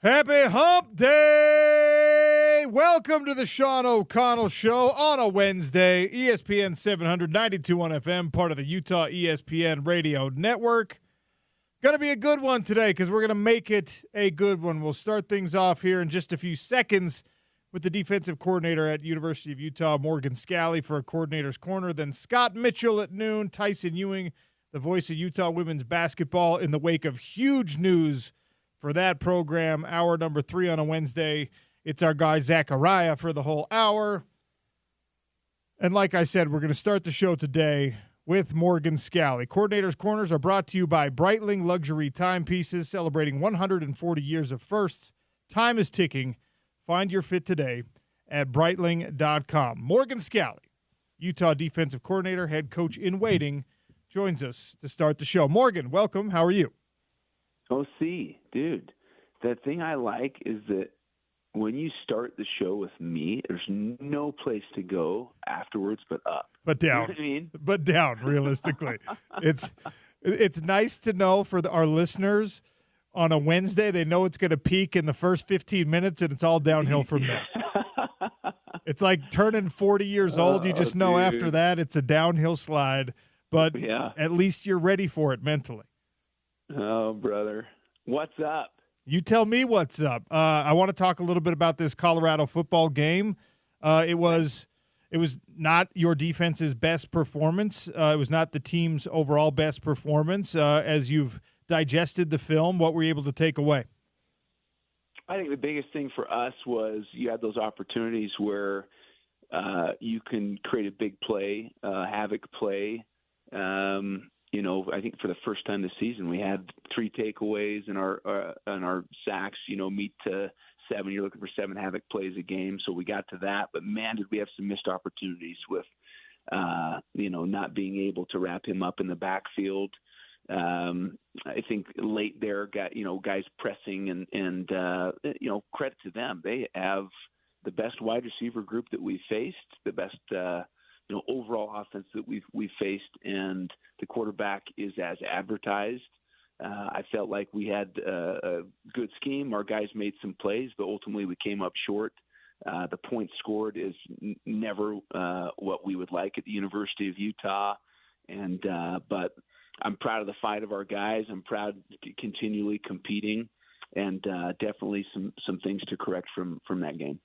Happy Hump Day! Welcome to the Sean O'Connell Show on a Wednesday. ESPN 792 on FM, part of the Utah ESPN Radio Network. Going to be a good one today because we're going to make it a good one. We'll start things off here in just a few seconds with the defensive coordinator at University of Utah, Morgan Scalley, for a Coordinator's Corner. Then Scott Mitchell at noon, Tyson Ewing, the voice of Utah women's basketball, in the wake of huge news for that program. Hour number 3 on a Wednesday. It's our guy Zachariah for the whole hour. And like I said, we're going to start the show today with Morgan Scalley. Coordinator's Corners are brought to you by Breitling Luxury Timepieces, celebrating 140 years of firsts. Time is ticking. Find your fit today at Breitling.com. Morgan Scalley, Utah defensive coordinator, head coach in waiting, joins us to start the show. Morgan, welcome. How are you? OC, dude, the thing I like is that when you start the show with me, there's no place to go afterwards but up. But down. You know what I mean? But down, realistically. It's nice to know for our listeners on a Wednesday, they know it's going to peak in the first 15 minutes and it's all downhill from there. It's like turning 40 years old. You just know after that it's a downhill slide, but at least you're ready for it mentally. Oh, brother. What's up? You tell me what's up. I want to talk a little bit about this Colorado football game. It was not your defense's best performance. It was not the team's overall best performance. As you've digested the film, what were you able to take away? I think the biggest thing for us was you had those opportunities where you can create a big play, havoc play. I think for the first time this season, we had 3 takeaways and our sacks, meet to 7. You're looking for 7 havoc plays a game. So we got to that, but man, did we have some missed opportunities with, not being able to wrap him up in the backfield. I think late there guys pressing and credit to them. They have the best wide receiver group that we've faced, the best, overall offense that we've faced, and the quarterback is as advertised. I felt like we had a good scheme. Our guys made some plays, but ultimately we came up short. The points scored is never what we would like at the University of Utah, but I'm proud of the fight of our guys. I'm proud continually competing, and definitely some things to correct from that game.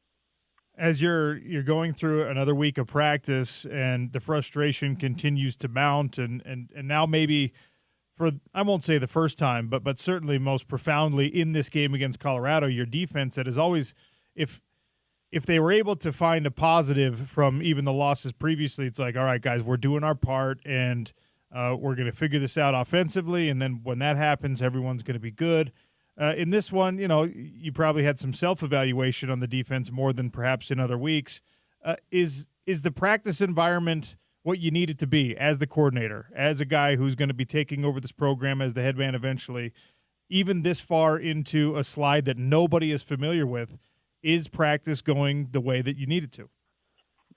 As you're going through another week of practice and the frustration continues to mount, and now maybe for, I won't say the first time, but certainly most profoundly in this game against Colorado, your defense that is always, if they were able to find a positive from even the losses previously, it's like, all right, guys, we're doing our part and we're going to figure this out offensively, and then when that happens, everyone's going to be good. In this one, you probably had some self-evaluation on the defense more than perhaps in other weeks. Is the practice environment what you need it to be as the coordinator, as a guy who's going to be taking over this program as the head man eventually, even this far into a slide that nobody is familiar with? Is practice going the way that you need it to?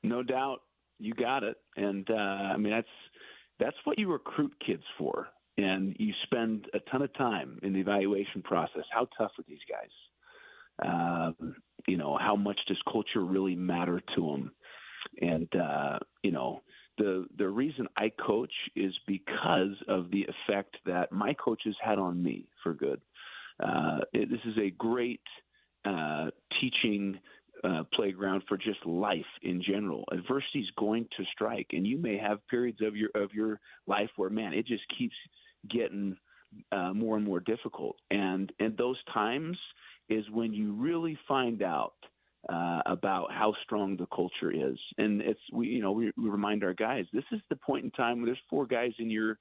No doubt. You got it. And, that's what you recruit kids for. And you spend a ton of time in the evaluation process. How tough are these guys? How much does culture really matter to them? And, the reason I coach is because of the effect that my coaches had on me for good. This is a great teaching playground for just life in general. Adversity is going to strike, and you may have periods of your life where, man, it just keeps getting more and more difficult. And those times is when you really find out about how strong the culture is. And we remind our guys, this is the point in time where there's 4 guys in your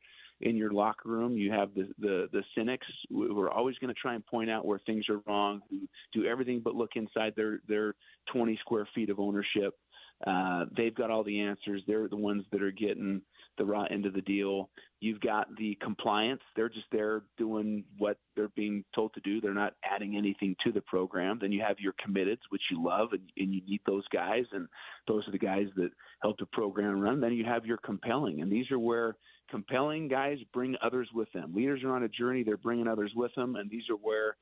locker room. You have the cynics who are always going to try and point out where things are wrong, who do everything but look inside their 20 square feet of ownership. They've got all the answers. They're the ones that are getting the raw end of the deal. You've got the compliance. They're just there doing what they're being told to do. They're not adding anything to the program. Then you have your committeds, which you love, and you need those guys, and those are the guys that help the program run. Then you have your compelling, and these are where compelling guys bring others with them. Leaders are on a journey. They're bringing others with them, and these are where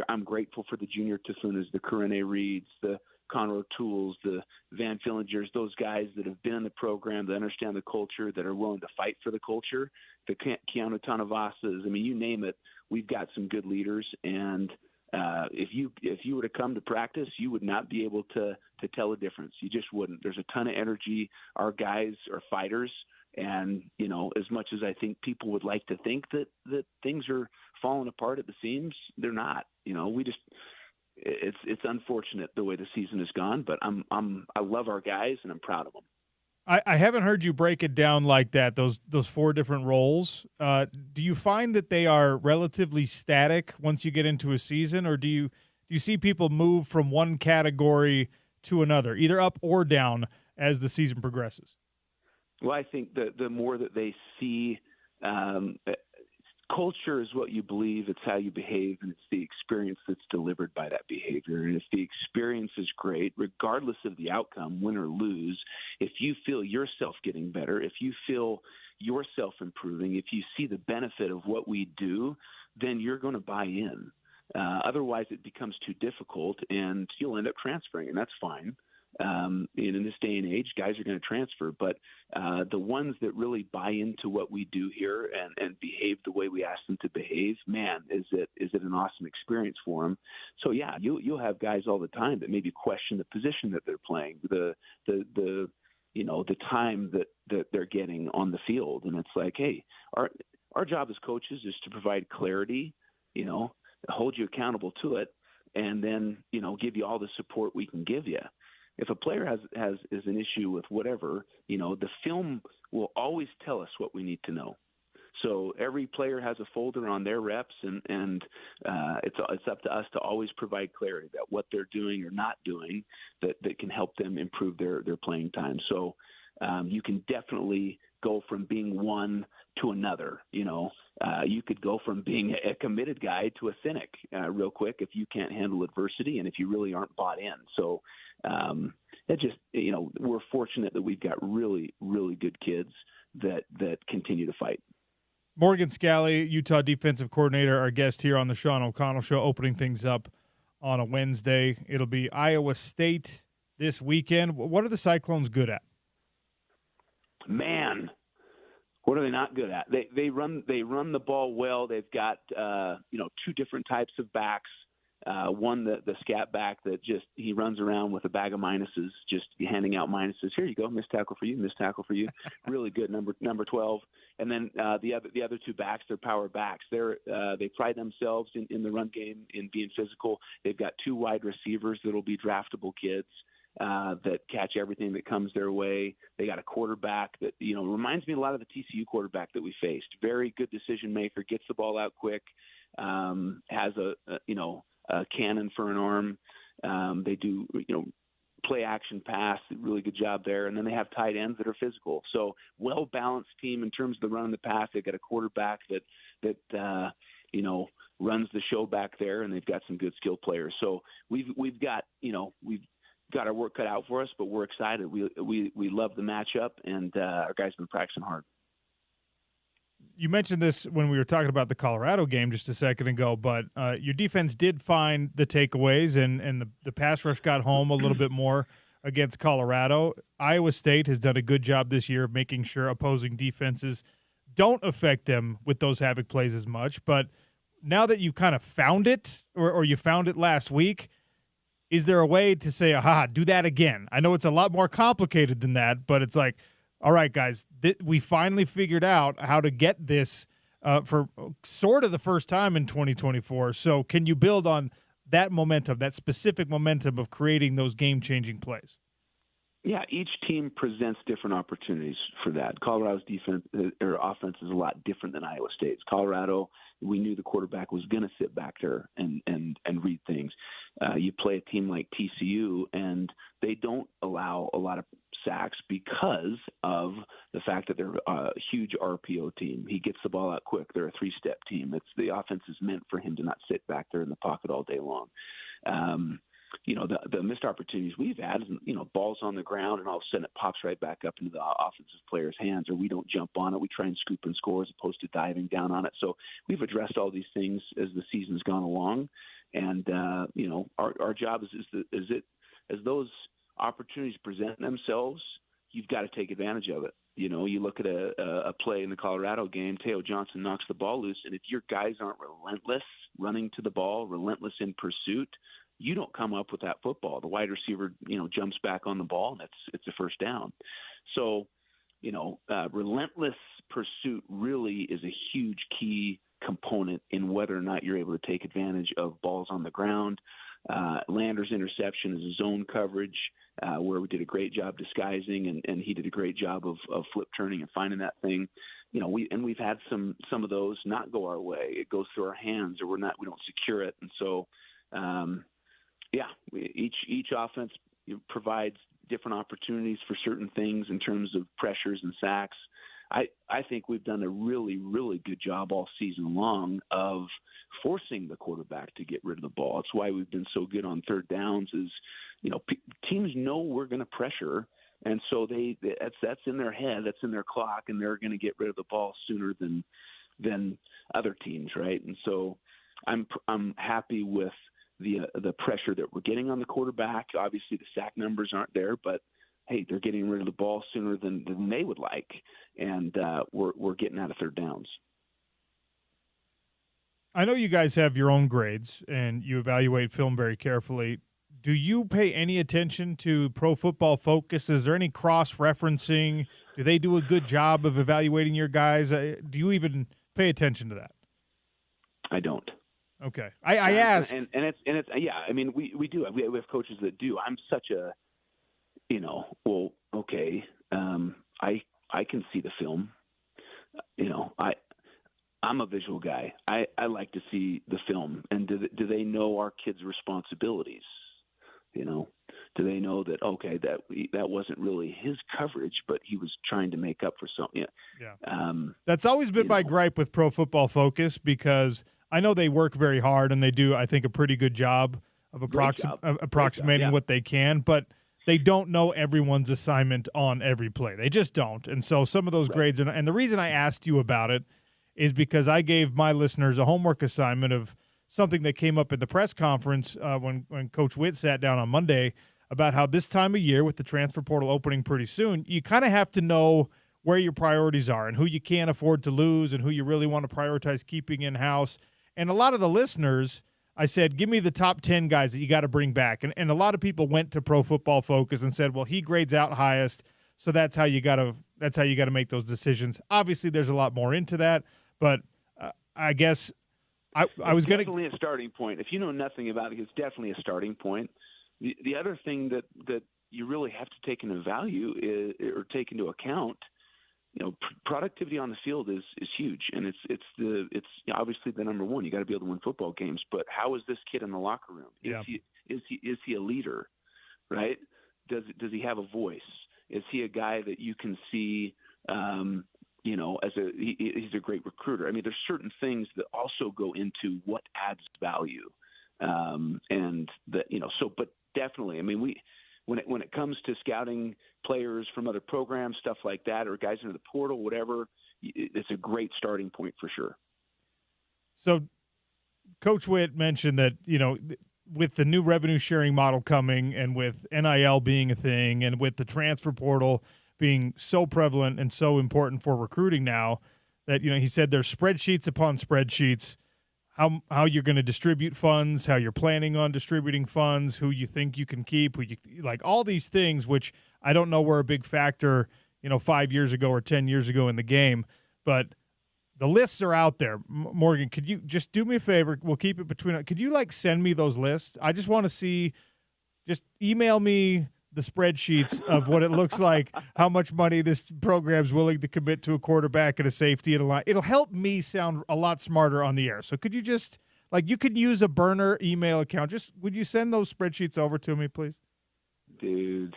I'm grateful for the junior Tafunas, the Karene Reeds, the Conor O'Tools, the Van Fillingers, those guys that have been in the program, that understand the culture, that are willing to fight for the culture, the Keanu Tanavasas. I mean, you name it, we've got some good leaders. And if you were to come to practice, you would not be able to tell a difference. You just wouldn't. There's a ton of energy. Our guys are fighters. And, as much as I think people would like to think that things are falling apart at the seams, they're not. It's unfortunate the way the season has gone, but I love our guys and I'm proud of them. I haven't heard you break it down like that, those 4 different roles. Do you find that they are relatively static once you get into a season, or do you see people move from one category to another, either up or down as the season progresses? Well, I think the more that they see culture is what you believe, it's how you behave, and it's the experience that's delivered by that behavior. And if the experience is great, regardless of the outcome, win or lose, if you feel yourself getting better, if you feel yourself improving, if you see the benefit of what we do, then you're going to buy in. Otherwise, it becomes too difficult, and you'll end up transferring, and that's fine. In this day and age, guys are going to transfer, but the ones that really buy into what we do here and behave the way we ask them to behave, man, is it an awesome experience for them. So yeah, you'll have guys all the time that maybe question the position that they're playing, the time that they're getting on the field, and it's like, hey, our job as coaches is to provide clarity, hold you accountable to it, and then give you all the support we can give you. If a player is an issue with whatever, the film will always tell us what we need to know. So every player has a folder on their reps, and it's up to us to always provide clarity about what they're doing or not doing that can help them improve their playing time. So you can definitely go from being one to another. You could go from being a committed guy to a cynic real quick if you can't handle adversity and if you really aren't bought in. So we're fortunate that we've got really, really good kids that continue to fight. Morgan Scally, Utah defensive coordinator, our guest here on the Sean O'Connell Show, opening things up on a Wednesday. It'll be Iowa State this weekend. What are the Cyclones good at? Man, what are they not good at? They run the ball well. They've got 2 different types of backs. One, the scat back that he runs around with a bag of minuses, just handing out minuses. Here you go, missed tackle for you, missed tackle for you. Really good, number 12. And then the other 2 backs, they're power backs. They pride themselves in the run game in being physical. They've got 2 wide receivers that'll be draftable kids that catch everything that comes their way. They got a quarterback that reminds me a lot of the TCU quarterback that we faced. Very good decision maker, gets the ball out quick, has a cannon for an arm. They do, play action pass, really good job there. And then they have tight ends that are physical. So well-balanced team in terms of the run and the pass. They've got a quarterback that runs the show back there, and they've got some good skill players. So we've got our work cut out for us, but we're excited. We love the matchup, and our guys have been practicing hard. You mentioned this when we were talking about the Colorado game just a second ago, but your defense did find the takeaways, and the pass rush got home a little bit more against Colorado. Iowa State has done a good job this year of making sure opposing defenses don't affect them with those havoc plays as much. But now that you've kind of found it, or you found it last week, is there a way to say, aha, do that again? I know it's a lot more complicated than that, but it's like, all right, guys, we finally figured out how to get this for sort of the first time in 2024. So can you build on that momentum, that specific momentum of creating those game-changing plays? Yeah, each team presents different opportunities for that. Colorado's defense or offense is a lot different than Iowa State's. Colorado, we knew the quarterback was going to sit back there and read things. You play a team like TCU, and they don't allow a lot of sacks because of the fact that they're a huge RPO team. He gets the ball out quick. They're a 3-step team. The offense is meant for him to not sit back there in the pocket all day long. The missed opportunities we've had, balls on the ground, and all of a sudden it pops right back up into the offensive player's hands, or we don't jump on it. We try and scoop and score as opposed to diving down on it. So we've addressed all these things as the season's gone along. And our job as those opportunities present themselves, you've got to take advantage of it. You look at a play in the Colorado game, Teo Johnson knocks the ball loose, and if your guys aren't relentless running to the ball, relentless in pursuit, you don't come up with that football. The wide receiver, jumps back on the ball, and it's a first down. So, relentless pursuit really is a huge key component in whether or not you're able to take advantage of balls on the ground. Lander's interception is a zone coverage where we did a great job disguising, and he did a great job of flip turning and finding that thing. We've had some of those not go our way. It goes through our hands, or we don't secure it, and so each offense provides different opportunities for certain things in terms of pressures and sacks. I think we've done a really, really good job all season long of forcing the quarterback to get rid of the ball. That's why we've been so good on third downs is, teams know we're going to pressure, and so that's in their head, that's in their clock, and they're going to get rid of the ball sooner than other teams, right? And so I'm happy with the pressure that we're getting on the quarterback. Obviously, the sack numbers aren't there, but hey, they're getting rid of the ball sooner than they would like, and we're getting out of third downs. I know you guys have your own grades, and you evaluate film very carefully. Do you pay any attention to Pro Football Focus? Is there any cross-referencing? Do they do a good job of evaluating your guys? Do you even pay attention to that? I don't. Okay. I asked. And it's yeah, I mean, we do. We have coaches that do. I'm such a okay, I can see the film. I'm a visual guy. I like to see the film. And do they know our kids' responsibilities? Do they know that, okay, that wasn't really his coverage, but he was trying to make up for something? Yeah. That's always been my gripe with Pro Football Focus, because I know they work very hard and they do, I think, a pretty good job of approximating what they can, but they don't know everyone's assignment on every play. They just don't. And so some of those grades, and the reason I asked you about it is because I gave my listeners a homework assignment of something that came up at the press conference when Coach Witt sat down on Monday about how this time of year, with the transfer portal opening pretty soon, you kind of have to know where your priorities are and who you can't afford to lose and who you really want to prioritize keeping in-house. And a lot of the listeners, I said, give me the top 10 guys that you got to bring back. And a lot of people went to Pro Football Focus and said, well, he grades out highest, so that's how you got to make those decisions. Obviously, there's a lot more into that, but I guess I was going to definitely a starting point. If you know nothing about it, it's definitely a starting point. The other thing that you really have to take into take into account, productivity on the field is huge, and it's obviously the number one. You got to be able to win football games, but how is this kid in the locker room? Is he a leader, right? Does he have a voice? Is he a guy that you can see? He's a great recruiter. I mean, there's certain things that also go into what adds value, but definitely, I mean, when it comes to scouting players from other programs, stuff like that, or guys into the portal, whatever, it's a great starting point for sure. So Coach Witt mentioned that, with the new revenue sharing model coming and with NIL being a thing and with the transfer portal being so prevalent and so important for recruiting now, that, he said there's spreadsheets upon spreadsheets, how you're going to distribute funds, how you're planning on distributing funds, who you think you can keep, like all these things, which I don't know were a big factor, 5 years ago or 10 years ago in the game, but the lists are out there. Morgan, could you just do me a favor? We'll keep it between. Could you send me those lists? I just want to see, just email me the spreadsheets of what it looks like, how much money this program's willing to commit to a quarterback and a safety and a line. It'll help me sound a lot smarter on the air. So could you just, you could use a burner email account. Just, would you send those spreadsheets over to me, please? Dude,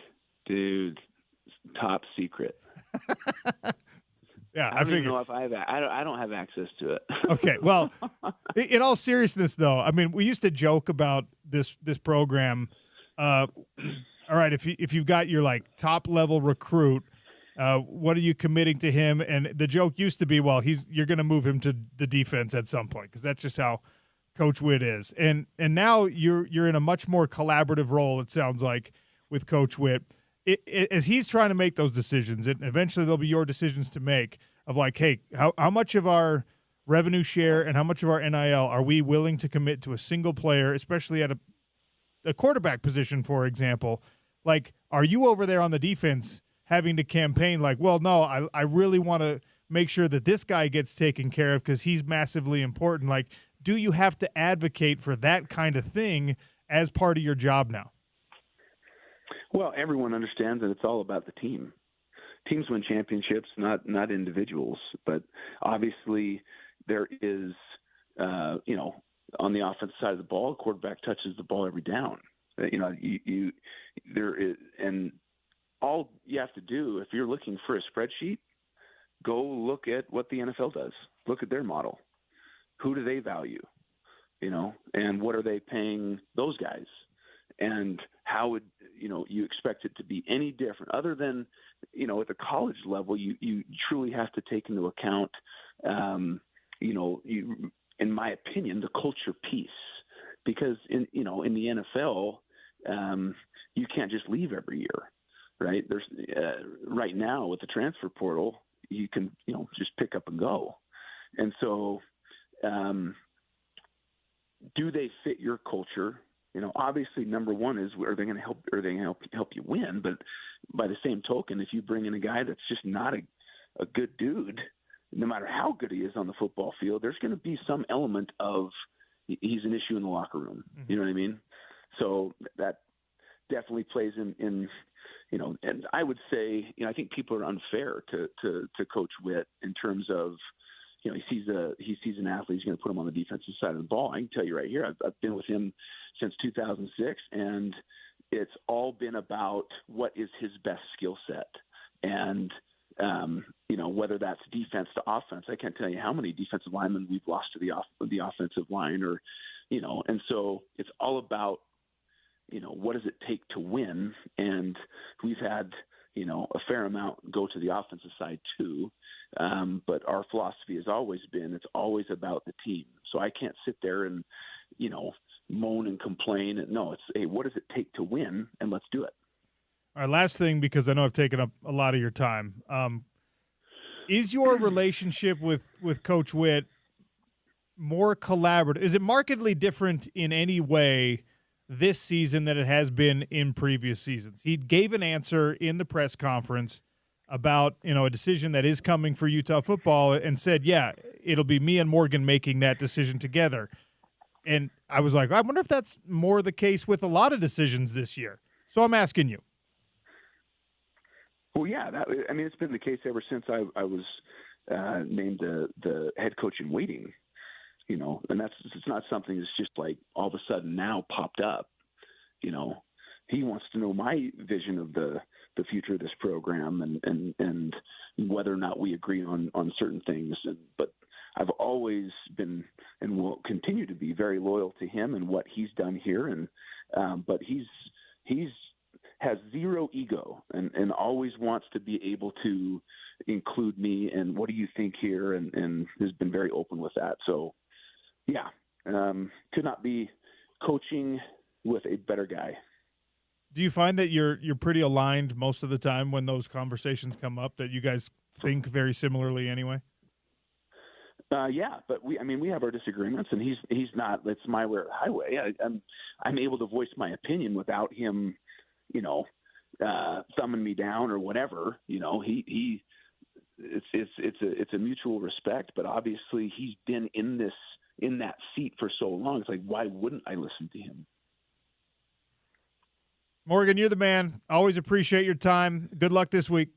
top secret. Yeah, I don't even know if I have. I don't have access to it. Okay, well, in all seriousness, though, I mean, we used to joke about this program. All right, if you've got your top level recruit, what are you committing to him? And the joke used to be, well, you're going to move him to the defense at some point, because that's just how Coach Witt is. And now you're in a much more collaborative role, it sounds like, with Coach Witt. As he's trying to make those decisions, and eventually there'll be your decisions to make of like, hey, how much of our revenue share and how much of our NIL are we willing to commit to a single player, especially at a quarterback position, for example? Like, are you over there on the defense having to campaign like, well, no, I really want to make sure that this guy gets taken care of because he's massively important? Like, do you have to advocate for that kind of thing as part of your job now? Well, everyone understands that it's all about the team. Teams win championships, not individuals. But obviously, there is, on the offensive side of the ball, the quarterback touches the ball every down. There is, and all you have to do if you're looking for a spreadsheet, go look at what the NFL does. Look at their model. Who do they value? And what are they paying those guys? And how would you expect it to be any different other than at the college level? You truly have to take into account in my opinion, the culture piece, because in the NFL you can't just leave every year, right? There's right now with the transfer portal you can just pick up and go, and so do they fit your culture? Obviously, number one is, are they going to help you win? But by the same token, if you bring in a guy that's just not a good dude, no matter how good he is on the football field, there's going to be some element of he's an issue in the locker room. Mm-hmm. You know what I mean? So that definitely plays in and I would say, I think people are unfair to Coach Witt in terms of, he sees an athlete, he's going to put him on the defensive side of the ball. I can tell you right here, I've been with him since 2006, and it's all been about what is his best skill set. And, whether that's defense to offense, I can't tell you how many defensive linemen we've lost to the offensive line, or, and so it's all about, what does it take to win? And we've had, a fair amount go to the offensive side too. But our philosophy has always been, it's always about the team. So I can't sit there and, moan and complain. No, it's, hey, what does it take to win? And let's do it. All right, last thing, because I know I've taken up a lot of your time. Is your relationship with Coach Witt more collaborative? Is it markedly different in any way this season than it has been in previous seasons? He gave an answer in the press conference about, a decision that is coming for Utah football and said, yeah, it'll be me and Morgan making that decision together. And I was like, I wonder if that's more the case with a lot of decisions this year. So I'm asking you. Well, yeah, it's been the case ever since I was named the head coach in waiting, and it's not something that's just like all of a sudden now popped up. He wants to know my vision of the future of this program and whether or not we agree on certain things. But I've always been and will continue to be very loyal to him and what he's done here. And but he's has zero ego and always wants to be able to include me and what do you think here, and has been very open with that. So yeah, could not be coaching with a better guy. Do you find that you're pretty aligned most of the time when those conversations come up, that you guys think very similarly anyway? Yeah, but we have our disagreements, and he's not. It's my way or the highway. I'm able to voice my opinion without him, thumbing me down or whatever. It's a mutual respect, but obviously he's been in that seat for so long. It's like, why wouldn't I listen to him? Morgan, you're the man. Always appreciate your time. Good luck this week.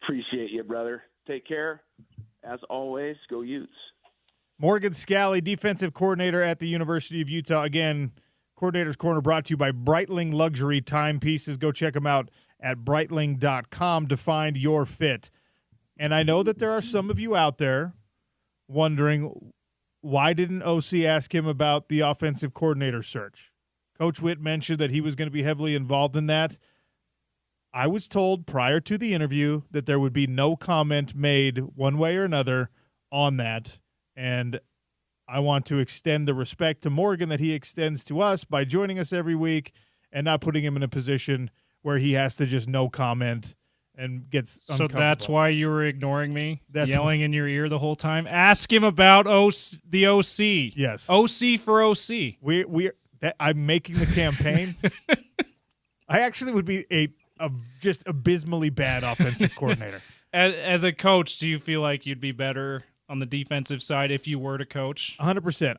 Appreciate you, brother. Take care. As always, go Utes. Morgan Scalley, defensive coordinator at the University of Utah. Again, Coordinator's Corner brought to you by Breitling Luxury Timepieces. Go check them out at Breitling.com to find your fit. And I know that there are some of you out there wondering, why didn't OC ask him about the offensive coordinator search? Coach Witt mentioned that he was going to be heavily involved in that. I was told prior to the interview that there would be no comment made one way or another on that. And I want to extend the respect to Morgan that he extends to us by joining us every week and not putting him in a position where he has to just no comment and gets uncomfortable. So that's why you were ignoring me, yelling in your ear the whole time? Ask him about the OC. Yes. OC for OC. I'm making the campaign. I actually would be a just abysmally bad offensive coordinator. As a coach, do you feel like you'd be better on the defensive side if you were to coach? 100%.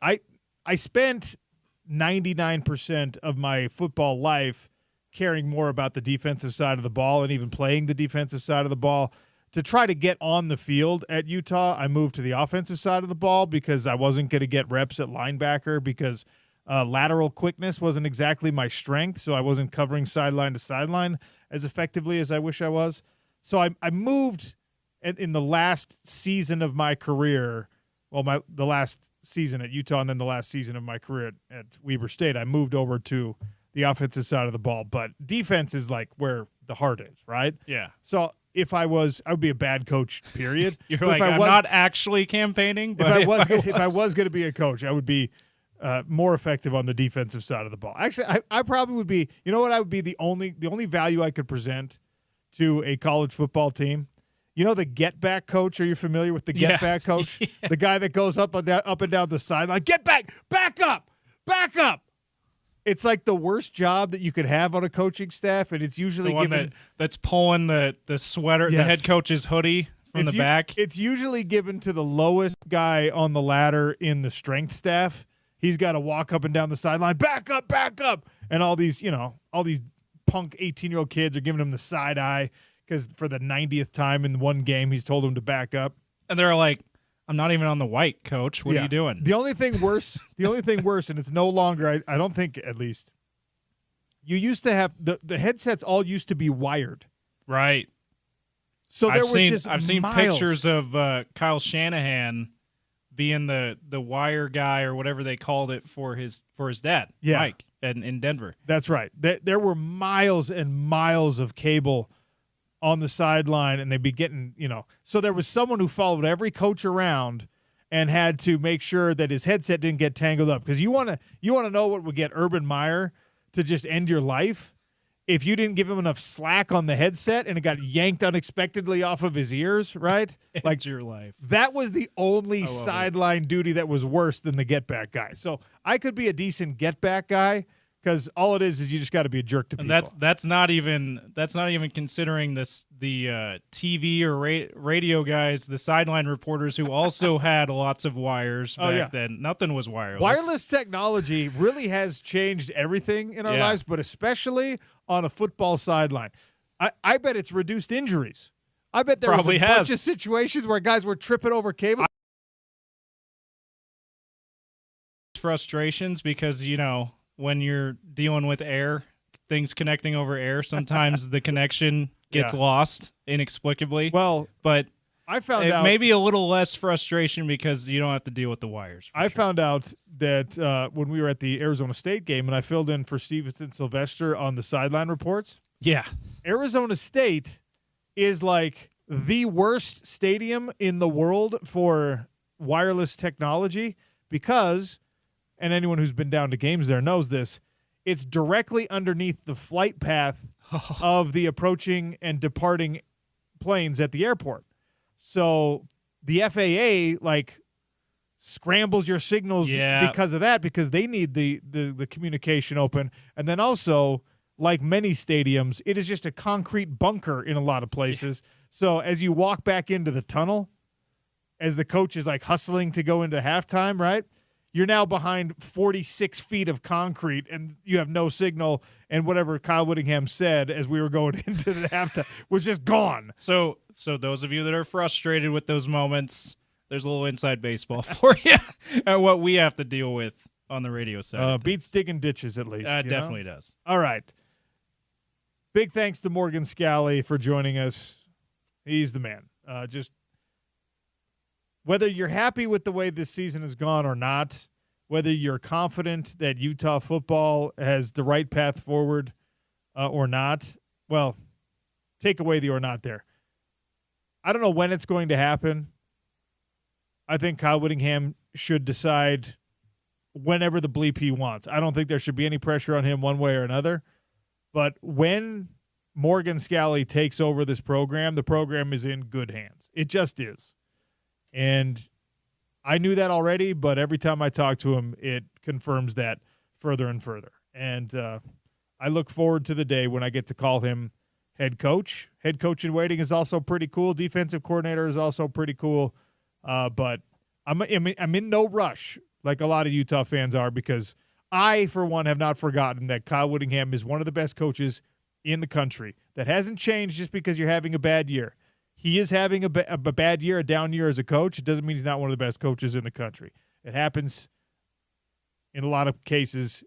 I spent 99% of my football life caring more about the defensive side of the ball and even playing the defensive side of the ball. To try to get on the field at Utah, I moved to the offensive side of the ball because I wasn't going to get reps at linebacker because lateral quickness wasn't exactly my strength, so I wasn't covering sideline to sideline as effectively as I wish I was. So I moved in the last season of my career, the last season at Utah and then the last season of my career at Weber State, I moved over to the offensive side of the ball. But defense is like where the heart is, right? Yeah. So if I would be a bad coach, period. You're like, I'm not actually campaigning, but if I was going to be a coach, I would be more effective on the defensive side of the ball. Actually, I probably would be, you know what, I would be the only value I could present to a college football team. You know the get back coach? Are you familiar with the get back coach? Yeah. The guy that goes up and down the sideline. Get back up. It's like the worst job that you could have on a coaching staff, and it's usually the one that's pulling the sweater, yes. The head coach's hoodie from the back. It's usually given to the lowest guy on the ladder in the strength staff. He's got to walk up and down the sideline, back up, and all these punk 18-year-old kids are giving him the side eye because for the 90th time in one game he's told them to back up. And they're like, I'm not even on the white, coach. What are you doing? The only thing worse, and it's no longer, I don't think at least, you used to have, the headsets all used to be wired. Right. So I've seen pictures of Kyle Shanahan being the wire guy or whatever they called it for his dad, Mike, in Denver. That's right. There were miles and miles of cable on the sideline, and they'd be getting, so there was someone who followed every coach around and had to make sure that his headset didn't get tangled up. Because you want to know what would get Urban Meyer to just end your life? If you didn't give him enough slack on the headset and it got yanked unexpectedly off of his ears, right? Like your life. That was the only sideline duty that was worse than the get back guy. So I could be a decent get back guy because all it is you just got to be a jerk to people. And that's not even considering the TV or radio guys, the sideline reporters who also had lots of wires back then. Nothing was wireless. Wireless technology really has changed everything in our lives, but especially on a football sideline. I bet it's reduced injuries. I bet there was a bunch of situations where guys were tripping over cables. Frustrations because, when you're dealing with air, things connecting over air, sometimes the connection gets lost inexplicably. Well, but I found out maybe a little less frustration because you don't have to deal with the wires. I found out that when we were at the Arizona State game and I filled in for Stevenson Sylvester on the sideline reports. Yeah. Arizona State is like the worst stadium in the world for wireless technology because, and anyone who's been down to games there knows this, it's directly underneath the flight path of the approaching and departing planes at the airport. So the FAA scrambles your signals because of that, because they need the communication open. And then also, like many stadiums, it is just a concrete bunker in a lot of places. Yeah. So as you walk back into the tunnel, as the coach is hustling to go into halftime, right? You're now behind 46 feet of concrete and you have no signal. And whatever Kyle Whittingham said as we were going into the halftime was just gone. So those of you that are frustrated with those moments, there's a little inside baseball for you and what we have to deal with on the radio side. Beats digging ditches, at least. Definitely does. All right. Big thanks to Morgan Scally for joining us. He's the man. Just whether you're happy with the way this season has gone or not, whether you're confident that Utah football has the right path forward or not, well, take away the or not there. I don't know when it's going to happen. I think Kyle Whittingham should decide whenever the bleep he wants. I don't think there should be any pressure on him one way or another. But when Morgan Scalley takes over this program, the program is in good hands. It just is. And I knew that already, but every time I talk to him, it confirms that further and further. And I look forward to the day when I get to call him head coach. Head coach in waiting is also pretty cool. Defensive coordinator is also pretty cool. But I'm in no rush like a lot of Utah fans are, because I, for one, have not forgotten that Kyle Whittingham is one of the best coaches in the country. That hasn't changed just because you're having a bad year. He is having a bad year, a down year as a coach. It doesn't mean he's not one of the best coaches in the country. It happens in a lot of cases.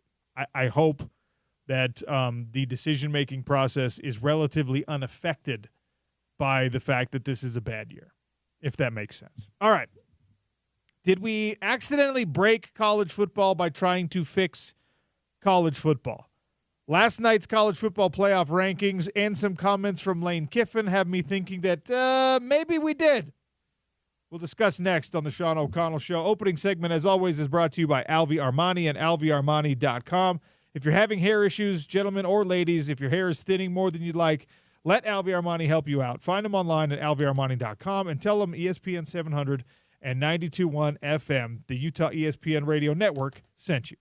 I hope that the decision-making process is relatively unaffected by the fact that this is a bad year, if that makes sense. All right. Did we accidentally break college football by trying to fix college football? Last night's college football playoff rankings and some comments from Lane Kiffin have me thinking that maybe we did. We'll discuss next on the Sean O'Connell Show. Opening segment, as always, is brought to you by Alvi Armani and alviarmani.com. If you're having hair issues, gentlemen or ladies, if your hair is thinning more than you'd like, let Alvi Armani help you out. Find them online at alviarmani.com and tell them ESPN 700 and 92.1 FM, the Utah ESPN radio network, sent you.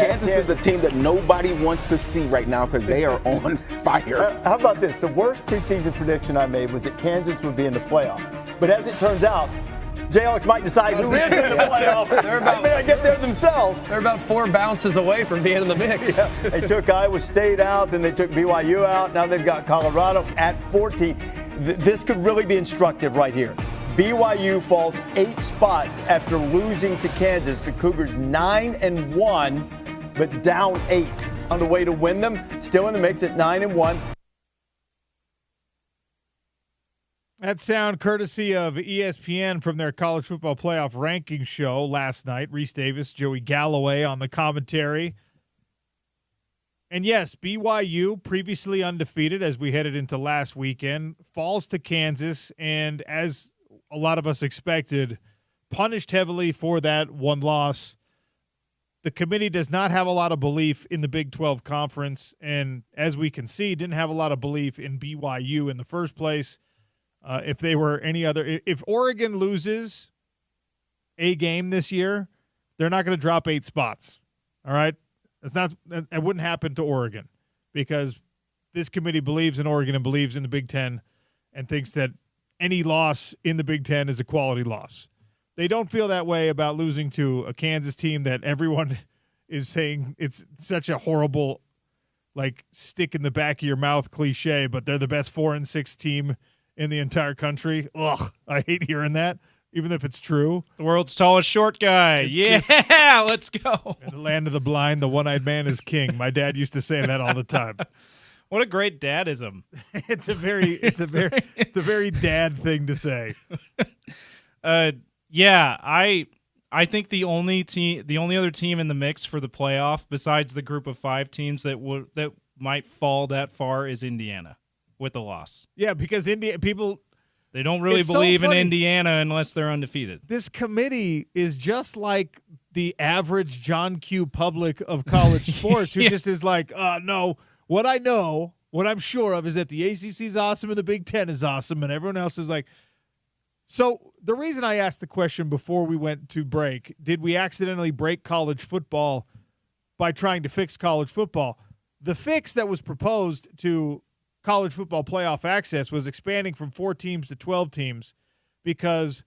Kansas is a team that nobody wants to see right now because they are on fire. How about this? The worst preseason prediction I made was that Kansas would be in the playoff. But as it turns out, Jayhawks might decide who is in the playoff. They may get there themselves. They're about 4 bounces away from being in the mix. Yeah. They took Iowa State out, then they took BYU out. Now they've got Colorado at 14. This could really be instructive right here. BYU falls 8 spots after losing to Kansas. The Cougars 9-1, but down 8 on the way to win them. Still in the mix at 9-1. That sound courtesy of ESPN from their college football playoff ranking show last night. Reese Davis, Joey Galloway on the commentary. And yes, BYU, previously undefeated as we headed into last weekend, falls to Kansas, and as a lot of us expected, punished heavily for that one loss. The committee does not have a lot of belief in the Big 12 Conference, and as we can see, didn't have a lot of belief in BYU in the first place. If they were any other – if Oregon loses a game this year, they're not going to drop 8 spots, all right? It wouldn't happen to Oregon because this committee believes in Oregon and believes in the Big Ten and thinks that any loss in the Big Ten is a quality loss. They don't feel that way about losing to a Kansas team that everyone is saying it's such a horrible, like, stick in the back of your mouth cliche, but they're the best 4-6 team in the entire country. Ugh, I hate hearing that, even if it's true. The world's tallest short guy. Let's go. In the land of the blind, the one-eyed man is king. My dad used to say that all the time. What a great dadism. It's a very dad thing to say. I think the only other team in the mix for the playoff besides the group of 5 teams that might fall that far is Indiana with a loss. Yeah, because people they don't really believe in Indiana unless they're undefeated. This committee is just like the average John Q. Public of college sports who just is like, no. What I'm sure of is that the ACC is awesome and the Big Ten is awesome, and everyone else is like. So the reason I asked the question before we went to break, did we accidentally break college football by trying to fix college football? The fix that was proposed to college football playoff access was expanding from 4 teams to 12 teams because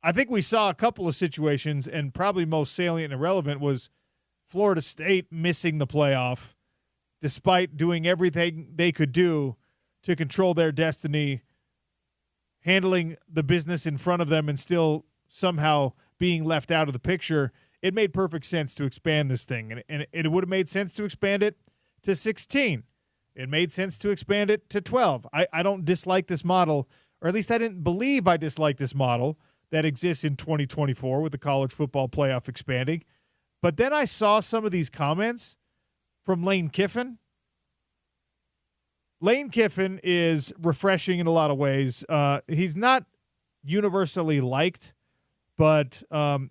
I think we saw a couple of situations, and probably most salient and relevant was Florida State missing the playoff despite doing everything they could do to control their destiny, handling the business in front of them and still somehow being left out of the picture. It made perfect sense to expand this thing, and it would have made sense to expand it to 16. It made sense to expand it to 12. I don't dislike this model, or at least I didn't believe I disliked this model that exists in 2024 with the college football playoff expanding. But then I saw some of these comments from Lane Kiffin. Lane Kiffin is refreshing in a lot of ways. He's not universally liked, but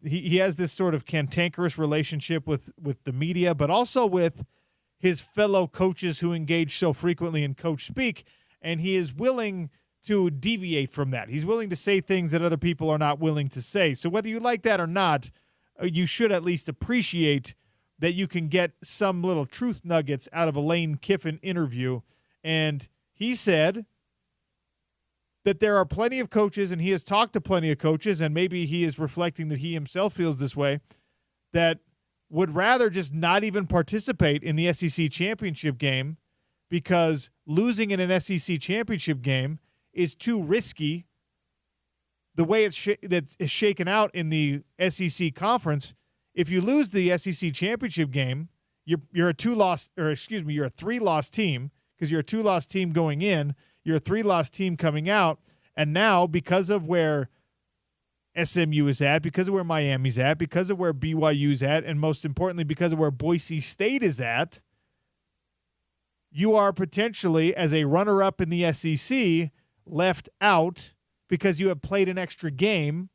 he has this sort of cantankerous relationship with the media, but also with his fellow coaches who engage so frequently in coach speak, and he is willing to deviate from that. He's willing to say things that other people are not willing to say. So whether you like that or not, you should at least appreciate that you can get some little truth nuggets out of a Lane Kiffin interview. And he said that there are plenty of coaches, and he has talked to plenty of coaches, and maybe he is reflecting that he himself feels this way, that would rather just not even participate in the SEC championship game because losing in an SEC championship game is too risky. The way it's shaken out in the SEC conference, if you lose the SEC championship game, you're a 3-loss team because you're a 2-loss team going in, you're a 3-loss team coming out, and now because of where SMU is at, because of where Miami's at, because of where BYU's at, and most importantly because of where Boise State is at, you are potentially, as a runner-up in the SEC, left out because you have played an extra game,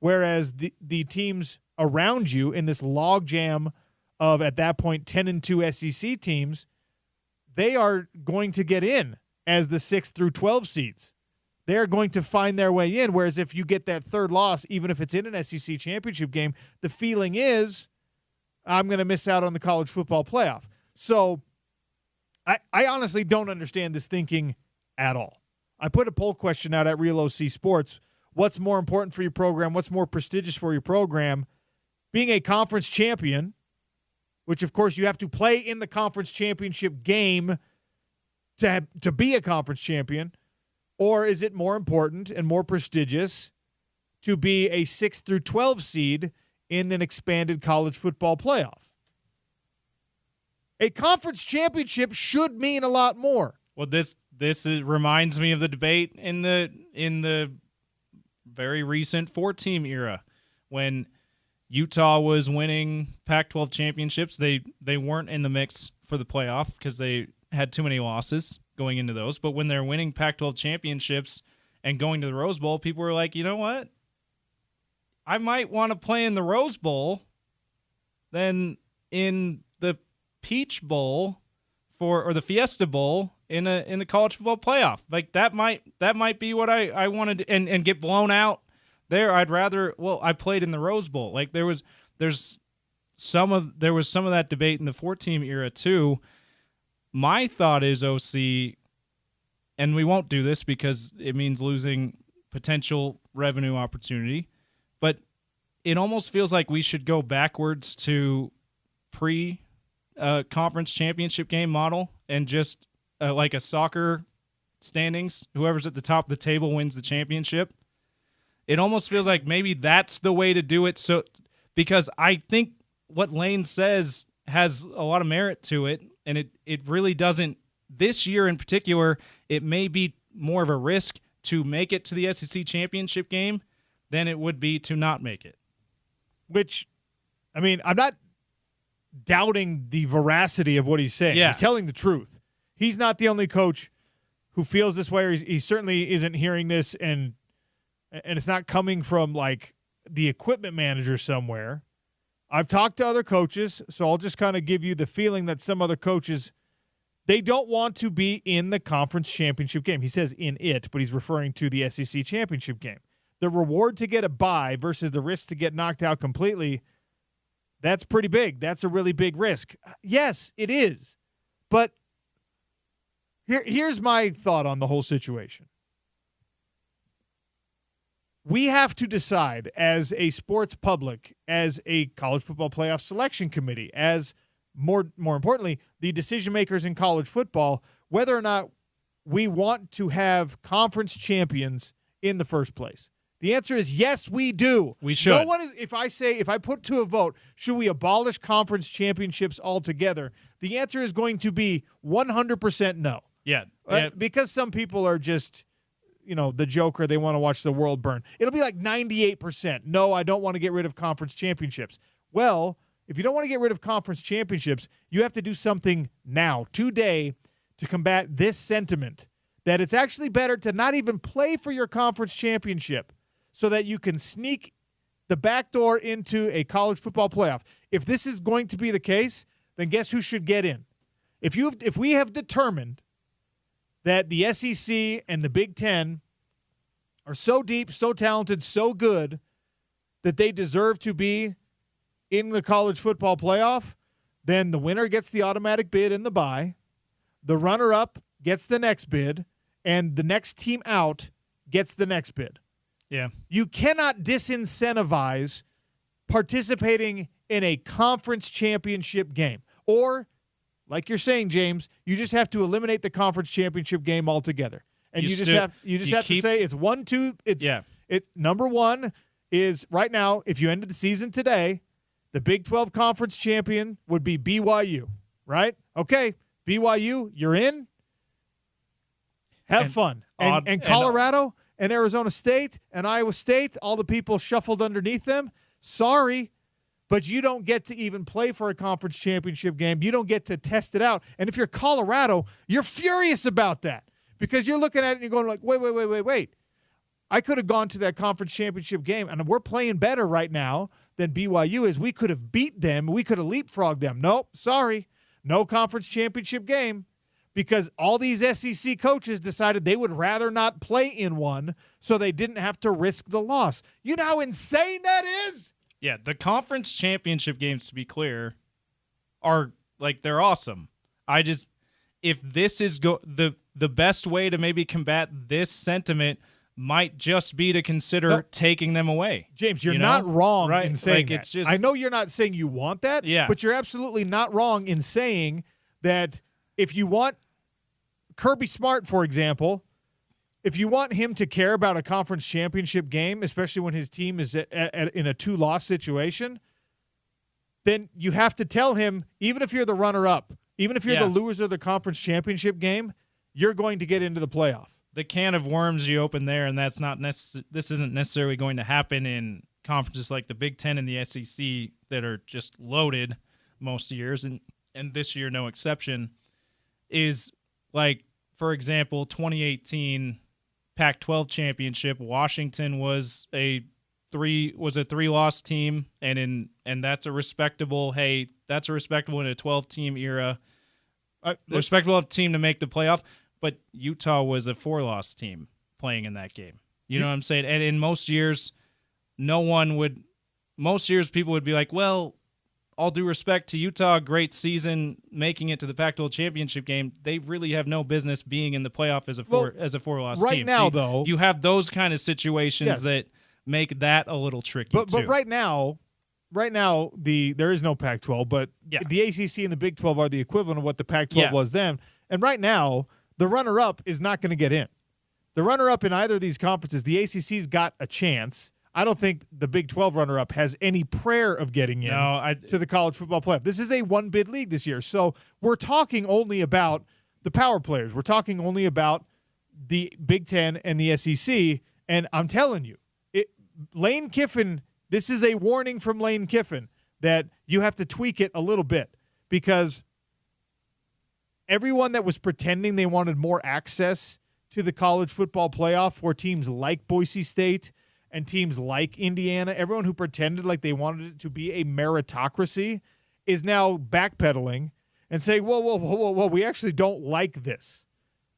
whereas the teams around you in this logjam of, at that point, 10-2 SEC teams, they are going to get in as the 6 through 12 seeds. They are going to find their way in, whereas if you get that third loss, even if it's in an SEC championship game, the feeling is I'm going to miss out on the college football playoff. So I honestly don't understand this thinking at all. I put a poll question out at Real OC Sports. What's more important for your program? What's more prestigious for your program? Being a conference champion, which, of course, you have to play in the conference championship game to be a conference champion, or is it more important and more prestigious to be a 6 through 12 seed in an expanded college football playoff? A conference championship should mean a lot more. Well, this reminds me of the debate in the very recent 4-team era when Utah was winning Pac-12 championships. They weren't in the mix for the playoff because they had too many losses going into those. But when they're winning Pac-12 championships and going to the Rose Bowl, people were like, you know what? I might want to play in the Rose Bowl than in the Peach Bowl or the Fiesta Bowl in the college football playoff. Like that might be what I wanted to, and get blown out there. I'd rather, I played in the Rose Bowl. Like there was some of that debate in the 4-team era too. My thought is, OC, and we won't do this because it means losing potential revenue opportunity, but it almost feels like we should go backwards to pre-conference championship game model and just like a soccer standings, whoever's at the top of the table wins the championship. It almost feels like maybe that's the way to do it. So, because I think what Lane says has a lot of merit to it, and it really doesn't. This year in particular, it may be more of a risk to make it to the SEC championship game than it would be to not make it. Which, I mean, I'm not doubting the veracity of what he's saying. Yeah. He's telling the truth. He's not the only coach who feels this way, or he certainly isn't hearing this, and it's not coming from, like, the equipment manager somewhere. I've talked to other coaches, so I'll just kind of give you the feeling that some other coaches, they don't want to be in the conference championship game. He says in it, but he's referring to the SEC championship game. The reward to get a bye versus the risk to get knocked out completely, that's pretty big. That's a really big risk. Yes, it is. But here's my thought on the whole situation. We have to decide as a sports public, as a college football playoff selection committee, as more importantly, the decision makers in college football, whether or not we want to have conference champions in the first place. The answer is yes, we do. We should. No one is. If I put to a vote, should we abolish conference championships altogether? The answer is going to be 100% no. Yeah. Because some people are just, the Joker. They want to watch the world burn. It'll be like 98%. No, I don't want to get rid of conference championships. Well, if you don't want to get rid of conference championships, you have to do something now, today, to combat this sentiment that it's actually better to not even play for your conference championship so that you can sneak the back door into a college football playoff. If this is going to be the case, then guess who should get in? If we have determined that the SEC and the Big Ten are so deep, so talented, so good that they deserve to be in the college football playoff, then the winner gets the automatic bid in the bye, the runner-up gets the next bid, and the next team out gets the next bid. Yeah. You cannot disincentivize participating in a conference championship game. Or, like you're saying, James, you just have to eliminate the conference championship game altogether. And you just have to say it's 1-2. Number one is right now, if you ended the season today, the Big 12 conference champion would be BYU, right? Okay, BYU, you're in. Have fun. And Colorado and Arizona State and Iowa State, all the people shuffled underneath them, sorry, but you don't get to even play for a conference championship game. You don't get to test it out. And if you're Colorado, you're furious about that because you're looking at it and you're going like, wait. I could have gone to that conference championship game, and we're playing better right now than BYU is. We could have beat them. We could have leapfrogged them. Nope, sorry. No conference championship game because all these SEC coaches decided they would rather not play in one so they didn't have to risk the loss. You know how insane that is? Yeah, the conference championship games, to be clear, are they're awesome. If this is the best way to maybe combat this sentiment might just be to consider taking them away. James, you're not wrong in saying that. It's just, I know you're not saying you want that, but you're absolutely not wrong in saying that if you want Kirby Smart, for example, if you want him to care about a conference championship game, especially when his team is in a 2-loss situation, then you have to tell him, even if you're the runner-up, even if you're the loser of the conference championship game, you're going to get into the playoff. The can of worms you open there, and that's not this isn't necessarily going to happen in conferences like the Big Ten and the SEC that are just loaded most years, and this year no exception, is like, for example, 2018 Pac-12 championship. Washington was a 3-loss team, and that's a respectable. Hey, that's a respectable in a 12-team era. Respectable team to make the playoff. But Utah was a 4-loss team playing in that game. You know what I'm saying? And in most years, people would be like, well, all due respect to Utah, great season, making it to the Pac-12 championship game. They really have no business being in the playoff as a 4-loss team. Right now, though, you have those kind of situations that make that a little tricky. But right now, there is no Pac-12, but the ACC and the Big 12 are the equivalent of what the Pac-12 was then. And right now, the runner-up is not going to get in. The runner-up in either of these conferences, the ACC's got a chance. I don't think the Big 12 runner-up has any prayer of getting in to the college football playoff. This is a one-bid league this year, so we're talking only about the power players. We're talking only about the Big Ten and the SEC, and I'm telling you, Lane Kiffin, this is a warning from Lane Kiffin that you have to tweak it a little bit, because everyone that was pretending they wanted more access to the college football playoff for teams like Boise State and teams like Indiana, everyone who pretended like they wanted it to be a meritocracy is now backpedaling and saying, whoa, we actually don't like this.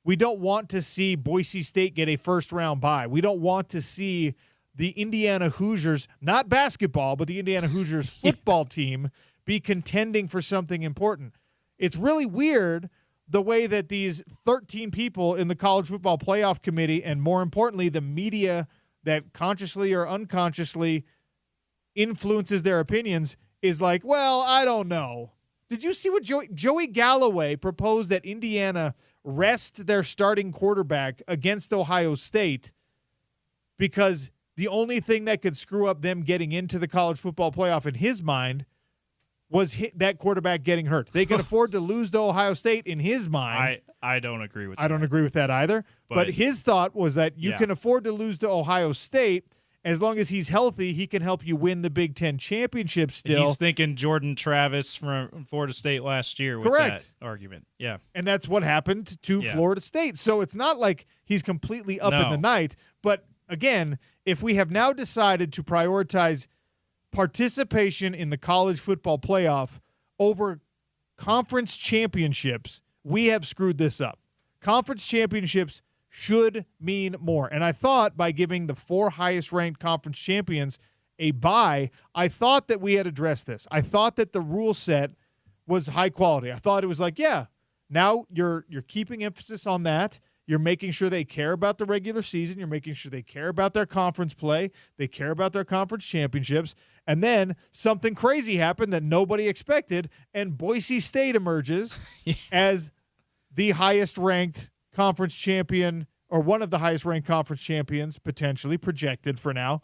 We don't want to see Boise State get a first-round bye. We don't want to see the Indiana Hoosiers, not basketball, but the Indiana Hoosiers football team be contending for something important. It's really weird the way that these 13 people in the college football playoff committee, and more importantly, the media that consciously or unconsciously influences their opinions, is like, well, I don't know. Did you see what Joey Galloway proposed that Indiana rest their starting quarterback against Ohio State because the only thing that could screw up them getting into the college football playoff in his mind was that quarterback getting hurt. They can afford to lose to Ohio State in his mind. I don't agree with that. I don't agree with that either. But his thought was that you can afford to lose to Ohio State. As long as he's healthy, he can help you win the Big Ten championship still. He's thinking Jordan Travis from Florida State last year with that argument. Yeah. And that's what happened to Florida State. So it's not like he's completely up in the night. But, again, if we have now decided to prioritize participation in the college football playoff over conference championships, we have screwed this up. Conference championships should mean more. And I thought by giving the 4 highest-ranked conference champions a bye, I thought that we had addressed this. I thought that the rule set was high quality. I thought it was like, now you're keeping emphasis on that. You're making sure they care about the regular season. You're making sure they care about their conference play. They care about their conference championships. And then something crazy happened that nobody expected, and Boise State emerges as the highest-ranked conference champion, or one of the highest-ranked conference champions, potentially projected for now,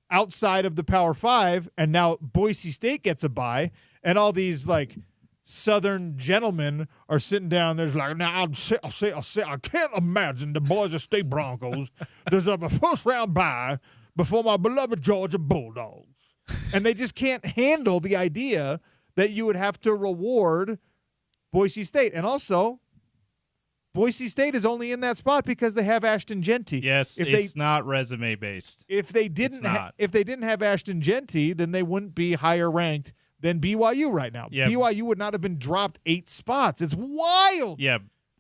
outside of the Power 5, and now Boise State gets a bye, and all these, like, Southern gentlemen are sitting down there like, now I'll say, I can't imagine the Boise State Broncos deserve a first-round bye before my beloved Georgia Bulldogs. And they just can't handle the idea that you would have to reward Boise State. And also, Boise State is only in that spot because they have Ashton Genty. Yes, it's not resume-based. If they didn't have Ashton Genty, then they wouldn't be higher ranked than BYU right now. Yeah. BYU would not have been dropped 8 spots. It's wild. Yeah.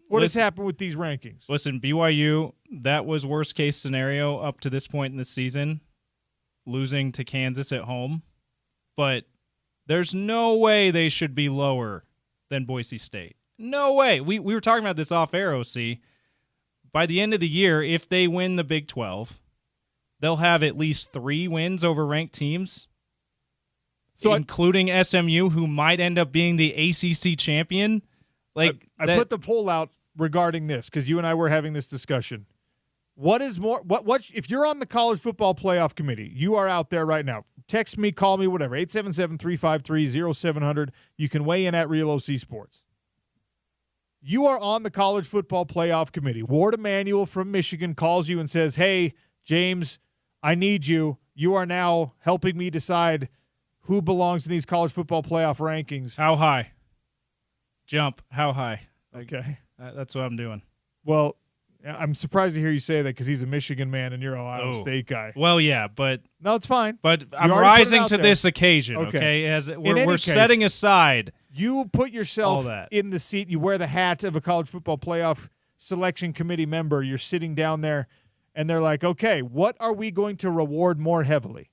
What has happened with these rankings? Listen, BYU, that was worst case scenario up to this point in the season, losing to Kansas at home. but there's no way they should be lower than Boise State. No way. We were talking about this off air, OC. By the end of the year, if they win the Big 12, they'll have at least 3 wins over ranked teams, including SMU, who might end up being the ACC champion. I put the poll out regarding this because you and I were having this discussion. What is more? What if you're on the college football playoff committee? You are out there right now. Text me, call me, whatever. 877-353-0700. You can weigh in at Real OC Sports. You are on the college football playoff committee. Ward Emanuel from Michigan calls you and says, "Hey, James, I need you. You are now helping me decide who belongs in these college football playoff rankings." How high? Jump. How high? Okay. That's what I'm doing. Well, I'm surprised to hear you say that because he's a Michigan man and you're an Ohio State guy. Well, yeah, but no, it's fine. But I'm rising to this occasion. Okay, as we're setting aside. You put yourself in the seat. You wear the hat of a college football playoff selection committee member. You're sitting down there, and they're like, "Okay, what are we going to reward more heavily?"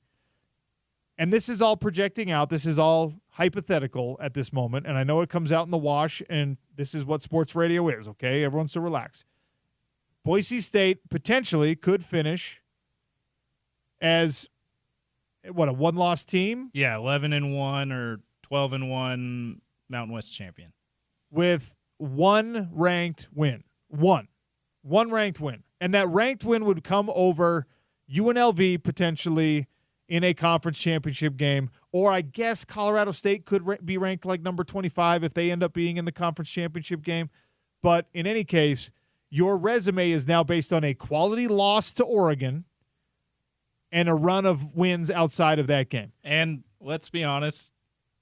And this is all projecting out. This is all hypothetical at this moment, and I know it comes out in the wash. And this is what sports radio is. Okay, everyone, so relax. Boise State potentially could finish as a 1-loss team? Yeah, 11-1 or 12-1 Mountain West champion. With one ranked win. One ranked win. And that ranked win would come over UNLV potentially in a conference championship game. Or I guess Colorado State could be ranked like number 25 if they end up being in the conference championship game. But in any case, your resume is now based on a quality loss to Oregon and a run of wins outside of that game. And let's be honest,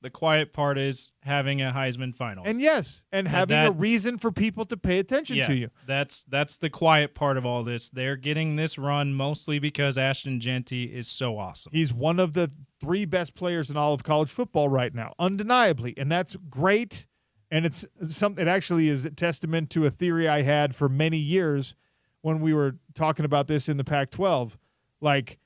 the quiet part is having a Heisman finals. And yes, and having a reason for people to pay attention to you. That's the quiet part of all this. They're getting this run mostly because Ashton Genty is so awesome. He's one of the 3 best players in all of college football right now, undeniably, and that's great. And it actually is a testament to a theory I had for many years when we were talking about this in the Pac-12. Like,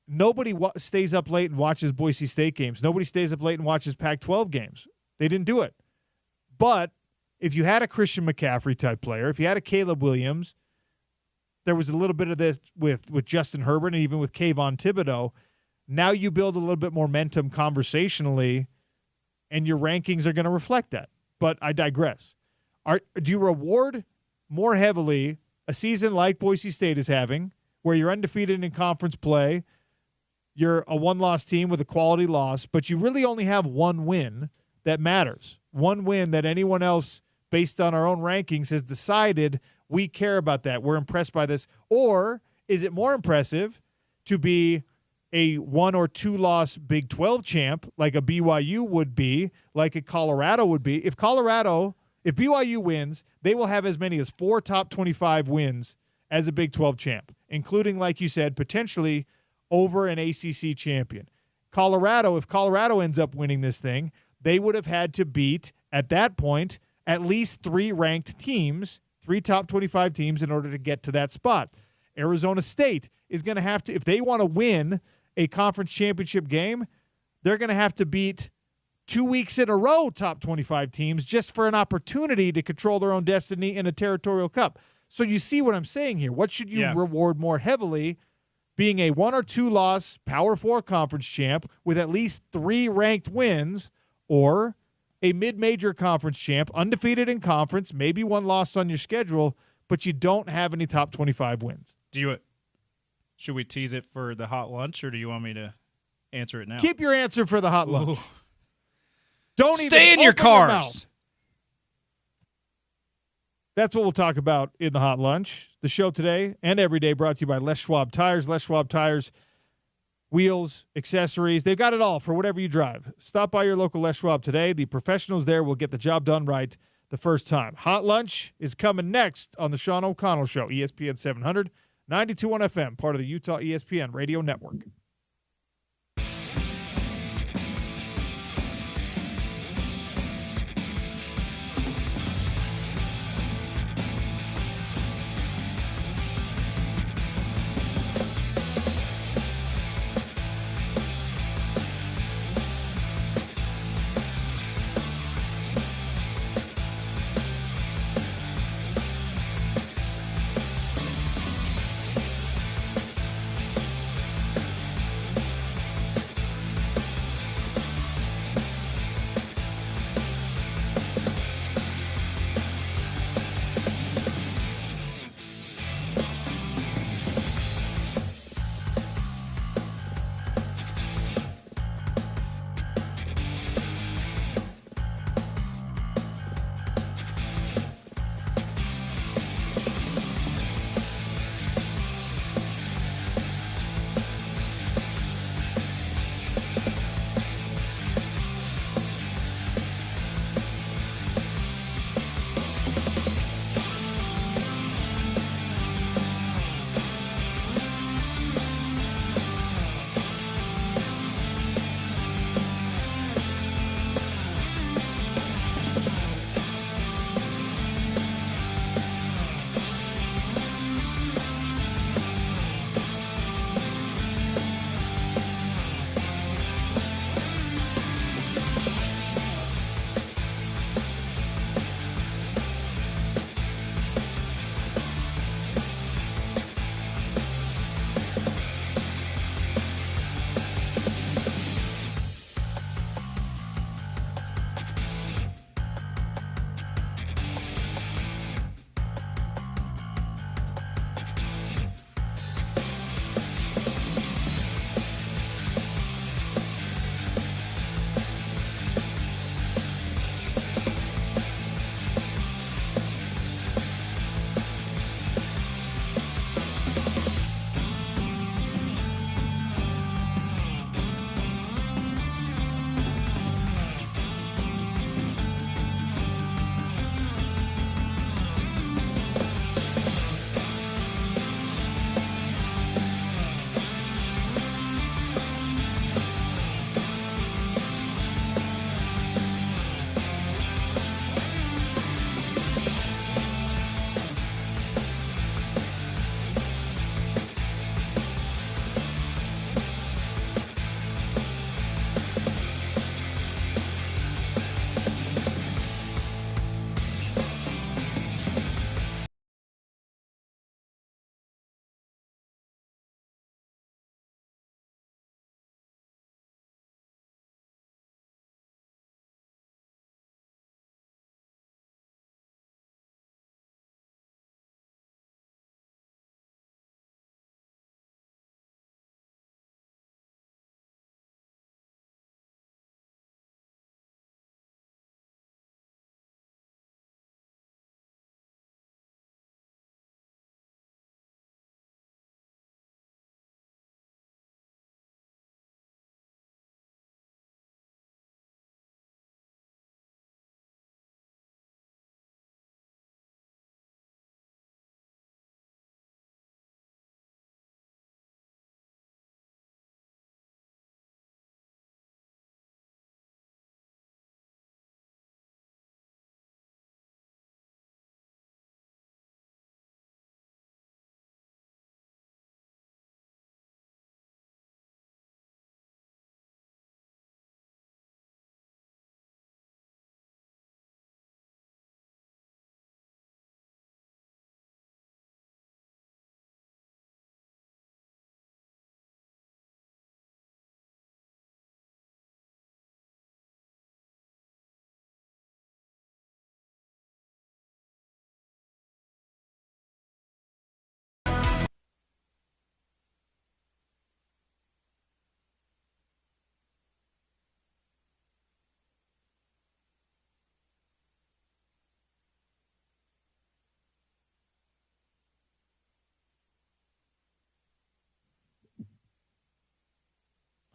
nobody stays up late and watches Boise State games. Nobody stays up late and watches Pac-12 games. They didn't do it. But if you had a Christian McCaffrey type player, if you had a Caleb Williams, there was a little bit of this with Justin Herbert and even with Kayvon Thibodeau. Now you build a little bit more momentum conversationally, and your rankings are going to reflect that. But I digress. Do you reward more heavily a season like Boise State is having, where you're undefeated in conference play, you're a 1-loss team with a quality loss, but you really only have one win that matters, one win that anyone else, based on our own rankings, has decided we care about that, we're impressed by this? Or is it more impressive to be a 1 or 2 loss Big 12 champ like a BYU would be, like a Colorado would be? If BYU wins, they will have as many as 4 top 25 wins as a Big 12 champ, including, like you said, potentially over an ACC champion. If Colorado ends up winning this thing, they would have had to beat, at that point, at least 3 ranked teams, 3 top 25 teams in order to get to that spot. Arizona State is going to have to, if they want to win a conference championship game, they're going to have to beat 2 weeks in a row top 25 teams just for an opportunity to control their own destiny in a territorial cup. So you see what I'm saying here. What should you reward more heavily? Being a 1 or 2 loss Power 4 conference champ with at least 3 ranked wins, or a mid-major conference champ, undefeated in conference, maybe 1 loss on your schedule, but you don't have any top 25 wins. Should we tease it for the hot lunch, or do you want me to answer it now? Keep your answer for the hot lunch. Ooh. Don't Stay even in your open your cars. mouth. That's what we'll talk about in the hot lunch. The show today and every day brought to you by Les Schwab Tires. Les Schwab Tires, wheels, accessories. They've got it all for whatever you drive. Stop by your local Les Schwab today. The professionals there will get the job done right the first time. Hot lunch is coming next on the Sean O'Connell Show, ESPN 700. 92.1 FM, part of the Utah ESPN Radio Network.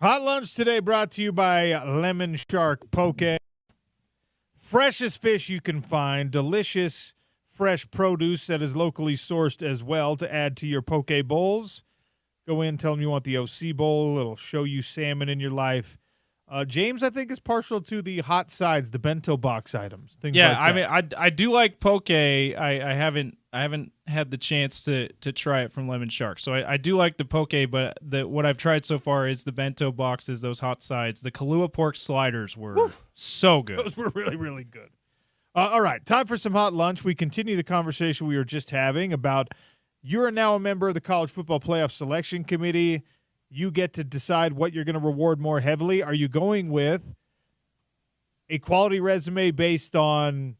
Hot lunch today brought to you by Lemon Shark Poke. Freshest fish you can find, delicious fresh produce that is locally sourced as well to add to your poke bowls. Go in, tell them you want the OC bowl. It'll show you salmon in your life. James, I think, is partial to the hot sides, the bento box items. Things like that. I mean, I do like poke. I haven't had the chance to try it from Lemon Shark, so I do like the poke. But what I've tried so far is the bento boxes, those hot sides. The Kahlua pork sliders were so good. Those were really, really good. All right, time for some hot lunch. We continue the conversation we were just having about you are now a member of the College Football Playoff Selection Committee. You get to decide what you're going to reward more heavily. Are you going with a quality resume based on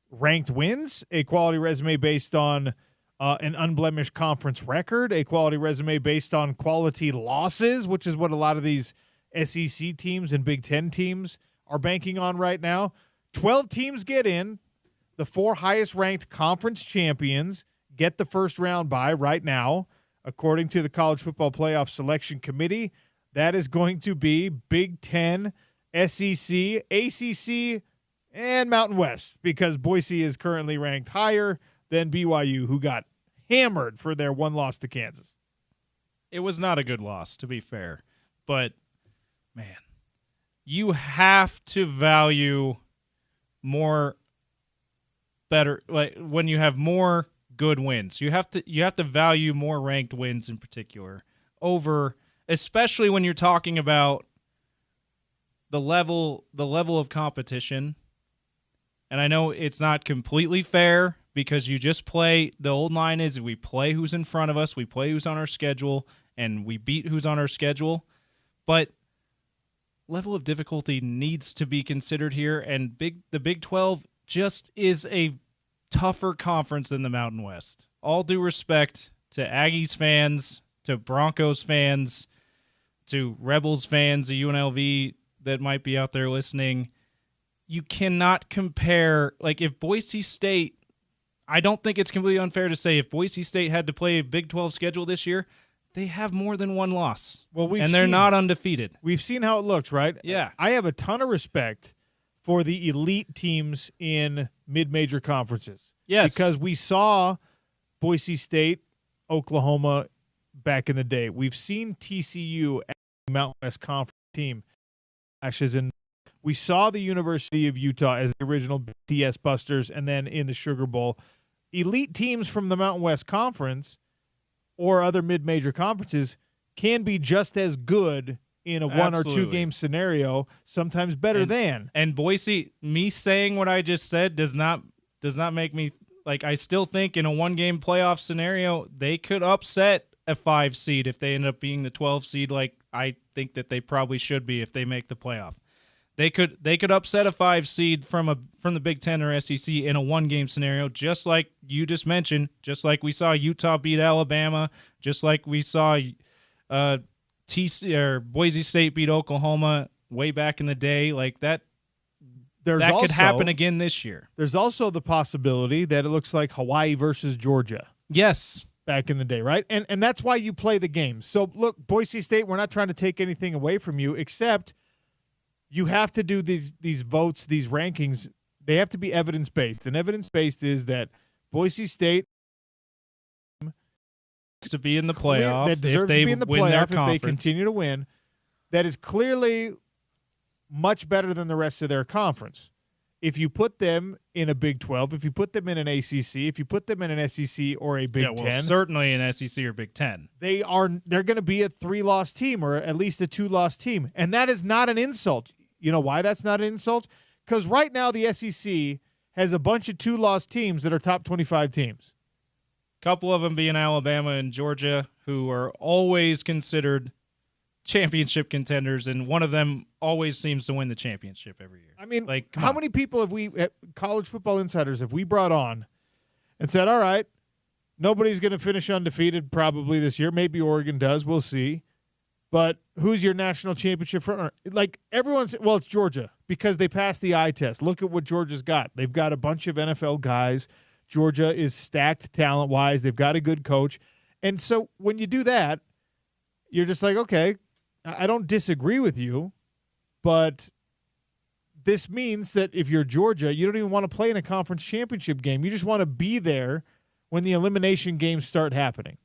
ranked wins, a quality resume based on an unblemished conference record, a quality resume based on quality losses, which is what a lot of these SEC teams and Big Ten teams are banking on right now? 12 teams get in. The 4 highest-ranked conference champions get the first round bye right now. According to the College Football Playoff Selection Committee, that is going to be Big Ten, SEC, ACC, and Mountain West, because Boise is currently ranked higher than BYU, who got hammered for their one loss to Kansas. It was not a good loss, to be fair. But, man, you have to value better, like when you have more good wins. You have to value more ranked wins in particular over, especially when you're talking about the level of competition. And I know it's not completely fair because you just play, the old line is we play who's in front of us, we play who's on our schedule, and we beat who's on our schedule. But level of difficulty needs to be considered here, and the Big 12 just is a tougher conference than the Mountain West. All due respect to Aggies fans, to Broncos fans, to Rebels fans, the UNLV that might be out there listening. You cannot compare, like if Boise State, I don't think it's completely unfair to say if Boise State had to play a Big 12 schedule this year, they have more than one loss. Well, they're not undefeated. We've seen how it looks, right? Yeah. I have a ton of respect for the elite teams in mid-major conferences. Yes. Because we saw Boise State, Oklahoma back in the day. We've seen TCU as a Mountain West Conference team. We saw the University of Utah as the original BS Busters, and then in the Sugar Bowl. Elite teams from the Mountain West Conference or other mid-major conferences can be just as good in a one or two game scenario, sometimes better than. And Boise, me saying what I just said does not make me, like, I still think in a one-game playoff scenario, they could upset a 5 seed if they end up being the 12 seed, like I think that they probably should be if they make the playoff. They could upset a 5 seed from the Big Ten or SEC in a one-game scenario, just like you just mentioned, just like we saw Utah beat Alabama, just like we saw Boise State beat Oklahoma way back in the day. Like that could happen again this year. There's also the possibility that it looks like Hawaii versus Georgia. Yes. Back in the day, right? And that's why you play the games. So, look, Boise State, we're not trying to take anything away from you, except you have to do these votes, these rankings. They have to be evidence-based. And evidence-based is that Boise State to be in the playoff, that deserves to be in the playoff if they continue to win, that is clearly much better than the rest of their conference. If you put them in a Big 12, if you put them in an ACC, if you put them in an SEC or a Big 10, certainly an SEC or Big 10, they're going to be a 3-loss team or at least a 2-loss team, and that is not an insult. You know why that's not an insult? Because right now the SEC has a bunch of 2-loss teams that are top 25 teams. A couple of them being Alabama and Georgia, who are always considered championship contenders, and one of them always seems to win the championship every year. I mean, like, how many people have we, college football insiders, have we brought on and said, all right, nobody's going to finish undefeated probably this year. Maybe Oregon does. We'll see. But who's your national championship frontrunner? Like, everyone's, well, it's Georgia because they passed the eye test. Look at what Georgia's got. They've got a bunch of NFL guys. Georgia is stacked talent-wise. They've got a good coach. And so when you do that, you're just like, okay, I don't disagree with you, but this means that if you're Georgia, you don't even want to play in a conference championship game. You just want to be there when the elimination games start happening.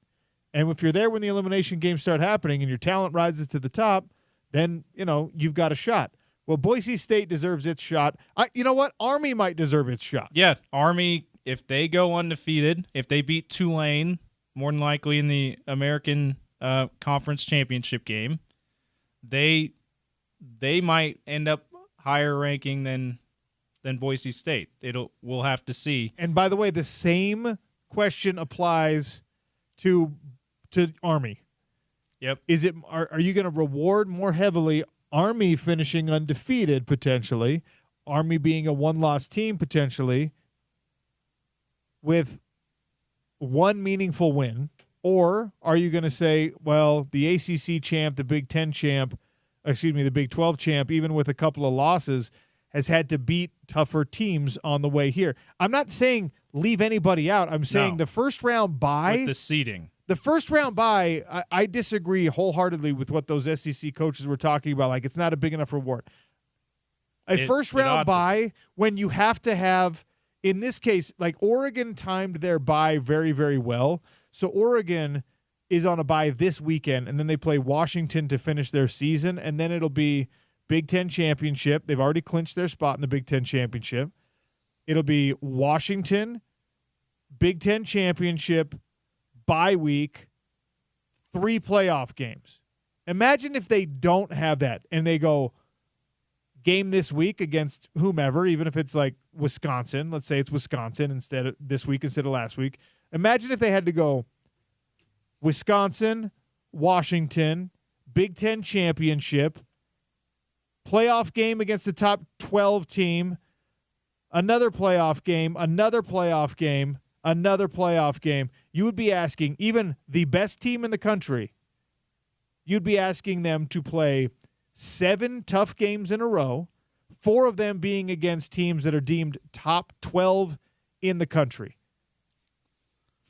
And if you're there when the elimination games start happening and your talent rises to the top, then, you've got a shot. Well, Boise State deserves its shot. You know what? Army might deserve its shot. Yeah, Army, if they go undefeated, if they beat Tulane, more than likely in the American Conference Championship game, they might end up higher ranking than Boise State. We'll have to see. And by the way, the same question applies to Army. Yep. Are you going to reward more heavily Army finishing undefeated potentially, Army being a one-loss team potentially, with one meaningful win, or are you going to say, well, the ACC champ, the Big 10 champ, the Big 12 champ, even with a couple of losses, has had to beat tougher teams on the way here? I'm not saying leave anybody out. I'm saying the first round bye. With the seeding. The first round bye, I disagree wholeheartedly with what those SEC coaches were talking about. Like, it's not a big enough reward. First round bye, when you have to have, in this case, like Oregon timed their bye very, very well. So Oregon is on a bye this weekend, and then they play Washington to finish their season, and then it'll be Big Ten championship. They've already clinched their spot in the Big Ten championship. It'll be Washington, Big Ten championship, bye week, 3 playoff games. Imagine if they don't have that and they go game this week against whomever, even if it's like Wisconsin. Let's say it's Wisconsin instead of this week instead of last week. Imagine if they had to go Wisconsin, Washington, Big Ten championship, playoff game against the top 12 team, another playoff game, another playoff game, another playoff game. You would be asking even the best team in the country, you'd be asking them to play 7 tough games in a row, 4 of them being against teams that are deemed top 12 in the country.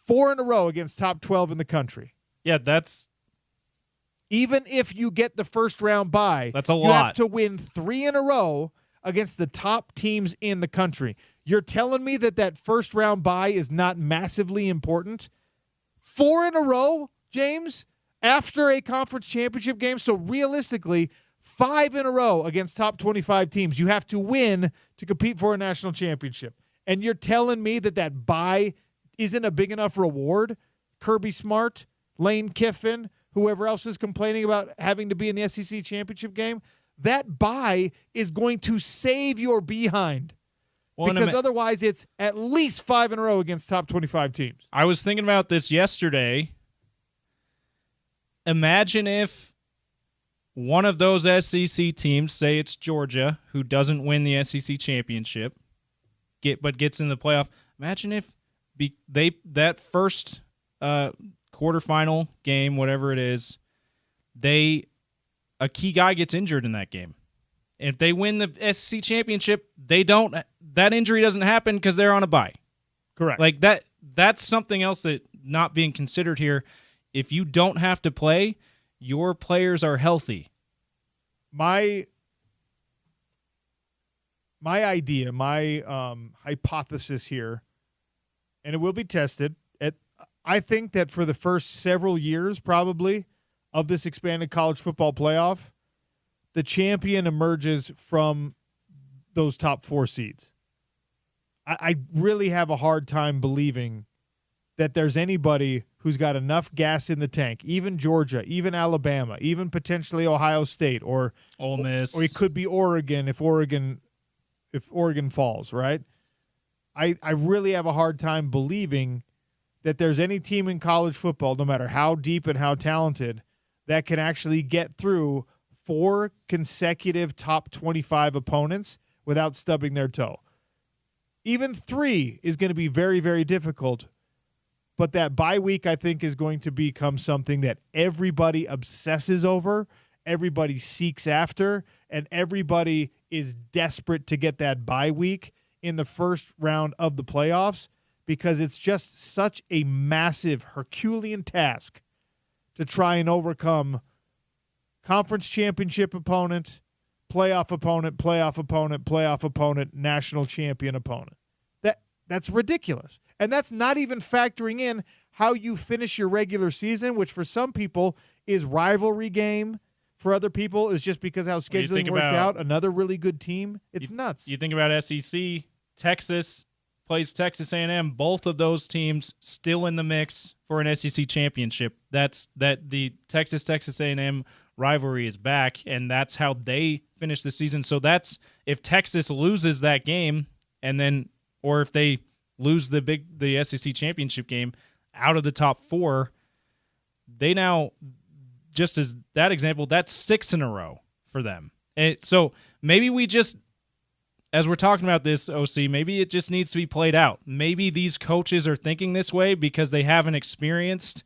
4 in a row against top 12 in the country. Yeah, that's... Even if you get the first round bye, that's a lot. You have to win 3 in a row against the top teams in the country. You're telling me that first round bye is not massively important? 4 in a row, James, after a conference championship game. So realistically, 5 in a row against top 25 teams. You have to win to compete for a national championship. And you're telling me that bye isn't a big enough reward? Kirby Smart, Lane Kiffin, whoever else is complaining about having to be in the SEC championship game, that bye is going to save your behind. Because otherwise it's at least 5 in a row against top 25 teams. I was thinking about this yesterday. Imagine if one of those SEC teams, say it's Georgia, who doesn't win the SEC championship, but gets in the playoff. Imagine if that first quarterfinal game, whatever it is, a key guy gets injured in that game. If they win the SEC championship, that injury doesn't happen because they're on a bye. Correct. Like that's something else that not being considered here. If you don't have to play, your players are healthy. My idea, my hypothesis here, and it will be tested. I think that for the first several years, probably, of this expanded college football playoff, the champion emerges from those top 4 seeds. I really have a hard time believing that there's anybody who's got enough gas in the tank, even Georgia, even Alabama, even potentially Ohio State or Ole Miss, or it could be Oregon if Oregon falls, right? I really have a hard time believing that there's any team in college football, no matter how deep and how talented, that can actually get through 4 consecutive top 25 opponents without stubbing their toe. Even 3 is going to be very, very difficult. But that bye week, I think, is going to become something that everybody obsesses over, everybody seeks after, and everybody is desperate to get that bye week in the first round of the playoffs because it's just such a massive Herculean task to try and overcome conference championship opponent, playoff opponent, playoff opponent, playoff opponent, national champion opponent. That's ridiculous. And that's not even factoring in how you finish your regular season, which for some people is rivalry game. For other people is just because how scheduling worked out. Another really good team. It's nuts. You think about SEC, Texas plays Texas A&M. Both of those teams still in the mix for an SEC championship. That the Texas A&M rivalry is back, and that's how they finish the season. So that's if Texas loses that game, and then or if they lose the SEC championship game out of the top 4, they now, just as that example, that's 6 in a row for them. And so maybe we just, as we're talking about this, OC, maybe it just needs to be played out. Maybe these coaches are thinking this way because they haven't experienced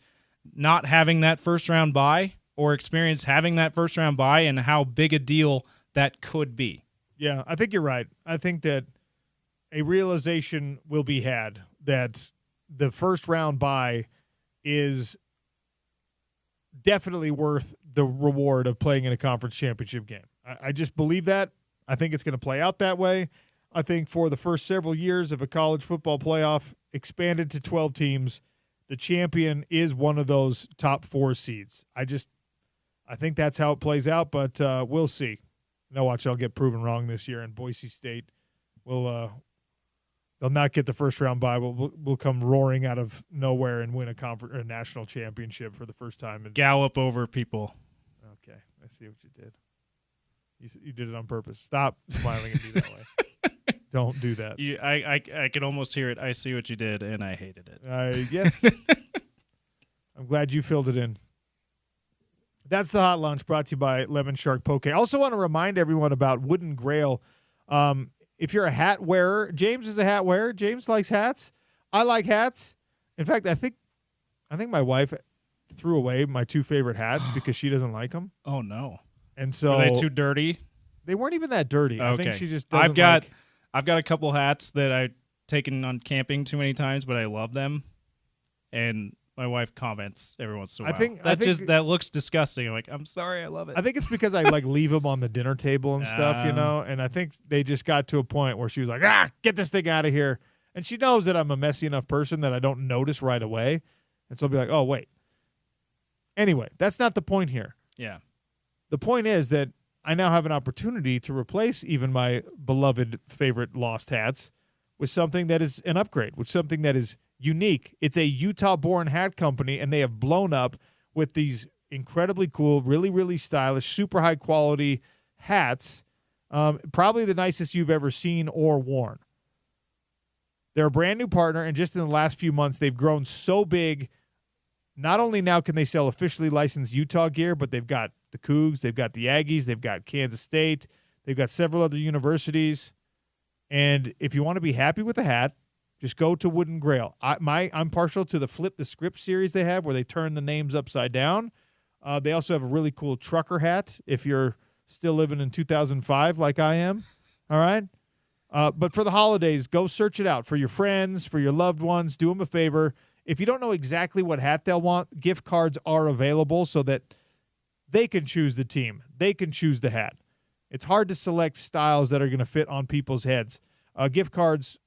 not having that first-round bye or experienced having that first-round bye and how big a deal that could be. Yeah, I think you're right. I think that a realization will be had that the first-round bye is definitely worth the reward of playing in a conference championship game. I just believe that. I think it's going to play out that way. I think for the first several years of a college football playoff expanded to 12 teams, the champion is one of those top 4 seeds. I think that's how it plays out, but we'll see. No, watch, I'll get proven wrong this year, and Boise State will they'll not get the first round bye. We'll come roaring out of nowhere and win a national championship for the first time. Gallop over people. Okay, I see what you did. You did it on purpose. Stop smiling at me that way. Don't do that. I could almost hear it. I see what you did, and I hated it. Yes. I'm glad you filled it in. That's the Hot Lunch brought to you by Lemon Shark Poke. I also want to remind everyone about Wooden Grail. If you're a hat wearer, James is a hat wearer. James likes hats. I like hats. In fact, I think my wife threw away my 2 favorite hats because she doesn't like them. Oh, no. And so are they too dirty? They weren't even that dirty. Okay. I think she just doesn't I've got a couple hats that I've taken on camping too many times, but I love them. And my wife comments every once in a while. I think that looks disgusting. I'm like, I'm sorry, I love it. I think it's because I leave them on the dinner table and stuff, and I think they just got to a point where she was like, get this thing out of here. And she knows that I'm a messy enough person that I don't notice right away. And so I'll be like, oh, wait. Anyway, that's not the point here. Yeah. The point is that I now have an opportunity to replace even my beloved favorite lost hats with something that is an upgrade, with something that is unique. It's a Utah-born hat company, and they have blown up with these incredibly cool, really, really stylish, super high-quality hats, probably the nicest you've ever seen or worn. They're a brand-new partner, and just in the last few months, they've grown so big. Not only now can they sell officially licensed Utah gear, but they've got the Cougs, they've got the Aggies, they've got Kansas State, they've got several other universities. And if you want to be happy with a hat, just go to Wooden Grail. I'm partial to the Flip the Script series they have where they turn the names upside down. They also have a really cool trucker hat if you're still living in 2005 like I am. All right? But for the holidays, go search it out for your friends, for your loved ones. Do them a favor. If you don't know exactly what hat they'll want, gift cards are available so that they can choose the team. They can choose the hat. It's hard to select styles that are going to fit on people's heads. Gift cards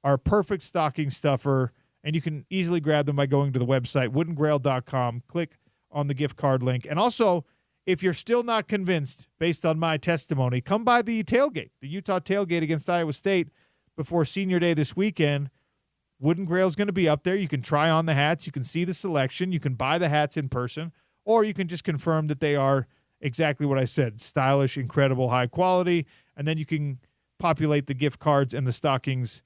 are a perfect stocking stuffer, and you can easily grab them by going to the website, woodengrail.com. Click on the gift card link. And also, if you're still not convinced based on my testimony, come by the tailgate, the Utah tailgate against Iowa State before Senior Day this weekend. Wooden Grail is going to be up there. You can try on the hats. You can see the selection. You can buy the hats in person, or you can just confirm that they are exactly what I said, stylish, incredible, high quality, and then you can populate the gift cards and the stockings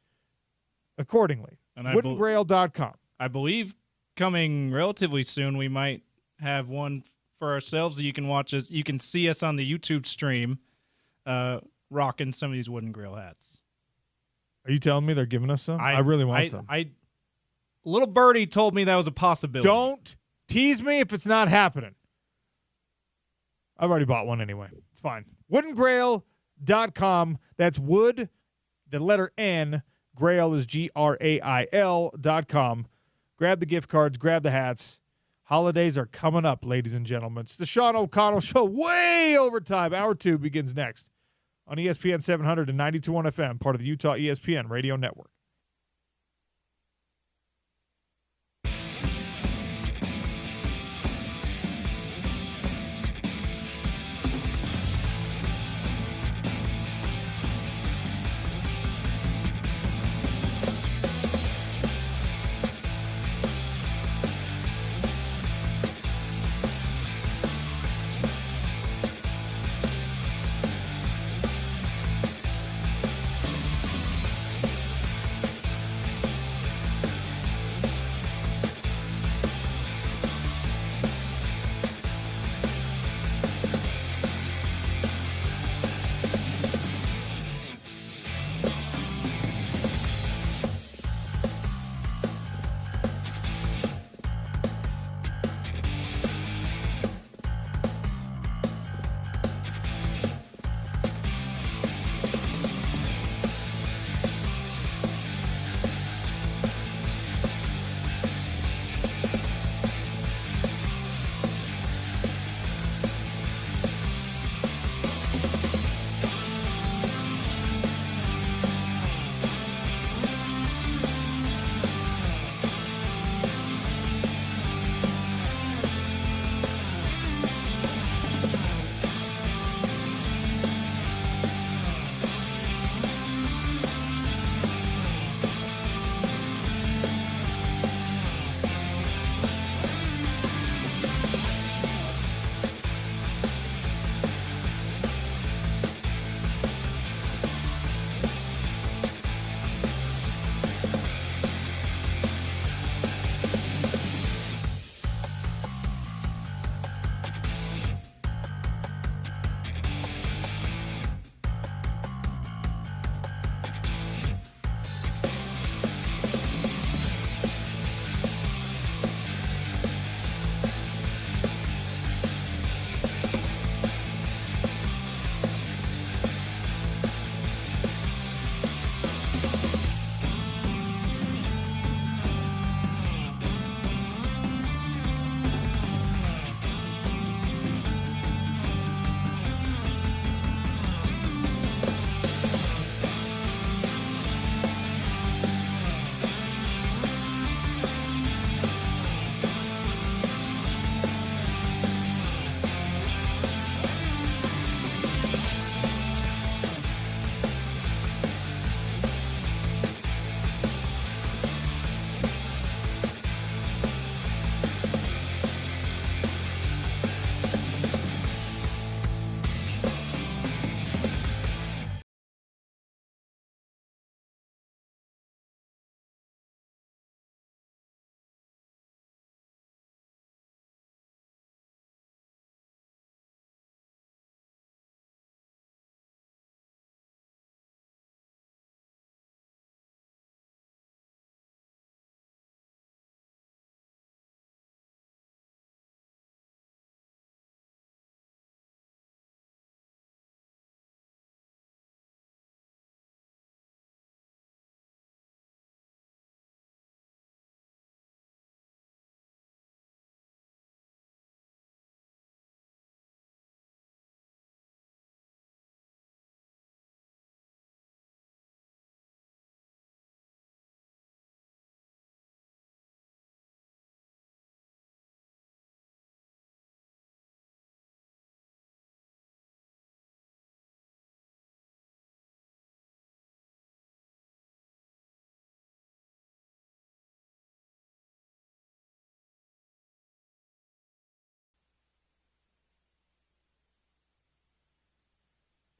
accordingly. Woodengrail.com. I believe coming relatively soon, we might have one for ourselves that you can watch us. You can see us on the YouTube stream rocking some of these Wooden Grail hats. Are you telling me they're giving us some? I really want some. Little birdie told me that was a possibility. Don't tease me if it's not happening. I've already bought one anyway. It's fine. Woodengrail.com. That's wood, the letter N. Grail is Grail.com. Grab the gift cards. Grab the hats. Holidays are coming up, ladies and gentlemen. It's the Sean O'Connell Show, way over time. Hour 2 begins next on ESPN 700 and 92.1 FM, part of the Utah ESPN Radio Network.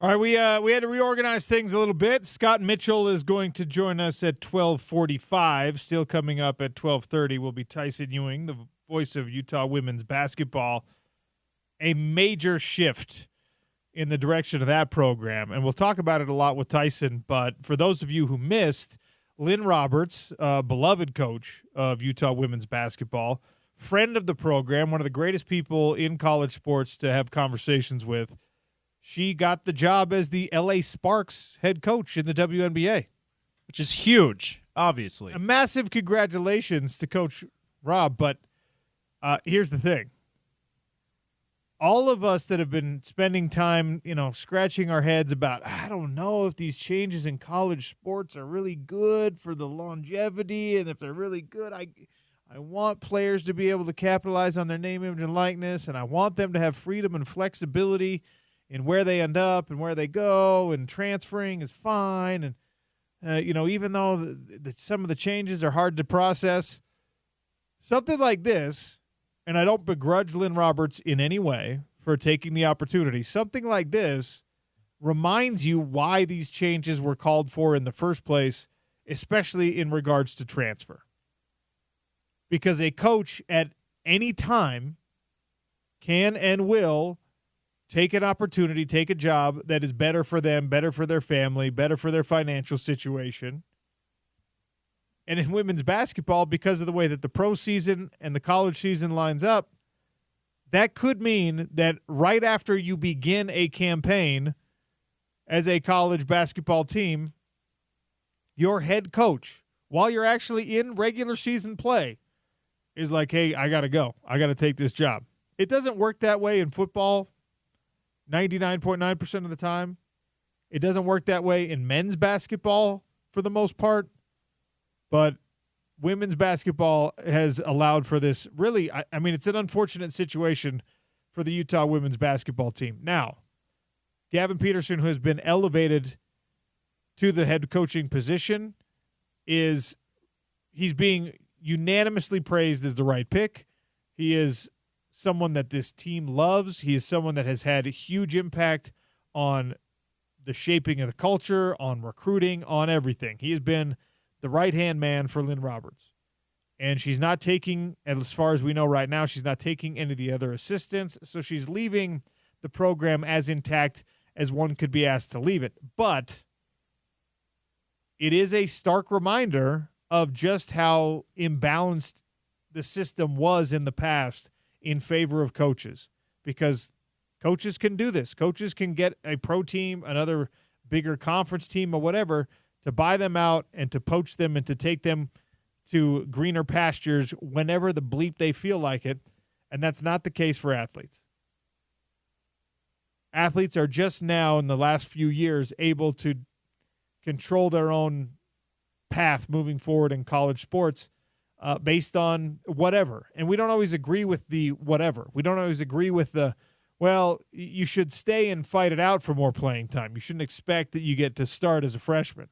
All right, we had to reorganize things a little bit. Scott Mitchell is going to join us at 12:45. Still coming up at 12:30 will be Tyson Ewing, the voice of Utah women's basketball. A major shift in the direction of that program, and we'll talk about it a lot with Tyson. But for those of you who missed, Lynn Roberts, beloved coach of Utah women's basketball, friend of the program, one of the greatest people in college sports to have conversations with. She got the job as the LA Sparks head coach in the WNBA. Which is huge, obviously. A massive congratulations to Coach Rob, but Here's the thing. All of us that have been spending time, scratching our heads about, I don't know if these changes in college sports are really good for the longevity, and if they're really good, I want players to be able to capitalize on their name, image, and likeness, and I want them to have freedom and flexibility in where they end up and where they go, and transferring is fine. And, even though some of the changes are hard to process, something like this, and I don't begrudge Lynn Roberts in any way for taking the opportunity, something like this reminds you why these changes were called for in the first place, especially in regards to transfer. Because a coach at any time can and will take an opportunity, take a job that is better for them, better for their family, better for their financial situation. And in women's basketball, because of the way that the pro season and the college season lines up, that could mean that right after you begin a campaign as a college basketball team, your head coach, while you're actually in regular season play, is like, hey, I got to go. I got to take this job. It doesn't work that way in football 99.9% of the time. It doesn't work that way in men's basketball for the most part. But women's basketball has allowed for this. Really, I mean, it's an unfortunate situation for the Utah women's basketball team. Now, Gavin Peterson, who has been elevated to the head coaching position, he's being unanimously praised as the right pick. He is someone that this team loves. He is someone that has had a huge impact on the shaping of the culture, on recruiting, on everything. He has been the right-hand man for Lynn Roberts. And she's not taking, as far as we know right now, she's not taking any of the other assistants. So she's leaving the program as intact as one could be asked to leave it. But it is a stark reminder of just how imbalanced the system was in the past in favor of coaches, because coaches can do this. Coaches can get a pro team, another bigger conference team or whatever, to buy them out and to poach them and to take them to greener pastures whenever the bleep they feel like it, and that's not the case for athletes. Athletes are just now, in the last few years, able to control their own path moving forward in college sports based on whatever. And we don't always agree with the whatever. We don't always agree with the, well, you should stay and fight it out for more playing time. You shouldn't expect that you get to start as a freshman.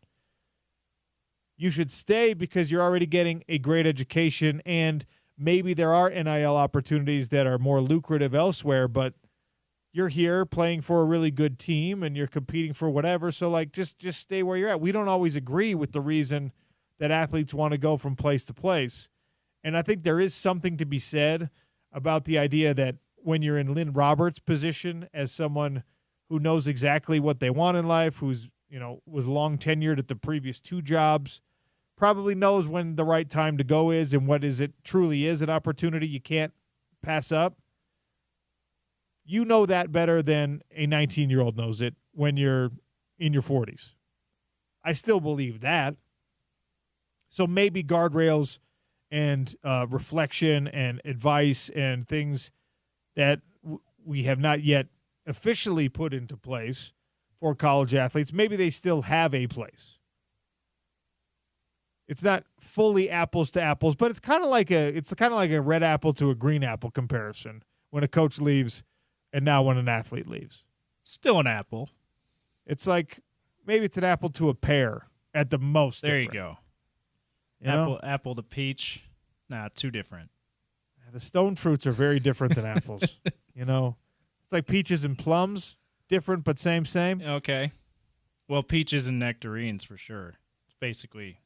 You should stay because you're already getting a great education, and maybe there are NIL opportunities that are more lucrative elsewhere, but you're here playing for a really good team and you're competing for whatever. So, like, just stay where you're at. We don't always agree with the reason that athletes want to go from place to place. And I think there is something to be said about the idea that when you're in Lynn Roberts' position as someone who knows exactly what they want in life, who's, was long tenured at the previous two jobs, probably knows when the right time to go is and what is it truly is an opportunity you can't pass up. You know that better than a 19-year-old knows it when you're in your 40s. I still believe that. So maybe guardrails and reflection and advice and things that we have not yet officially put into place for college athletes, maybe they still have a place. It's not fully apples to apples, but it's kind of like a red apple to a green apple comparison when a coach leaves and now when an athlete leaves. Still an apple. It's like maybe it's an apple to a pear at the most. There different. You go. You apple to peach. Nah, too different. The stone fruits are very different than apples. It's like peaches and plums. Different, but same. Okay. Well, peaches and nectarines for sure. It's basically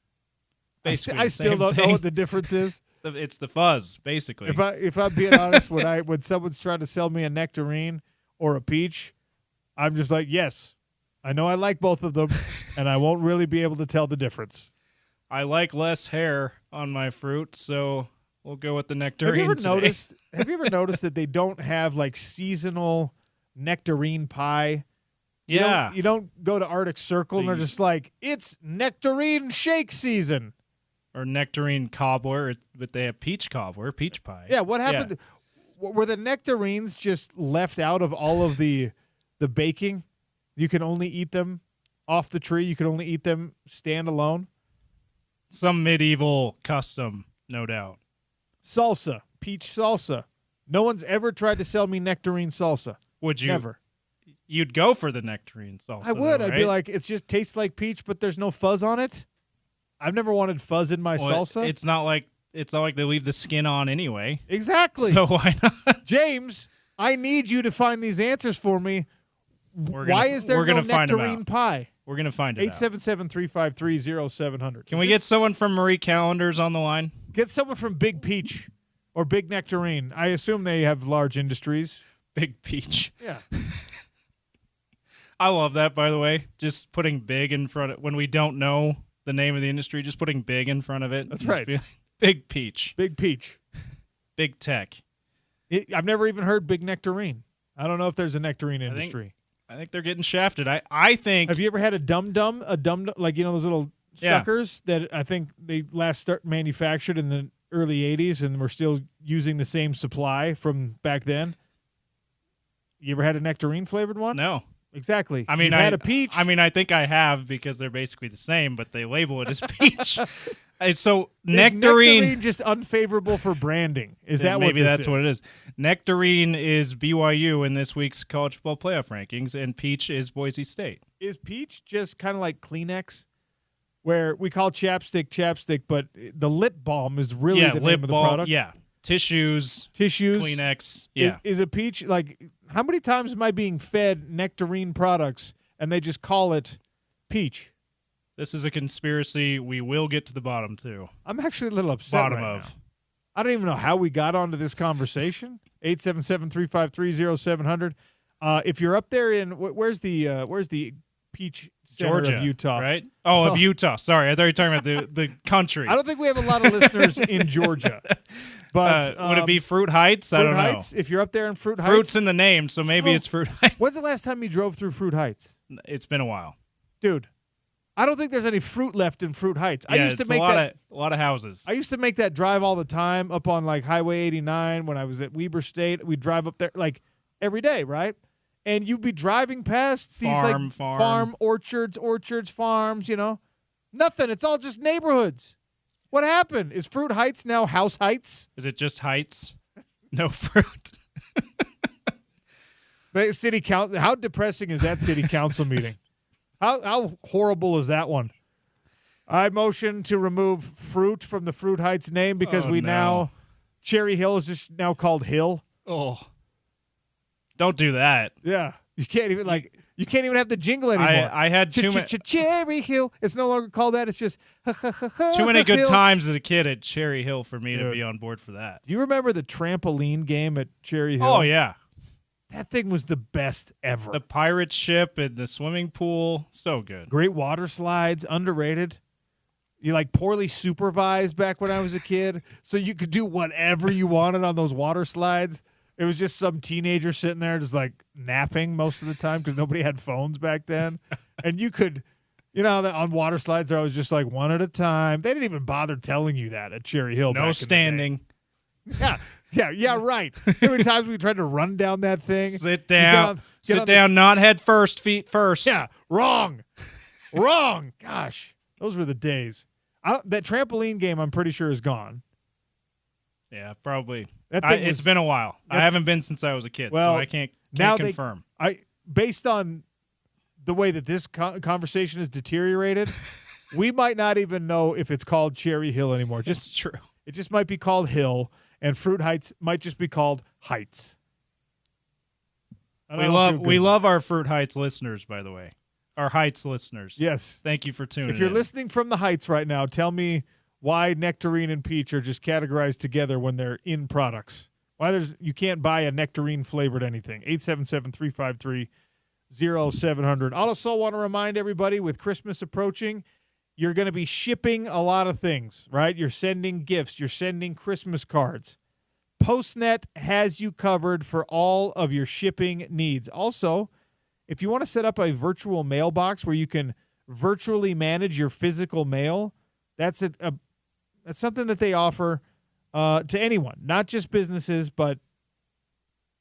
I still don't know what the difference is. It's the fuzz, basically. If I'm being honest, when someone's trying to sell me a nectarine or a peach, I'm just like, yes, I know I like both of them, and I won't really be able to tell the difference. I like less hair on my fruit, so we'll go with the nectarine. Have you ever noticed that they don't have like seasonal nectarine pie? Yeah. You don't go to Arctic Circle and they're just like, it's nectarine shake season. or nectarine cobbler, but they have peach cobbler, peach pie. Yeah, what happened? Were the nectarines just left out of all of the baking? You can only eat them off the tree. You can only eat them stand alone. Some medieval custom, no doubt. Salsa, peach salsa. No one's ever tried to sell me nectarine salsa. Would you? Never. You'd go for the nectarine salsa. I would. Though, I'd right? be like, it just tastes like peach, but there's no fuzz on it. I've never wanted fuzz in my salsa. It's not like they leave the skin on anyway. Exactly. So why not? James, I need you to find these answers for me. Why is there no nectarine pie? We're gonna find it. 877-353-0700. Can we get someone from Marie Callender's on the line? Get someone from Big Peach or Big Nectarine. I assume they have large industries. Big Peach. Yeah. I love that, by the way. Just putting big in front of when we don't know the name of the industry, just putting big in front of it. That's right. Big Peach. Big Peach. Big Tech. I've never even heard Big Nectarine. I don't know if there's a nectarine industry. I think they're getting shafted. I think. Have you ever had a Dum Dum? Like, those little suckers that I think they last manufactured in the early 80s and we're still using the same supply from back then? You ever had a nectarine flavored one? No. Exactly. I mean, I had a peach. I mean, I think I have because they're basically the same, but they label it as peach. So nectarine just unfavorable for branding. Is that maybe what that's what it is? Nectarine is BYU in this week's college football playoff rankings, and peach is Boise State. Is peach just kind of like Kleenex, where we call chapstick, but the lip balm is really the name of the product? Yeah. Tissues, Kleenex. Yeah. Is a peach like? How many times am I being fed nectarine products and they just call it peach? This is a conspiracy we will get to the bottom to. I'm actually a little upset now. I don't even know how we got onto this conversation. 877-353-0700. If you're up there in where's the Peach Center Georgia, of Utah, right? Oh, of Utah. Sorry, I thought you were talking about the country. I don't think we have a lot of listeners in Georgia. But would it be Fruit Heights? I don't know. If you're up there in Fruit Heights. Fruit's in the name, so maybe it's Fruit Heights. When's the last time you drove through Fruit Heights? It's been a while. Dude, I don't think there's any fruit left in Fruit Heights. Yeah, I used to make a lot of houses. I used to make that drive all the time up on like Highway 89 when I was at Weber State. We'd drive up there like every day, right? And you'd be driving past these farm orchards, farms, Nothing. It's all just neighborhoods. What happened? Is Fruit Heights now House Heights? Is it just Heights? No fruit. City council. How depressing is that city council meeting? How horrible is that one? I motion to remove fruit from the Fruit Heights name because now Cherry Hill is just now called Hill. Oh, don't do that. Yeah, you can't even have the jingle anymore. I had too many Cherry Hill. It's no longer called that. It's just too many good times as a kid at Cherry Hill for me to be on board for that. Do you remember the trampoline game at Cherry Hill? Oh yeah. That thing was the best ever. The pirate ship and the swimming pool, so good. Great water slides, underrated. You poorly supervised back when I was a kid, so you could do whatever you wanted on those water slides. It was just some teenager sitting there just napping most of the time because nobody had phones back then. And you could, on water slides, I was just one at a time. They didn't even bother telling you that at Cherry Hill. No standing. Yeah, right. How many times we tried to run down that thing? Sit down. Sit down, not head first, feet first. Yeah, wrong. Gosh, those were the days. That trampoline game, I'm pretty sure, is gone. Yeah, probably. It's been a while. I haven't been since I was a kid, so I can't confirm. Based on the way that this conversation is deteriorated, we might not even know if it's called Cherry Hill anymore. It's true. It just might be called Hill, and Fruit Heights might just be called Heights. We love our Fruit Heights listeners, by the way. Our Heights listeners. Yes. Thank you for tuning in. If you're listening from the Heights right now, tell me why nectarine and peach are just categorized together when they're in products. Why you can't buy a nectarine flavored anything. 877-353-0700. I also want to remind everybody, with Christmas approaching, you're going to be shipping a lot of things, right? You're sending gifts. You're sending Christmas cards. Postnet has you covered for all of your shipping needs. Also, if you want to set up a virtual mailbox where you can virtually manage your physical mail, that's That's something that they offer to anyone, not just businesses, but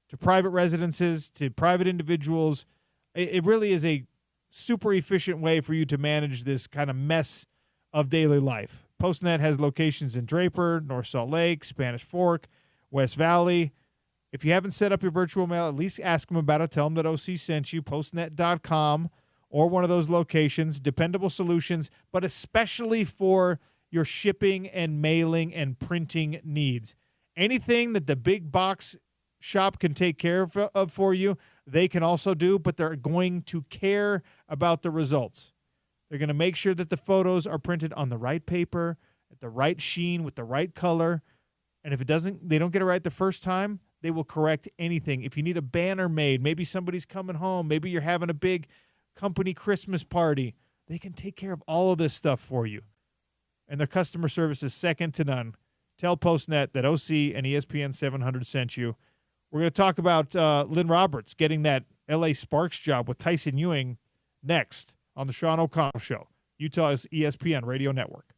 to private residences, to private individuals. It really is a super efficient way for you to manage this kind of mess of daily life. Postnet has locations in Draper, North Salt Lake, Spanish Fork, West Valley. If you haven't set up your virtual mail, at least ask them about it. Tell them that OC sent you, postnet.com or one of those locations. Dependable solutions, but especially for your shipping and mailing and printing needs. Anything that the big box shop can take care of for you, they can also do, but they're going to care about the results. They're going to make sure that the photos are printed on the right paper, at the right sheen, with the right color. And if they don't get it right the first time, they will correct anything. If you need a banner made, maybe somebody's coming home, maybe you're having a big company Christmas party, they can take care of all of this stuff for you. And their customer service is second to none. Tell Postnet that OC and ESPN 700 sent you. We're going to talk about Lynn Roberts getting that LA Sparks job with Tyson Ewing next on the Sean O'Connell Show, Utah's ESPN Radio Network.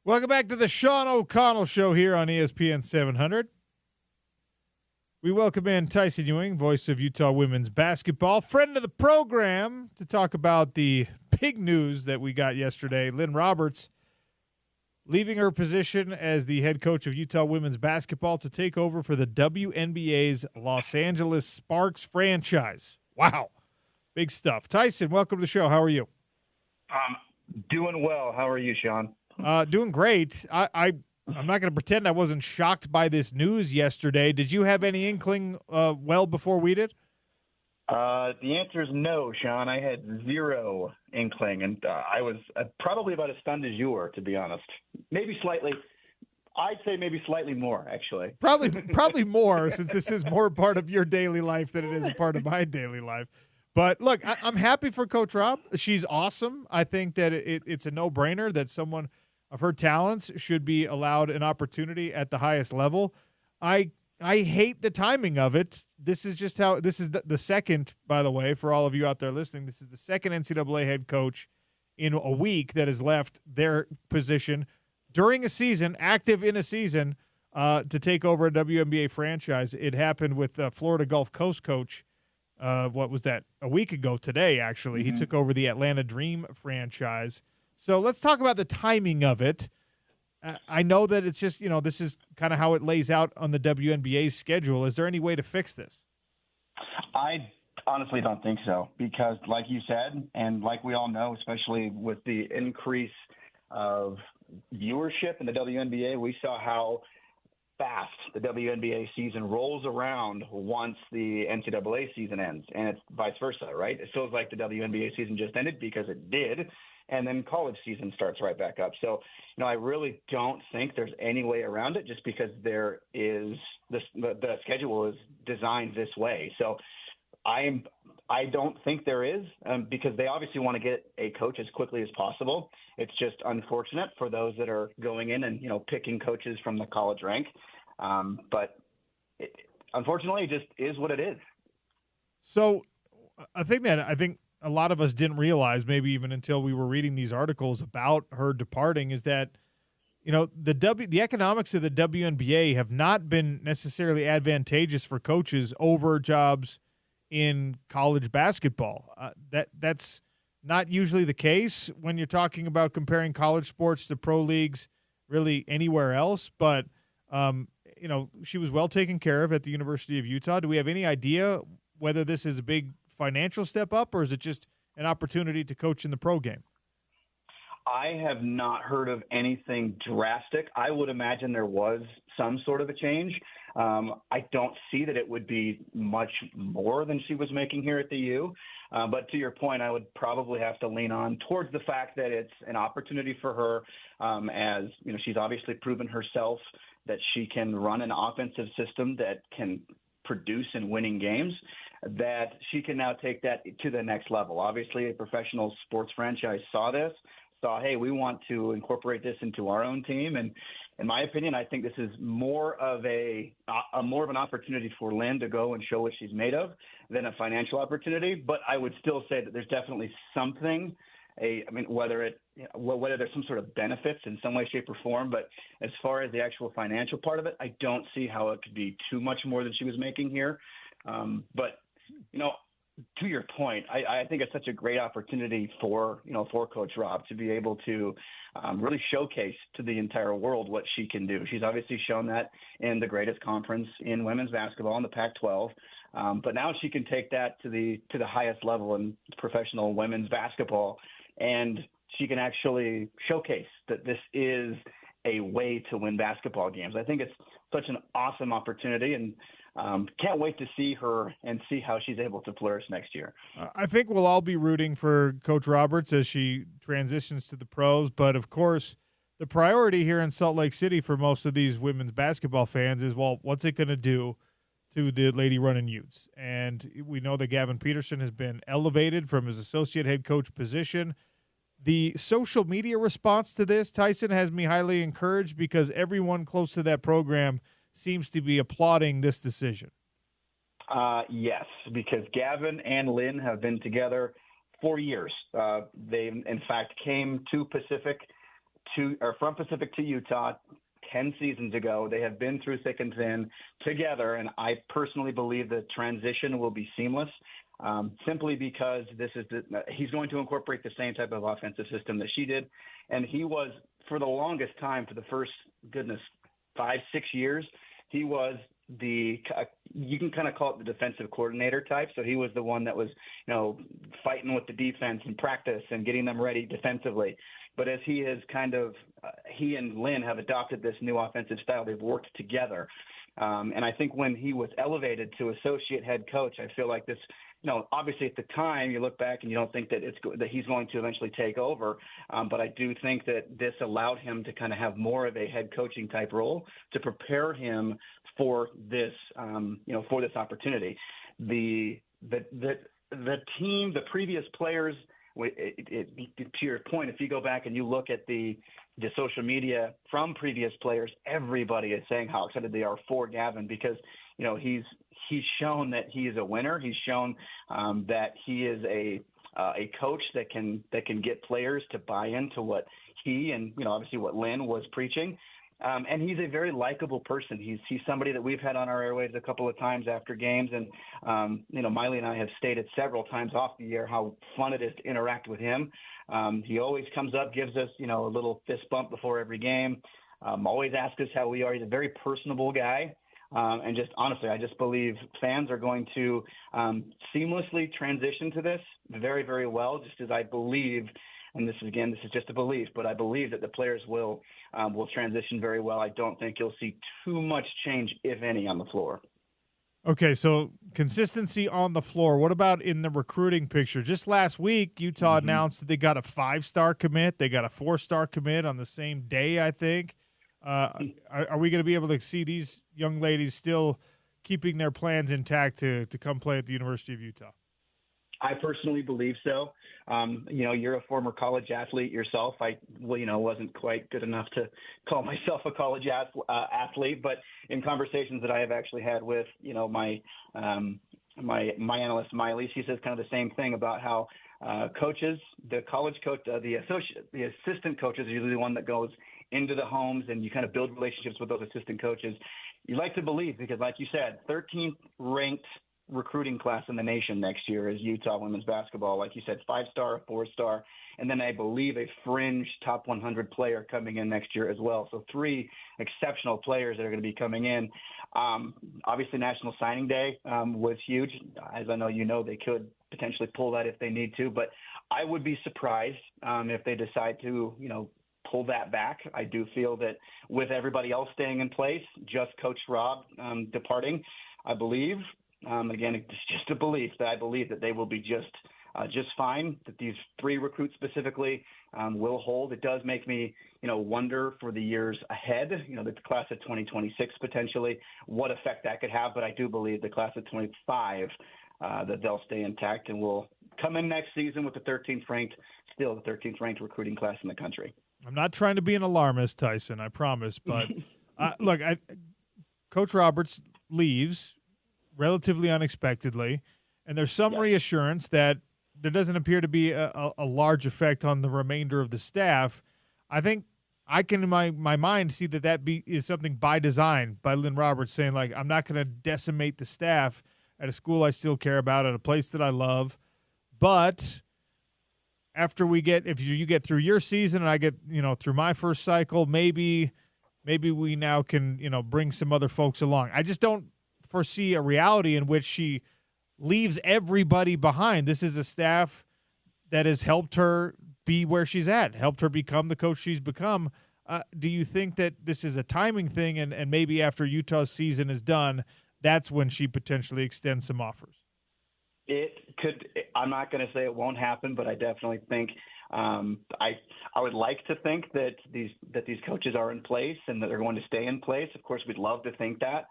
Welcome back to the Sean O'Connell Show here on ESPN 700. We welcome in Tyson Ewing, voice of Utah women's basketball, friend of the program, to talk about the big news that we got yesterday. Lynn Roberts leaving her position as the head coach of Utah women's basketball to take over for the WNBA's Los Angeles Sparks franchise. Wow. Big stuff. Tyson, welcome to the show. How are you? Doing well. How are you, Sean? Doing great. I'm not going to pretend I wasn't shocked by this news yesterday. Did you have any inkling well before we did? The answer is no, Sean. I had zero inkling, and I was probably about as stunned as you were, to be honest. Maybe slightly. I'd say maybe slightly more, actually. Probably more, since this is more part of your daily life than it is a part of my daily life. But look, I'm happy for Coach Rob. She's awesome. I think that it's a no-brainer that someone of her talents should be allowed an opportunity at the highest level. I hate the timing of it. This is just how – this is the second, by the way, for all of you out there listening. This is the second NCAA head coach in a week that has left their position during a season, active in a season, to take over a WNBA franchise. It happened with Florida Gulf Coast coach. What was that? A week ago today, actually. Mm-hmm. He took over the Atlanta Dream franchise. So let's talk about the timing of it. I know that it's just, this is kind of how it lays out on the WNBA's schedule. Is there any way to fix this? I honestly don't think so, because like you said, and like we all know, especially with the increase of viewership in the WNBA, we saw how fast the WNBA season rolls around once the NCAA season ends, and it's vice versa, right? It feels like the WNBA season just ended because it did, and then college season starts right back up. So, I really don't think there's any way around it, just because there is the schedule is designed this way. So I don't think there is, because they obviously want to get a coach as quickly as possible. It's just unfortunate for those that are going in and, picking coaches from the college rank. But unfortunately, it just is what it is. So I think a lot of us didn't realize, maybe even until we were reading these articles about her departing, is that, the economics of the WNBA have not been necessarily advantageous for coaches over jobs in college basketball. That's not usually the case when you're talking about comparing college sports to pro leagues, really anywhere else. But, she was well taken care of at the University of Utah. Do we have any idea whether this is a big financial step up, or is it just an opportunity to coach in the pro game? I have not heard of anything drastic. I would imagine there was some sort of a change. I don't see that it would be much more than she was making here at the U. But to your point, I would probably have to lean on towards the fact that it's an opportunity for her, as she's obviously proven herself that she can run an offensive system that can produce in winning games, that she can now take that to the next level. Obviously, a professional sports franchise saw, hey, we want to incorporate this into our own team. And in my opinion, I think this is more of an opportunity for Lynn to go and show what she's made of than a financial opportunity. But I would still say that there's definitely something, whether there's some sort of benefits in some way, shape, or form. But as far as the actual financial part of it, I don't see how it could be too much more than she was making here. But to your point, I think it's such a great opportunity for Coach Rob to be able to really showcase to the entire world what she can do. She's obviously shown that in the greatest conference in women's basketball in the Pac-12. But now she can take that to the highest level in professional women's basketball, and she can actually showcase that this is a way to win basketball games. I think it's such an awesome opportunity, and can't wait to see her and see how she's able to flourish next year. I think we'll all be rooting for Coach Roberts as she transitions to the pros. But, of course, the priority here in Salt Lake City for most of these women's basketball fans is, well, what's it going to do to the Lady Running Utes? And we know that Gavin Peterson has been elevated from his associate head coach position. The social media response to this, Tyson, has me highly encouraged, because everyone close to that program seems to be applauding this decision. Yes, because Gavin and Lynn have been together for years. They, in fact, came to Pacific from Pacific to Utah 10 seasons ago. They have been through thick and thin together, and I personally believe the transition will be seamless. Simply because he's going to incorporate the same type of offensive system that she did. And he was, for the longest time, for the first, 5-6 years, he was you can kind of call it the defensive coordinator type. So he was the one that was, fighting with the defense in practice and getting them ready defensively. But as he and Lynn have adopted this new offensive style, they've worked together. And I think when he was elevated to associate head coach, I feel like this, obviously at the time you look back and you don't think that that he's going to eventually take over. But I do think that this allowed him to kind of have more of a head coaching type role to prepare him for this, for this opportunity. The team, the previous players, to your point, if you go back and you look at the social media from previous players, everybody is saying how excited they are for Gavin because, he's shown that he is a winner. He's shown that he is a coach that can get players to buy into what he and, obviously what Lynn was preaching. And he's a very likable person. He's somebody that we've had on our airwaves a couple of times after games. And, Miley and I have stated several times off the air how fun it is to interact with him. He always comes up, gives us, a little fist bump before every game. Always asks us how we are. He's a very personable guy. And just honestly, I just believe fans are going to seamlessly transition to this very, very well, just as I believe, and this is just a belief, but I believe that the players will transition very well. I don't think you'll see too much change, if any, on the floor. Okay, so consistency on the floor. What about in the recruiting picture? Just last week, Utah announced that they got a 5-star commit. They got a 4-star commit on the same day, I think. Are we going to be able to see these young ladies still keeping their plans intact to come play at the University of Utah? I personally believe so. You're a former college athlete yourself. I wasn't quite good enough to call myself a college athlete, but in conversations that I have actually had with, my analyst Miley, she says kind of the same thing about how coaches, the college coach, the assistant coaches are usually the one that goes into the homes and you kind of build relationships with those assistant coaches. You like to believe because, like you said, 13th ranked recruiting class in the nation next year is Utah women's basketball. Like you said, 5-star, 4-star, and then I believe a fringe top 100 player coming in next year as well. So 3 exceptional players that are going to be coming in. Obviously, National Signing Day was huge. As I know, they could potentially pull that if they need to, but I would be surprised if they decide to, pull that back. I do feel that with everybody else staying in place, just Coach Rob departing, I believe, again, it's just a belief that I believe that they will be just fine, that these 3 recruits specifically will hold. It does make me, wonder for the years ahead, the class of 2026 potentially, what effect that could have. But I do believe the class of 25, that they'll stay intact and will come in next season with the 13th ranked recruiting class in the country. I'm not trying to be an alarmist, Tyson, I promise. But, look, Coach Roberts leaves relatively unexpectedly, and there's some reassurance that there doesn't appear to be a large effect on the remainder of the staff. I think I can, in my mind, see that is something by design by Lynn Roberts saying, like, I'm not going to decimate the staff at a school I still care about, at a place that I love. But after if you get through your season and I get, through my first cycle, maybe we now can, bring some other folks along. I just don't foresee a reality in which she leaves everybody behind. This is a staff that has helped her be where she's at, helped her become the coach she's become. Do you think that this is a timing thing and maybe after Utah's season is done, that's when she potentially extends some offers? It could. I'm not going to say it won't happen, but I definitely think I would like to think that these coaches are in place and that they're going to stay in place. Of course, we'd love to think that,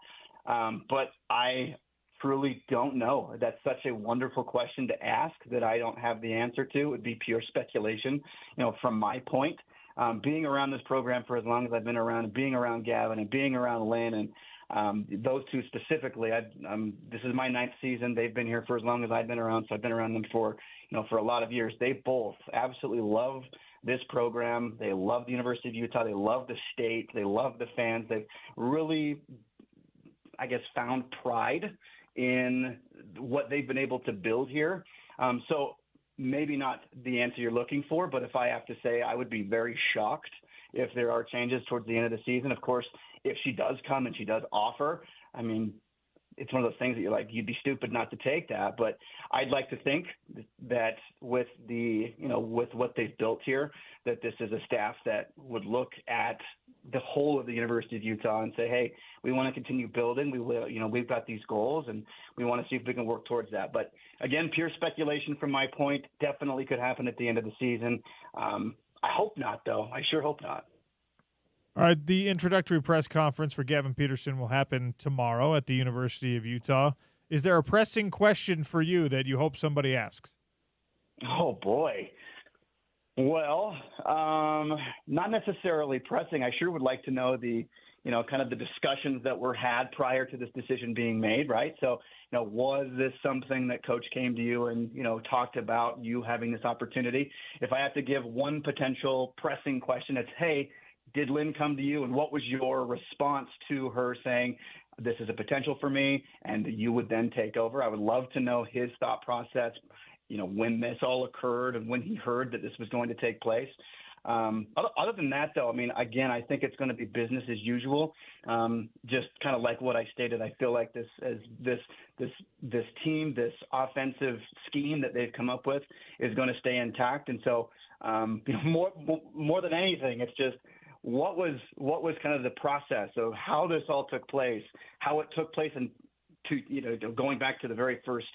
but I truly don't know. That's such a wonderful question to ask that I don't have the answer to. It would be pure speculation, from my point. Being around this program for as long as I've been around, and being around Gavin and being around Lynn, and Those two specifically, this is my 9th season. They've been here for as long as I've been around, so I've been around them for a lot of years. They both absolutely love this program. They love the University of Utah. They love the state. They love the fans. They've really, I guess, found pride in what they've been able to build here. So maybe not the answer you're looking for, but if I have to say, I would be very shocked if there are changes towards the end of the season. Of course, if she does come and she does offer, I mean, it's one of those things that you'd be stupid not to take that. But I'd like to think that with with what they've built here, that this is a staff that would look at the whole of the University of Utah and say, hey, we want to continue building. We've got these goals and we want to see if we can work towards that. But again, pure speculation from my point, definitely could happen at the end of the season. I hope not, though. I sure hope not. All right, the introductory press conference for Gavin Peterson will happen tomorrow at the University of Utah. Is there a pressing question for you that you hope somebody asks? Oh, boy. Well, not necessarily pressing. I sure would like to know kind of the discussions that were had prior to this decision being made, right? So, was this something that Coach came to you and, talked about you having this opportunity? If I have to give one potential pressing question, it's, hey, did Lynn come to you, and what was your response to her saying, this is a potential for me, and you would then take over? I would love to know his thought process, when this all occurred and when he heard that this was going to take place. Other than that, though, I mean, again, I think it's going to be business as usual. Just kind of like what I stated, I feel like this team, this offensive scheme that they've come up with is going to stay intact. And so, more than anything, it's just what was kind of the process of how this all took place, how it took place, and going back to the very first,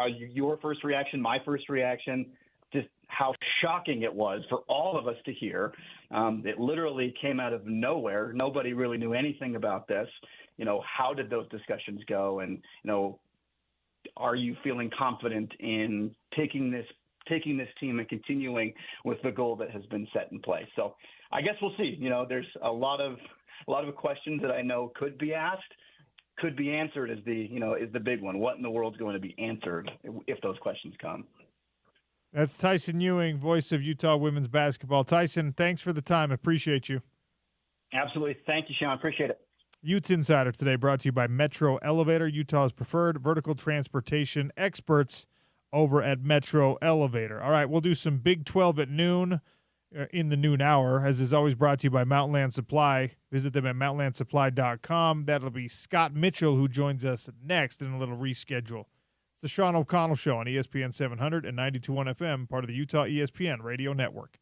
your first reaction, my first reaction, just how shocking it was for all of us to hear. It literally came out of nowhere. Nobody really knew anything about this. How did those discussions go? And, are you feeling confident in taking this team and continuing with the goal that has been set in place? So I guess we'll see. There's a lot of questions that I know could be asked, could be answered is the big one. What in the world is going to be answered if those questions come? That's Tyson Ewing, voice of Utah women's basketball. Tyson, thanks for the time. Appreciate you. Absolutely. Thank you, Sean. Appreciate it. Utes Insider today brought to you by Metro Elevator, Utah's preferred vertical transportation experts over at Metro Elevator. All right, we'll do some Big 12 at noon in the noon hour, as is always brought to you by Mountainland Supply. Visit them at mountainlandsupply.com. That'll be Scott Mitchell, who joins us next in a little reschedule. It's the Sean O'Connell Show on ESPN 700 and 92.1 FM, part of the Utah ESPN Radio Network.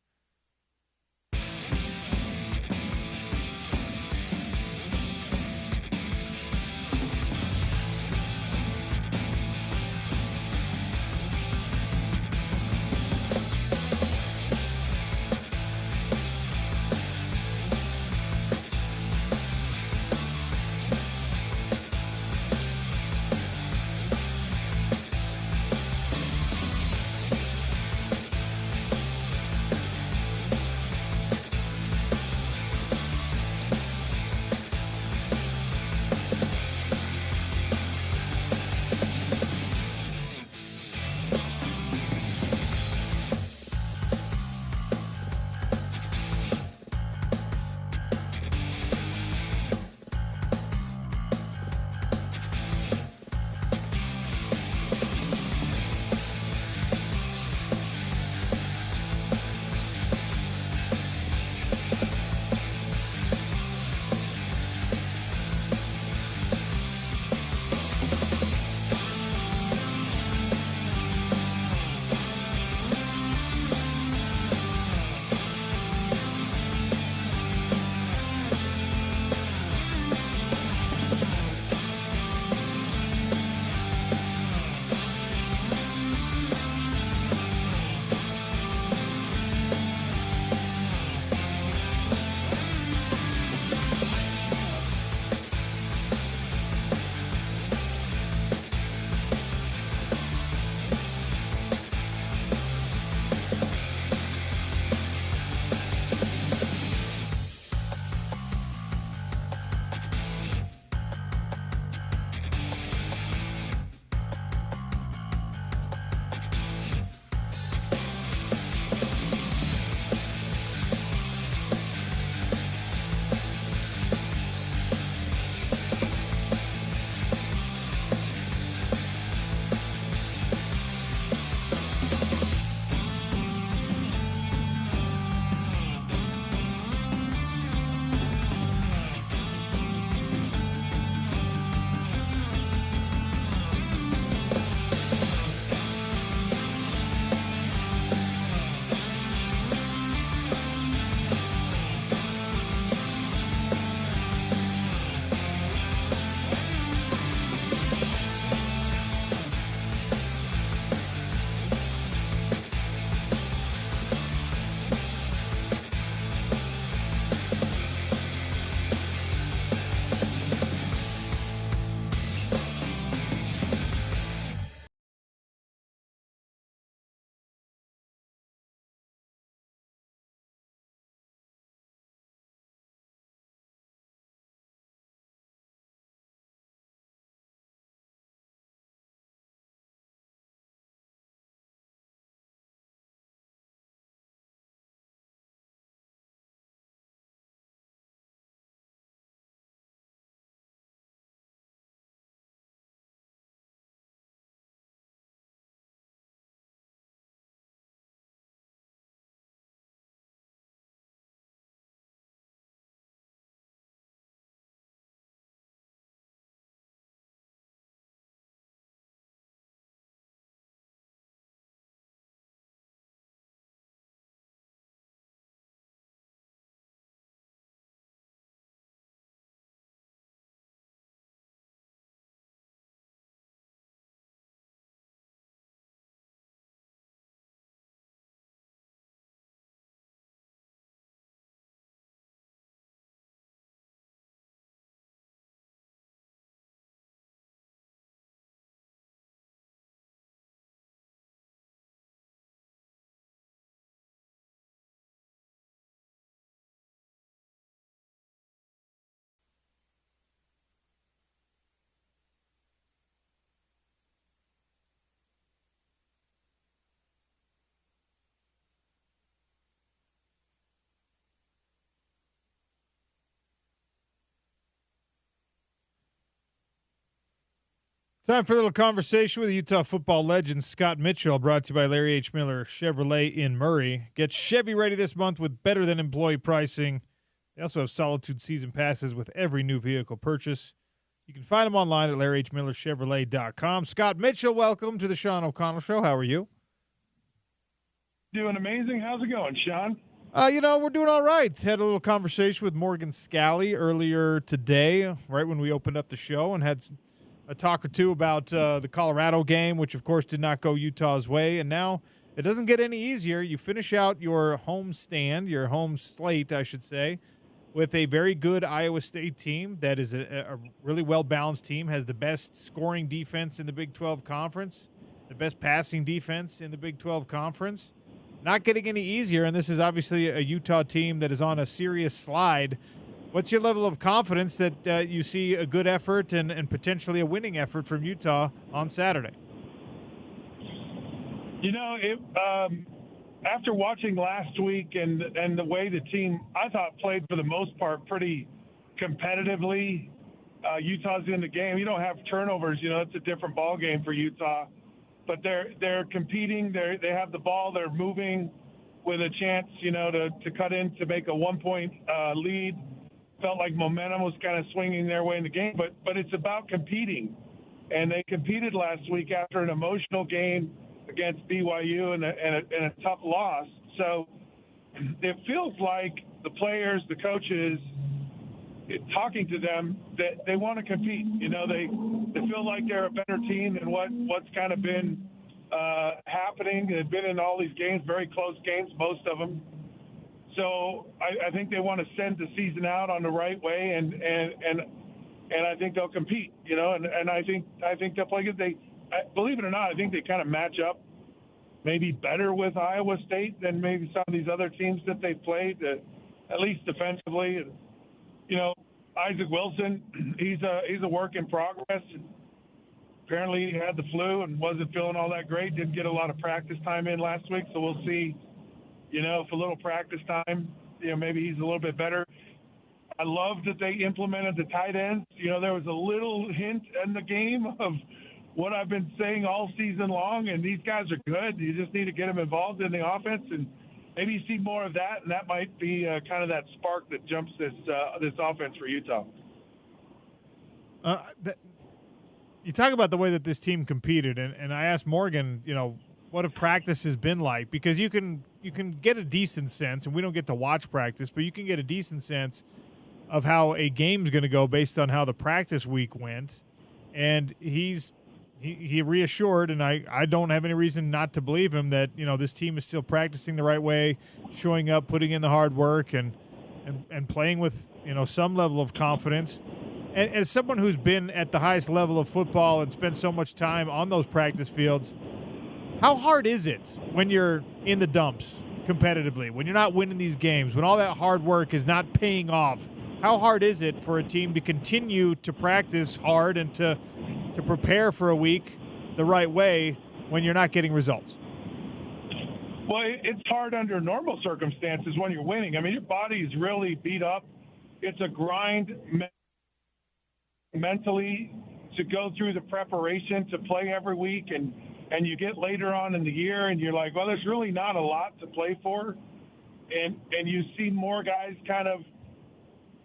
Time for a little conversation with Utah football legend Scott Mitchell, brought to you by Larry H. Miller Chevrolet in Murray. Get Chevy ready this month with better than employee pricing. They also have Solitude season passes with every new vehicle purchase. You can find them online at LarryHMillerChevrolet.com. Scott Mitchell, welcome to the Sean O'Connell Show. How are you? Doing amazing. How's it going, Sean? We're doing all right. Had a little conversation with Morgan Scally earlier today, right when we opened up the show, and had a talk or two about the Colorado game, which, of course, did not go Utah's way. And now it doesn't get any easier. You finish out your home stand, your home slate, I should say, with a very good Iowa State team that is a really well-balanced team, has the best scoring defense in the Big 12 Conference, the best passing defense in the Big 12 Conference. Not getting any easier, and this is obviously a Utah team that is on a serious slide. What's your level of confidence that you see a good effort and potentially a winning effort from Utah on Saturday? After watching last week and the way the team, I thought, played for the most part pretty competitively, Utah's in the game. You don't have turnovers. It's a different ball game for Utah. But they're competing. They have the ball. They're moving with a chance, to cut in to make a 1-point lead. Felt like momentum was kind of swinging their way in the game. But it's about competing, and they competed last week after an emotional game against BYU and a tough loss. So it feels like the players, the coaches, talking to them, that they want to compete. They feel like they're a better team than what's kind of been happening. They've been in all these games, very close games, most of them. So I think they want to send the season out on the right way, and I think they'll compete. And I think they'll play good. Believe it or not, I think they kind of match up maybe better with Iowa State than maybe some of these other teams that they've played, at least defensively. Isaac Wilson, he's a work in progress. Apparently he had the flu and wasn't feeling all that great. Didn't get a lot of practice time in last week, so we'll see, if a little practice time, maybe he's a little bit better. I love that they implemented the tight ends. There was a little hint in the game of what I've been saying all season long, and these guys are good. You just need to get them involved in the offense, and maybe you see more of that, and that might be kind of that spark that jumps this offense for Utah. You talk about the way that this team competed, and I asked Morgan, what have practices been like? Because you can get a decent sense, and we don't get to watch practice, but you can get a decent sense of how a game's going to go based on how the practice week went. And he reassured, and I don't have any reason not to believe him, that this team is still practicing the right way, showing up, putting in the hard work, and playing with some level of confidence. And as someone who's been at the highest level of football and spent so much time on those practice fields, how hard is it when you're in the dumps competitively, when you're not winning these games, when all that hard work is not paying off? How hard is it for a team to continue to practice hard and to prepare for a week the right way when you're not getting results? Well, it's hard under normal circumstances when you're winning. I mean, your body's really beat up. It's a grind mentally to go through the preparation to play every week, and you get later on in the year and you're like, well, there's really not a lot to play for. And you see more guys kind of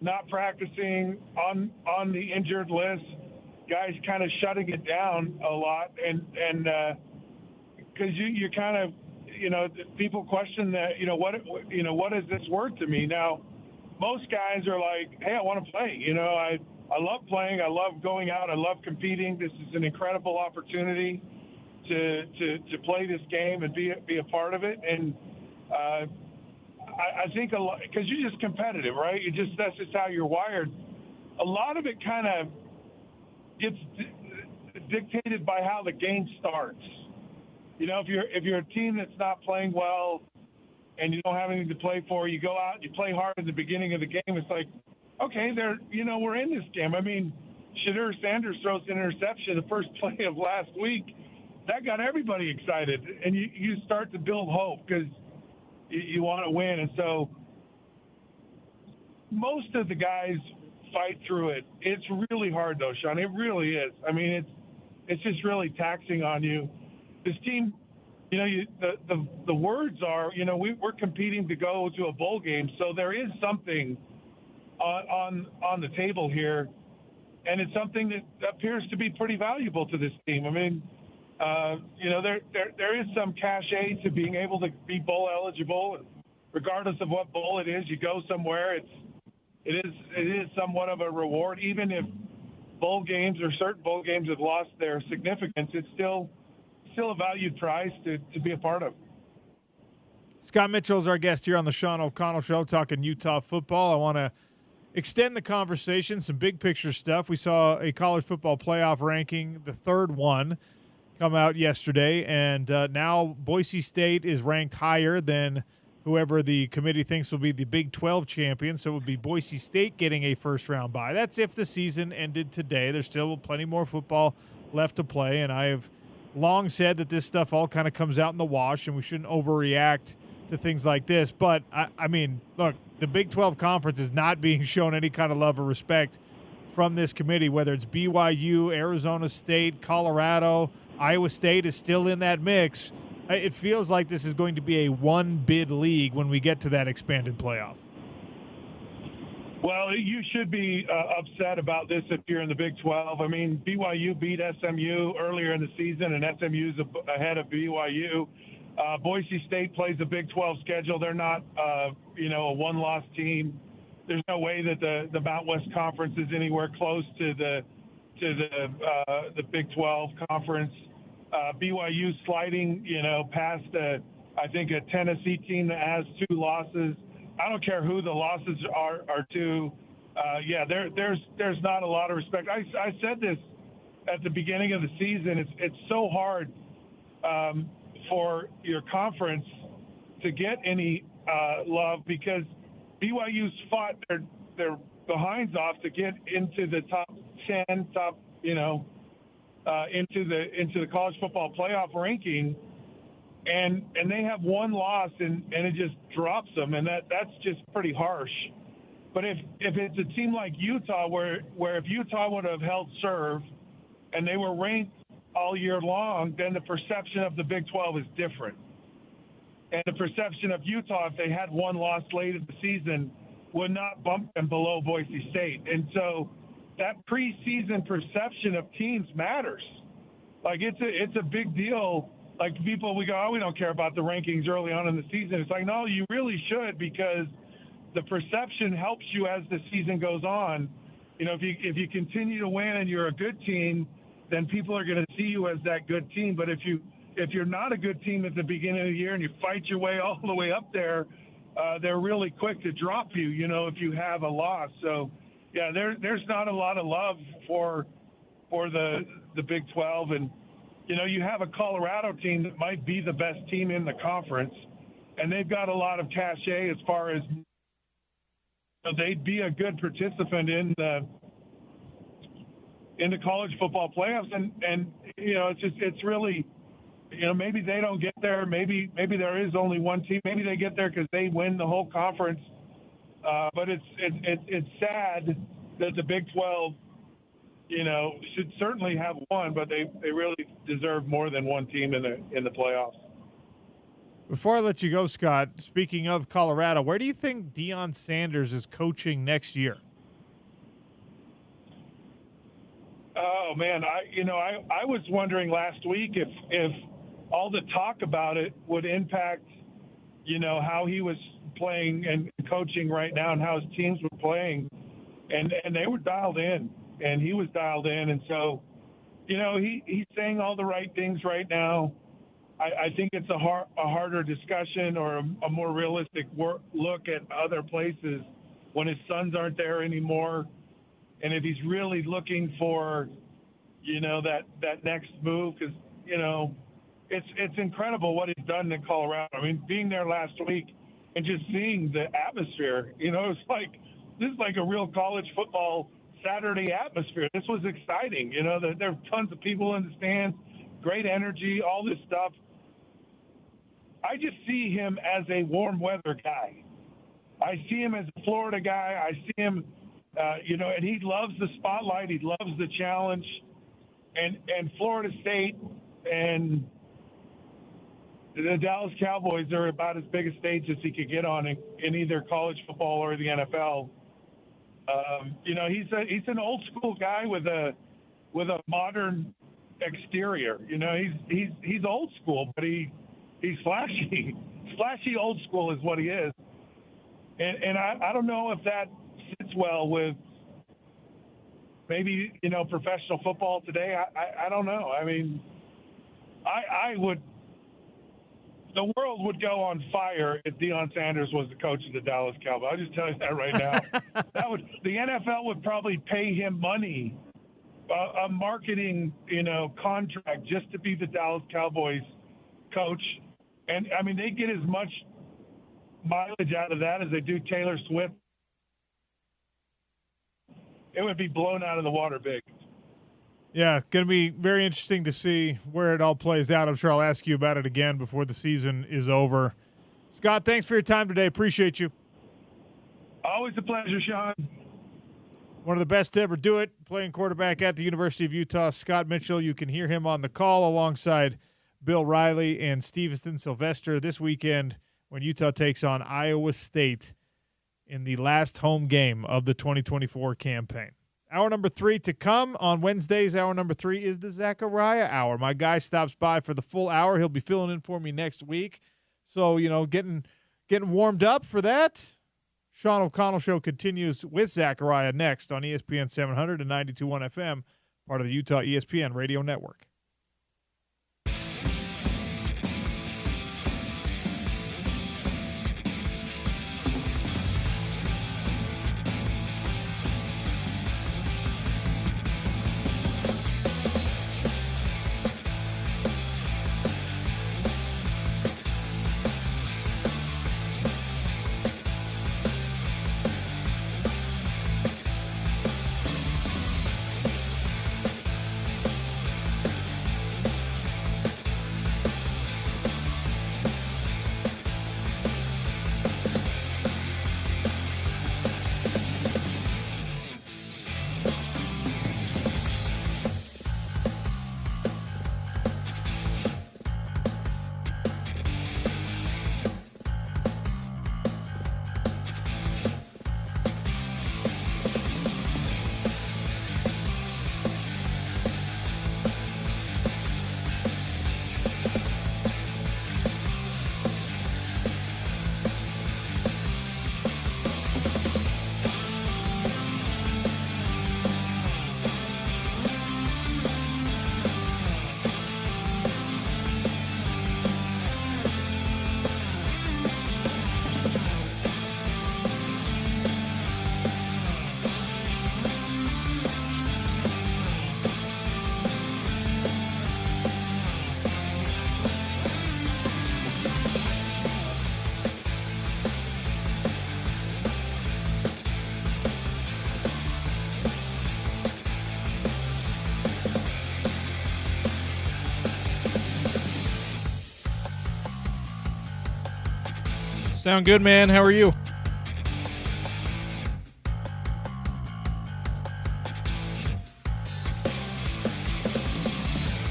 not practicing on the injured list, guys kind of shutting it down a lot, and because you kind of, people question that, what is this worth to me? Now, most guys are like, hey, I want to play. I love playing. I love going out. I love competing. This is an incredible opportunity to play this game and be a part of it. And I think a lot, because you're just competitive, right? That's just how you're wired. A lot of it kind of gets dictated by how the game starts. If you're a team that's not playing well and you don't have anything to play for, you go out, you play hard at the beginning of the game. It's like, okay, we're in this game. I mean, Shadur Sanders throws an interception the first play of last week. That got everybody excited, and you start to build hope because you want to win. And so most of the guys fight through it. It's really hard, though, Sean. It really is. I mean, it's just really taxing on you. This team, you know, the words are, you know, we're competing to go to a bowl game, so there is something on the table here, and it's something that appears to be pretty valuable to this team. I mean, you know, there is some cachet to being able to be bowl eligible, and regardless of what bowl it is, you go somewhere. It is somewhat of a reward, even if bowl games or certain bowl games have lost their significance. It's still a valued prize to be a part of. Scott Mitchell is our guest here on the Sean O'Connell Show, talking Utah football. I want to extend the conversation, some big picture stuff. We saw a college football playoff ranking, the third one, come out yesterday, and now Boise State is ranked higher than whoever the committee thinks will be the Big 12 champion, so it would be Boise State getting a first-round bye. That's if the season ended today. There's still plenty more football left to play, and I have long said that this stuff all kind of comes out in the wash, and we shouldn't overreact to things like this. But, I mean, look, the Big 12 Conference is not being shown any kind of love or respect from this committee, whether it's BYU, Arizona State, Colorado, Iowa State is still in that mix. It feels like this is going to be a one-bid league when we get to that expanded playoff. Well, you should be upset about this if you're in the Big 12. I mean, BYU beat SMU earlier in the season, and SMU's ahead of BYU. Boise State plays a Big 12 schedule. They're not, you know, a one-loss team. There's no way that the Mountain West Conference is anywhere close to the Big 12 Conference. BYU sliding, you know, past I think a Tennessee team that has 2 losses. I don't care who the losses are to. Yeah, there's not a lot of respect. I said this at the beginning of the season. It's so hard for your conference to get any love because BYU's fought their behinds off to get into the top 10, you know, into the college football playoff ranking, and they have one loss and it just drops them, and that's just pretty harsh. But if it's a team like Utah, where if Utah would have held serve and they were ranked all year long, then the perception of the Big 12 is different. And the perception of Utah, if they had one loss late in the season, would not bump them below Boise State. And so that preseason perception of teams matters. Like it's a big deal. Like people, we go, oh, we don't care about the rankings early on in the season. It's like, no, you really should, because the perception helps you as the season goes on. You know, if you continue to win and you're a good team, then people are going to see you as that good team. But if you're not a good team at the beginning of the year and you fight your way all the way up there, they're really quick to drop you, you know, if you have a loss. So, yeah, there's not a lot of love for the Big 12. And, you know, you have a Colorado team that might be the best team in the conference, and they've got a lot of cachet as far as, you know, they'd be a good participant in the college football playoffs. And you know, it's really, you know, maybe they don't get there. Maybe there is only one team. Maybe they get there because they win the whole conference. But it's sad that the Big 12, you know, should certainly have one, but they really deserve more than one team in the playoffs. Before I let you go, Scott, speaking of Colorado, where do you think Deion Sanders is coaching next year? Oh man, I was wondering last week if all the talk about it would impact, you know, how he was playing and coaching right now and how his teams were playing, and they were dialed in and he was dialed in, and so, you know, he's saying all the right things right now. I think it's a harder discussion or a more realistic look at other places when his sons aren't there anymore. And if he's really looking for, you know, that next move, because, you know, it's incredible what he's done in Colorado. I mean, being there last week and just seeing the atmosphere, you know, this is like a real college football Saturday atmosphere. This was exciting. You know, there are tons of people in the stands, great energy, all this stuff. I just see him as a warm weather guy. I see him as a Florida guy. I see him, you know, and he loves the spotlight. He loves the challenge. and Florida State and the Dallas Cowboys are about as big a stage as he could get on in either college football or the NFL. He's an old school guy with a modern exterior. He's old school, but he's flashy. Flashy old school is what he is. And I don't know if that sits well with maybe, professional football today. I don't know. I mean, I would – the world would go on fire if Deion Sanders was the coach of the Dallas Cowboys. I'll just tell you that right now. The NFL would probably pay him money, a marketing, contract just to be the Dallas Cowboys coach. And, I mean, they get as much mileage out of that as they do Taylor Swift. It would be blown out of the water big. Yeah, going to be very interesting to see where it all plays out. I'm sure I'll ask you about it again before the season is over. Scott, thanks for your time today. Appreciate you. Always a pleasure, Sean. One of the best to ever do it, playing quarterback at the University of Utah, Scott Mitchell. You can hear him on the call alongside Bill Riley and Stevenson Sylvester this weekend when Utah takes on Iowa State in the last home game of the 2024 campaign. Hour number 3 to come on Wednesdays. Hour number 3 is the Zachariah Hour. My guy stops by for the full hour. He'll be filling in for me next week. So, getting warmed up for that. Sean O'Connell Show continues with Zachariah next on ESPN 700 and 92.1 FM, part of the Utah ESPN Radio Network. Sound good, man. How are you?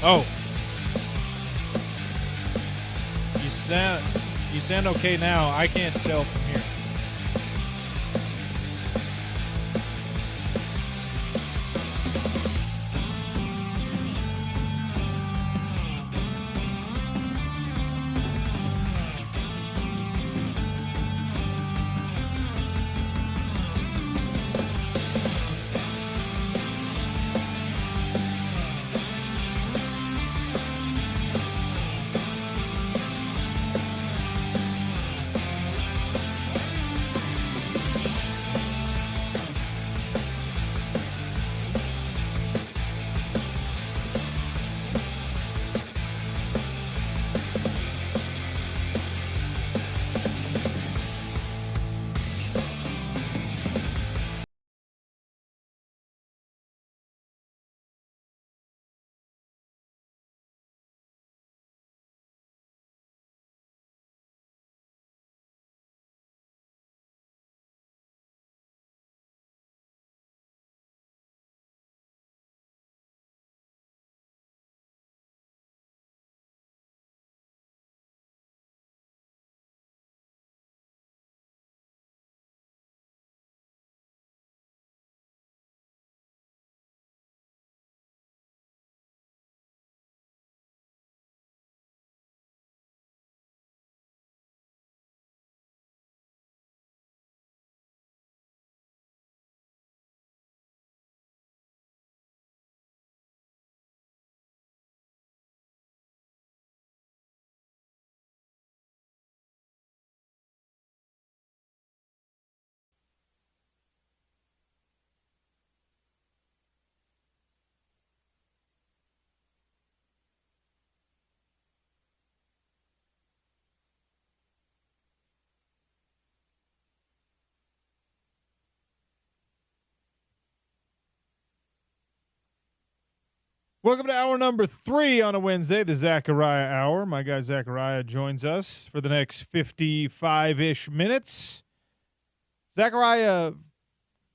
Oh. You sound okay now. I can't tell from here. Welcome to hour number 3 on a Wednesday, the Zachariah Hour. My guy Zachariah joins us for the next 55-ish minutes. Zachariah,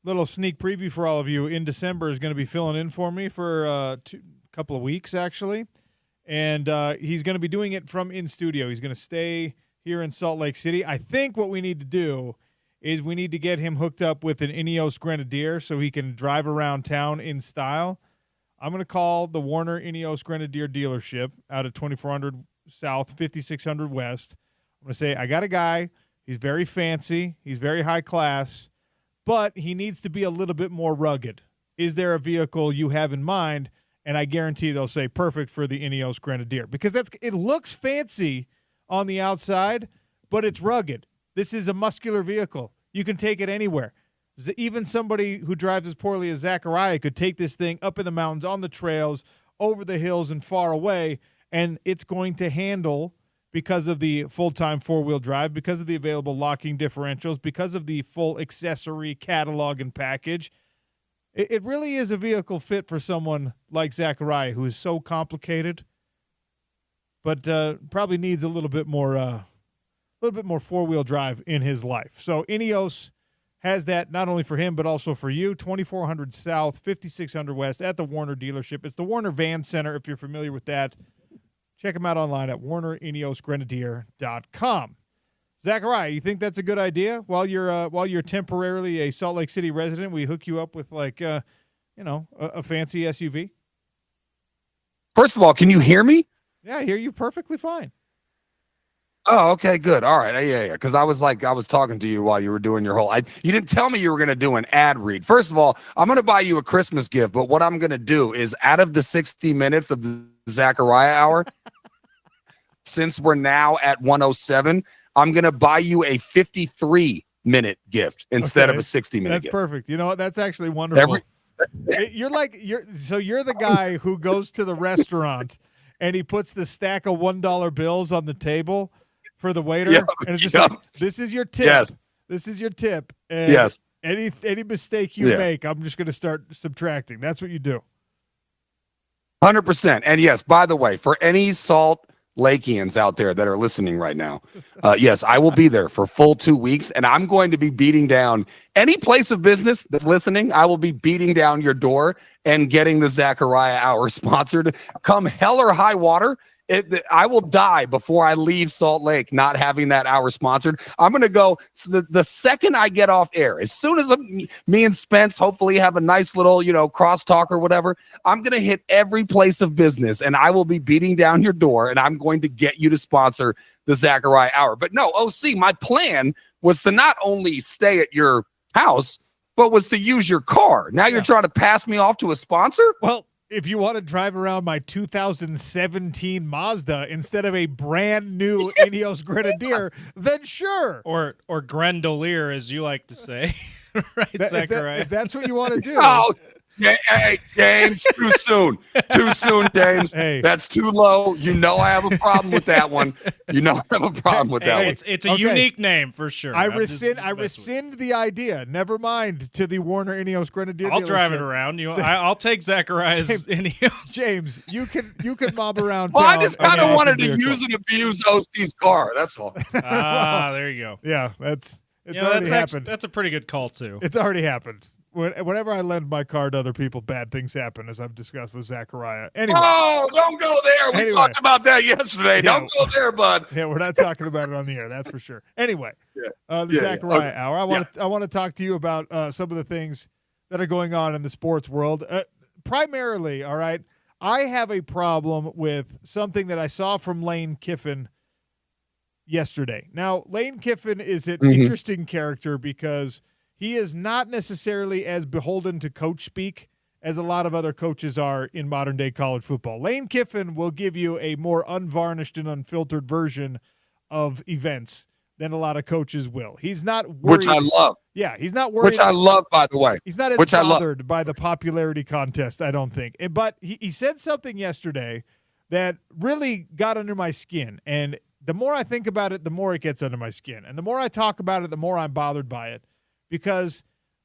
little sneak preview for all of you, in December is going to be filling in for me for a couple of weeks, actually. And he's going to be doing it from in studio. He's going to stay here in Salt Lake City. I think what we need to do is we need to get him hooked up with an Ineos Grenadier so he can drive around town in style. I'm going to call the Warner Ineos Grenadier dealership out at 2400 South, 5600 West. I'm going to say, I got a guy. He's very fancy. He's very high class, but he needs to be a little bit more rugged. Is there a vehicle you have in mind? And I guarantee they'll say perfect for the Ineos Grenadier because it looks fancy on the outside, but it's rugged. This is a muscular vehicle. You can take it anywhere. Even somebody who drives as poorly as Zachariah could take this thing up in the mountains, on the trails, over the hills, and far away, and it's going to handle because of the full-time four-wheel drive, because of the available locking differentials, because of the full accessory catalog and package. It really is a vehicle fit for someone like Zachariah, who is so complicated, but probably needs a little bit more four-wheel drive in his life. So Ineos has that not only for him, but also for you. 2400 South, 5600 West at the Warner dealership. It's the Warner Van Center, if you're familiar with that. Check them out online at WarnerIneosGrenadier.com. Zachariah, you think that's a good idea? While you're temporarily a Salt Lake City resident, we hook you up with a fancy SUV? First of all, can you hear me? Yeah, I hear you perfectly fine. Oh, okay, good. All right. Yeah. Because I was talking to you while you were doing your whole. You didn't tell me you were going to do an ad read. First of all, I'm going to buy you a Christmas gift, but what I'm going to do is out of the 60 minutes of the Zachariah Hour, since we're now at 107, I'm going to buy you a 53-minute gift instead of a 60-minute gift. That's perfect. You know what? That's actually wonderful. You're the guy who goes to the restaurant and he puts the stack of $1 bills on the table for the waiter, and it's just like, this is your tip. Yes. This is your tip. And yes. Any mistake you make, I'm just going to start subtracting. That's what you do. 100%. And yes, by the way, for any Salt Lakeans out there that are listening right now, yes, I will be there for full 2 weeks, and I'm going to be beating down any place of business that's listening. I will be beating down your door and getting the Zachariah Hour sponsored. Come hell or high water, I will die before I leave Salt Lake not having that hour sponsored. I'm going to go the second I get off air, as soon as me and Spence hopefully have a nice little, crosstalk or whatever, I'm going to hit every place of business and I will be beating down your door and I'm going to get you to sponsor the Zachariah Hour. But no, OC, my plan was to not only stay at your house, but was to use your car. Now you're trying to pass me off to a sponsor? Well, if you want to drive around my 2017 Mazda instead of a brand new Ineos Grenadier, then sure. Or Grendelier, as you like to say. Right, Zachariah? If that's what you want to do. Oh, hey, James, too soon. Too soon, James. Hey. That's too low. You know I have a problem with that one. It's a unique name for sure. I rescind the idea. Never mind to the Warner Ineos Grenadier. I'll drive it around. I'll take Zachariah's Ineos. James, you can mob around. Well, I just kind of wanted to use and abuse OC's car. That's all. There you go. Yeah, it's already happened. That's a pretty good call too. It's already happened. Whenever I lend my car to other people, bad things happen, as I've discussed with Zachariah. Anyway. Oh, don't go there. We talked about that yesterday. Yeah, don't go there, bud. Yeah, we're not talking about it on the air. That's for sure. Anyway, Zachariah Hour. I want to talk to you about some of the things that are going on in the sports world. Primarily, all right, I have a problem with something that I saw from Lane Kiffin yesterday. Now, Lane Kiffin is an interesting character because he is not necessarily as beholden to coach speak as a lot of other coaches are in modern-day college football. Lane Kiffin will give you a more unvarnished and unfiltered version of events than a lot of coaches will. He's not worried. Which I love. Yeah, he's not worried. Which I love, by the way. He's not as bothered by the popularity contest, I don't think. But he said something yesterday that really got under my skin. And the more I think about it, the more it gets under my skin. And the more I talk about it, the more I'm bothered by it. Because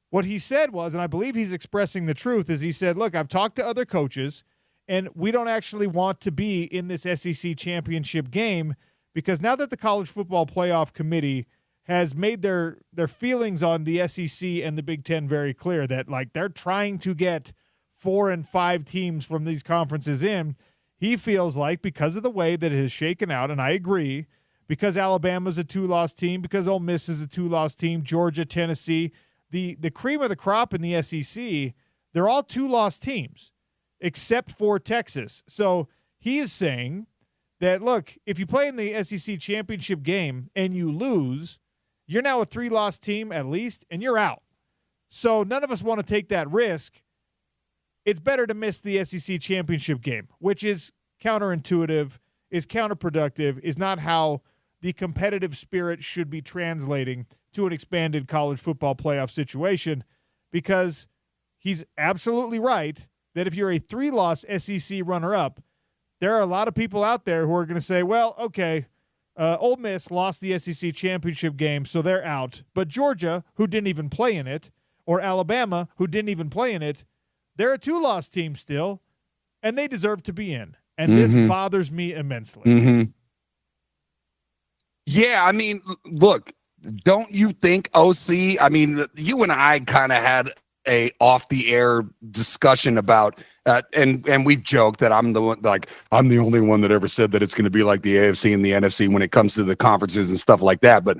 what he said was, and I believe he's expressing the truth, is he said, look, I've talked to other coaches, And we don't actually want to be in this SEC championship game because now that the College Football Playoff Committee has made their feelings on the SEC and the Big Ten very clear that, like, they're trying to get 4 and 5 teams from these conferences in, he feels like because of the way that it has shaken out, and I agree, because Alabama's a 2-loss team, because Ole Miss is a 2-loss team, Georgia, Tennessee, the cream of the crop in the SEC, they're all 2-loss teams, except for Texas. So he is saying that, look, if you play in the SEC championship game and you lose, you're now a 3-loss team at least, and you're out. So none of us want to take that risk. It's better to miss the SEC championship game, which is counterintuitive, is counterproductive, is not how the competitive spirit should be translating to an expanded college football playoff situation, because he's absolutely right that if you're a 3-loss SEC runner-up, there are a lot of people out there who are going to say, well, okay, Ole Miss lost the SEC championship game, so they're out. But Georgia, who didn't even play in it, or Alabama, who didn't even play in it, they're a 2-loss team still, and they deserve to be in. And this bothers me immensely. Yeah, I mean, look, don't you think, OC, I mean, you and I kind of had a off-the-air discussion about and we've joked that I'm the only one that ever said that it's going to be like the AFC and the NFC when it comes to the conferences and stuff like that. But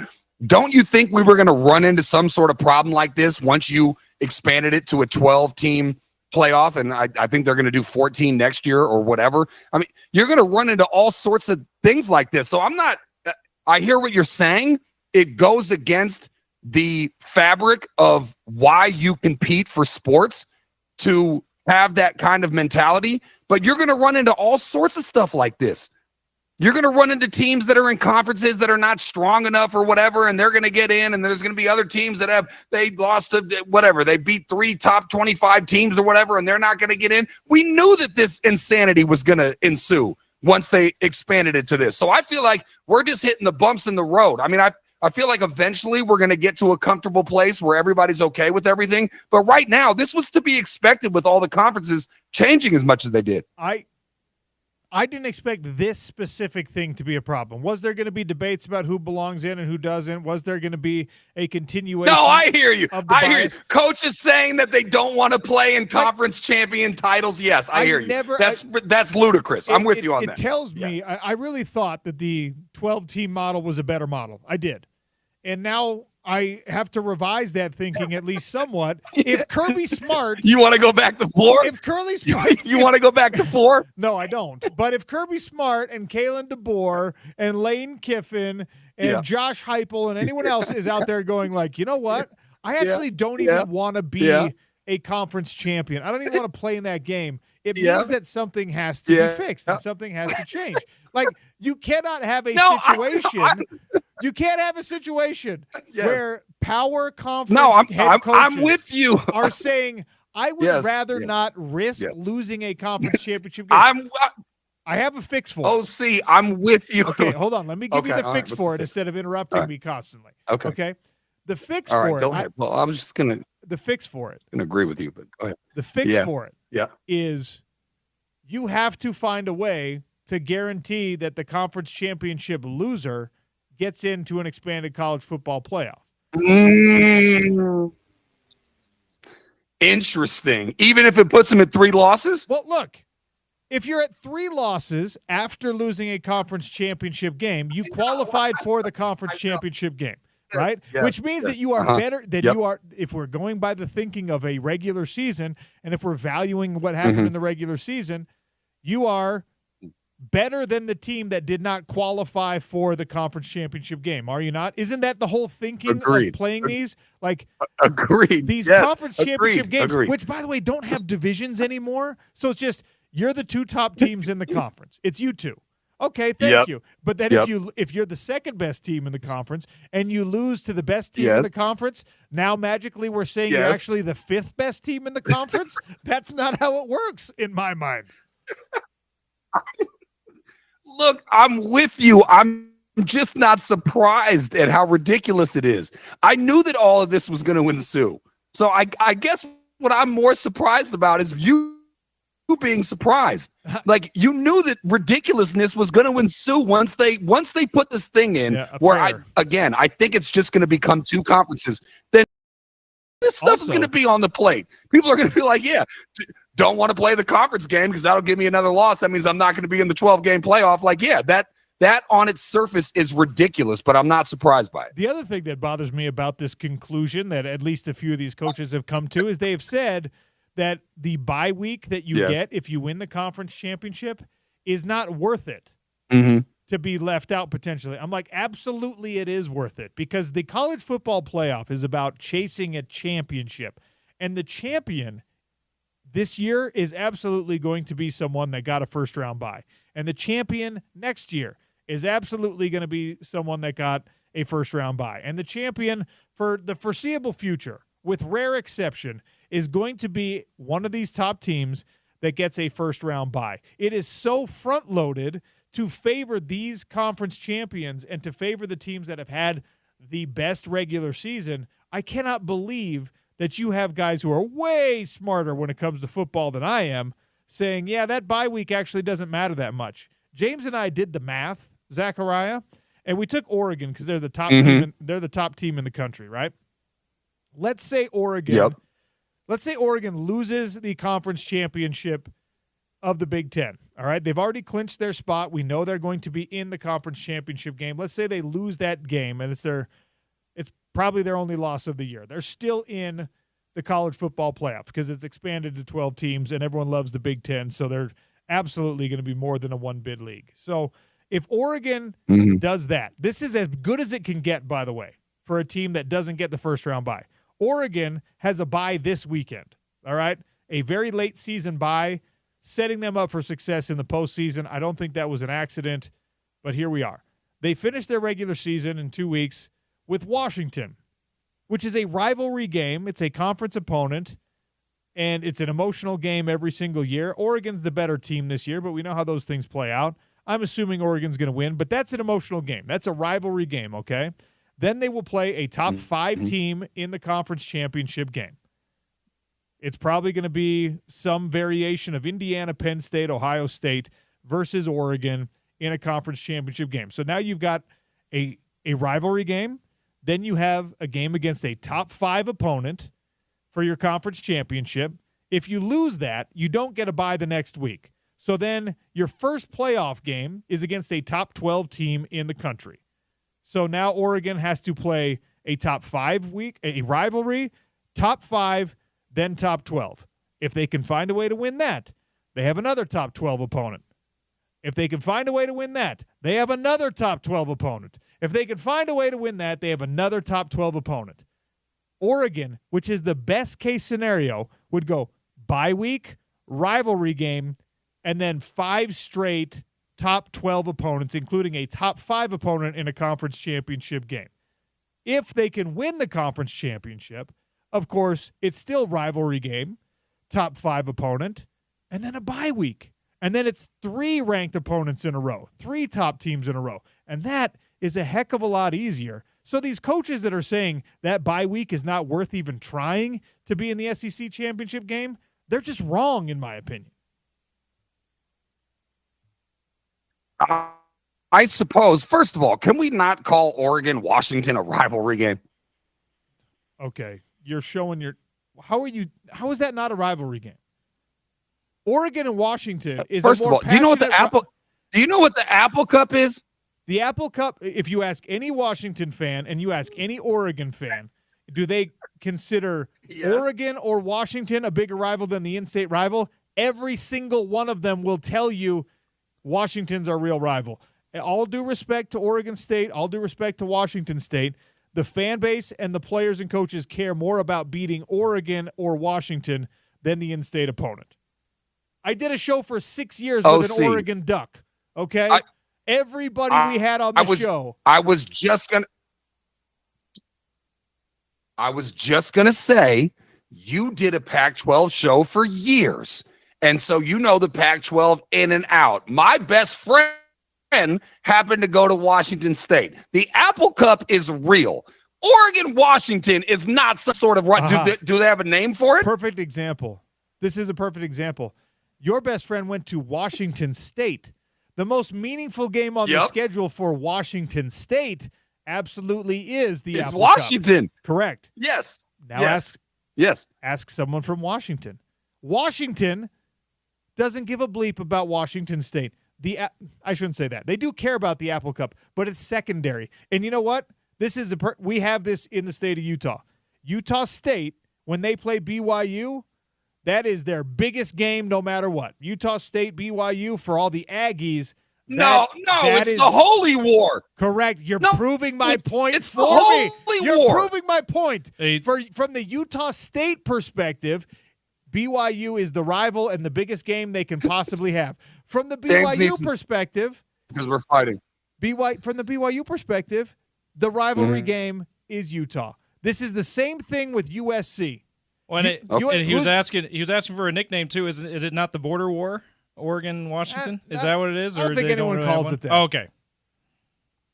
don't you think we were going to run into some sort of problem like this once you expanded it to a 12-team playoff? And I think they're going to do 14 next year or whatever. I mean, you're going to run into all sorts of things like this. So I hear what you're saying. It goes against the fabric of why you compete for sports to have that kind of mentality, but you're going to run into all sorts of stuff like this. You're going to run into teams that are in conferences that are not strong enough or whatever, and they're going to get in, and there's going to be other teams that they lost to whatever. They beat 3 top 25 teams or whatever, and they're not going to get in. We knew that this insanity was going to ensue once they expanded it to this. So I feel like we're just hitting the bumps in the road. I mean, I feel like eventually we're going to get to a comfortable place where everybody's okay with everything. But right now, this was to be expected with all the conferences changing as much as they did. I didn't expect this specific thing to be a problem. Was there going to be debates about who belongs in and who doesn't? Was there going to be a continuation? No, I hear you. I hear you. Coaches saying that they don't want to play in conference champion titles. Yes, I hear you. That's ludicrous. I'm with you on that. It tells me, I really thought that the 12-team model was a better model. I did. And now I have to revise that thinking at least somewhat. If Kirby Smart... You want to go back to 4? If Kirby Smart... You want to go back to 4? No, I don't. But if Kirby Smart and Kalen DeBoer and Lane Kiffin and Josh Heupel and anyone else is out there going like, you know what? I actually don't even want to be a conference champion. I don't even want to play in that game. It means that something has to be fixed and something has to change. Like, you cannot have a situation... You can't have a situation where power conference head coaches I'm with you. are saying, I would rather not risk losing a conference championship game. I have a fix for it. OC, I'm with you. Okay, hold on. Let me give you the fix for it instead of interrupting me constantly. Okay? The fix for it. Go ahead. Well, I was just going to. The fix for it. I agree with you, but go ahead. The fix for it is you have to find a way to guarantee that the conference championship loser gets into an expanded college football playoff. Interesting. Even if it puts them at 3 losses? Well, look, if you're at 3 losses after losing a conference championship game, you qualified for the conference championship game, right? Which means that you are better, that you are, if we're going by the thinking of a regular season, and if we're valuing what happened in the regular season, you are better than the team that did not qualify for the conference championship game, are you not? Isn't that the whole thinking of playing these? Like, agreed. These conference championship games, which, by the way, don't have divisions anymore. So it's just, you're the 2 top teams in the conference. It's you 2. Okay, thank you. But then if you're the second best team in the conference and you lose to the best team in the conference, now magically we're saying you're actually the 5th best team in the conference? That's not how it works in my mind. Look, I'm with you. I'm just not surprised at how ridiculous it is. I knew that all of this was going to ensue. So I guess what I'm more surprised about is you being surprised. Like, you knew that ridiculousness was going to ensue once they put this thing in. Where I think it's just going to become two conferences. Then this stuff is going to be on the plate. People are going to be like, yeah, don't want to play the conference game because that'll give me another loss. That means I'm not going to be in the 12-game playoff. Like, yeah, that on its surface is ridiculous, but I'm not surprised by it. The other thing that bothers me about this conclusion that at least a few of these coaches have come to is they have said that the bye week that you get if you win the conference championship is not worth it to be left out potentially. I'm like, absolutely it is worth it, because the college football playoff is about chasing a championship. And the champion this year is absolutely going to be someone that got a first-round bye. And the champion next year is absolutely going to be someone that got a first-round bye. And the champion for the foreseeable future, with rare exception, is going to be one of these top teams that gets a first-round bye. It is so front-loaded to favor these conference champions and to favor the teams that have had the best regular season. I cannot believe that you have guys who are way smarter when it comes to football than I am saying, yeah, that bye week actually doesn't matter that much. James and I did the math, Zachariah, and we took Oregon because they're the top team. They're the top team in the country, right? Let's say Oregon. Let's say Oregon loses the conference championship of the Big Ten. All right, they've already clinched their spot. We know they're going to be in the conference championship game. Let's say they lose that game, and it's probably their only loss of the year. They're still in the college football playoff because it's expanded to 12 teams, and everyone loves the Big Ten, so they're absolutely going to be more than a one-bid league. So if Oregon does that, this is as good as it can get, by the way, for a team that doesn't get the first-round bye. Oregon has a bye this weekend, all right? A very late season bye, setting them up for success in the postseason. I don't think that was an accident, but here we are. They finished their regular season in 2 weeks with Washington, which is a rivalry game. It's a conference opponent, and it's an emotional game every single year. Oregon's the better team this year, but we know how those things play out. I'm assuming Oregon's going to win, but that's an emotional game. That's a rivalry game, okay? Then they will play a top 5 team in the conference championship game. It's probably going to be some variation of Indiana, Penn State, Ohio State versus Oregon in a conference championship game. So now you've got a rivalry game. Then you have a game against a top 5 opponent for your conference championship. If you lose that, you don't get a bye the next week. So then your first playoff game is against a top 12 team in the country. So now Oregon has to play a top 5 week, a rivalry, top 5, then top 12. If they can find a way to win that, they have another top 12 opponent. If they can find a way to win that, they have another top 12 opponent. If they can find a way to win that, they have another top 12 opponent. Oregon, which is the best case scenario, would go bye week, rivalry game, and then 5 straight top 12 opponents, including a top 5 opponent in a conference championship game. If they can win the conference championship, of course, it's still rivalry game, top 5 opponent, and then a bye week. And then it's 3 ranked opponents in a row, 3 top teams in a row. And that is a heck of a lot easier. So these coaches that are saying that bye week is not worth even trying to be in the SEC championship game, they're just wrong, in my opinion. I suppose, first of all, can we not call Oregon-Washington a rivalry game? Okay, you're showing your – how is that not a rivalry game? Oregon and Washington is first a more of all, do you know what the Apple Cup is? The Apple Cup, if you ask any Washington fan and you ask any Oregon fan, do they consider Oregon or Washington a bigger rival than the in-state rival? Every single one of them will tell you Washington's our real rival. All due respect to Oregon State, all due respect to Washington State, the fan base and the players and coaches care more about beating Oregon or Washington than the in-state opponent. I did a show for 6 years with an Oregon Duck, okay? Everybody we had on the show. I was just gonna say, you did a Pac-12 show for years, and so you know the Pac-12 in and out. My best friend happened to go to Washington State. The Apple Cup is real. Oregon, Washington is not some sort of do they have a name for it? Perfect example. This is a perfect example. Your best friend went to Washington State. The most meaningful game on the schedule for Washington State absolutely is the It's Apple Washington. Cup. Correct. Yes. Now Yes. ask someone from Washington. Washington doesn't give a bleep about Washington State. I shouldn't say that. They do care about the Apple Cup, but it's secondary. And you know what? We have this in the state of Utah. Utah State, when they play BYU, that is their biggest game no matter what. Utah State, BYU, for all the Aggies. It's the Holy War. Correct. You're proving my point it's for the Holy me. You're War. proving my point. From the Utah State perspective, BYU is the rival and the biggest game they can possibly have. From the BYU perspective, because we're fighting. From the BYU perspective, the rivalry game is Utah. This is the same thing with USC. He was asking for a nickname too. Is it not the border war? Oregon, Washington? Is that what it is? I don't think anyone calls it that. Oh, okay.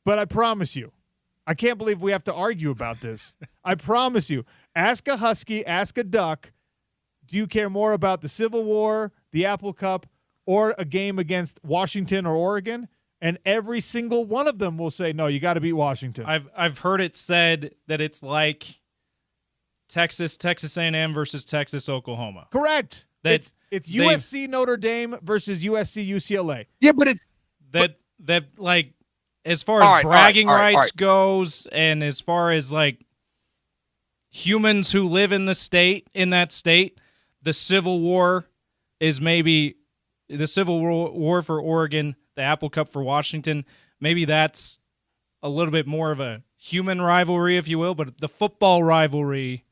But I promise you, I can't believe we have to argue about this. I promise you, ask a Husky, ask a Duck, do you care more about the Civil War, the Apple Cup, or a game against Washington or Oregon? And every single one of them will say, no, you got to beat Washington. I've heard it said that it's like Texas A&M versus Texas, Oklahoma. Correct. It's USC Notre Dame versus USC UCLA. Yeah, but it's that like as far as bragging rights goes, and as far as like humans who live in that state, the Civil War is maybe the Civil War for Oregon, the Apple Cup for Washington. Maybe that's a little bit more of a human rivalry, if you will, but the football rivalry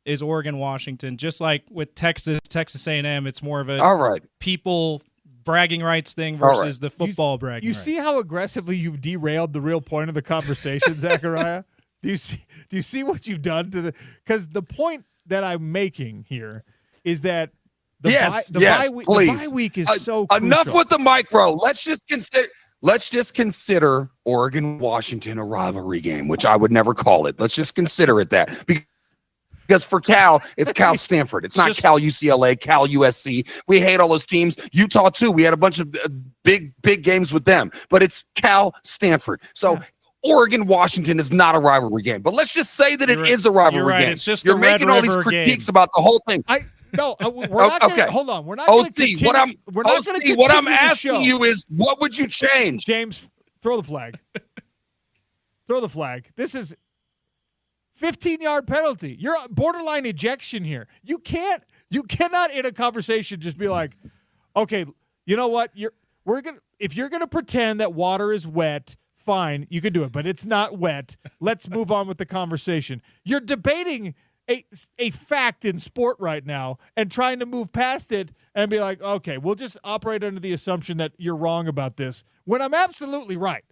is Oregon-Washington. Just like with Texas A&M, it's more of a people bragging rights thing versus the football bragging rights. You see how aggressively you've derailed the real point of the conversation, Zachariah? Do you see what you've done to because the point that I'm making here is that the bye week is so crucial. Enough with the micro. Let's just consider Oregon-Washington a rivalry game, which I would never call it. Let's just consider it that. Because for Cal, it's Cal Stanford. It's not Cal UCLA, Cal USC. We hate all those teams. Utah, too. We had a bunch of big games with them. But it's Cal Stanford. So Oregon, Washington is not a rivalry game. But let's just say that it is a rivalry game. It's just You're making all these critiques about the whole thing. We're not gonna, hold on. We're not going to continue. What I'm asking you is, what would you change? James, throw the flag. Throw the flag. This is 15-yard penalty. You're borderline ejection here. You cannot in a conversation just be like, okay, you know what? If you're gonna pretend that water is wet, fine, you can do it, but it's not wet. Let's move on with the conversation. You're debating a fact in sport right now and trying to move past it and be like, okay, we'll just operate under the assumption that you're wrong about this when I'm absolutely right.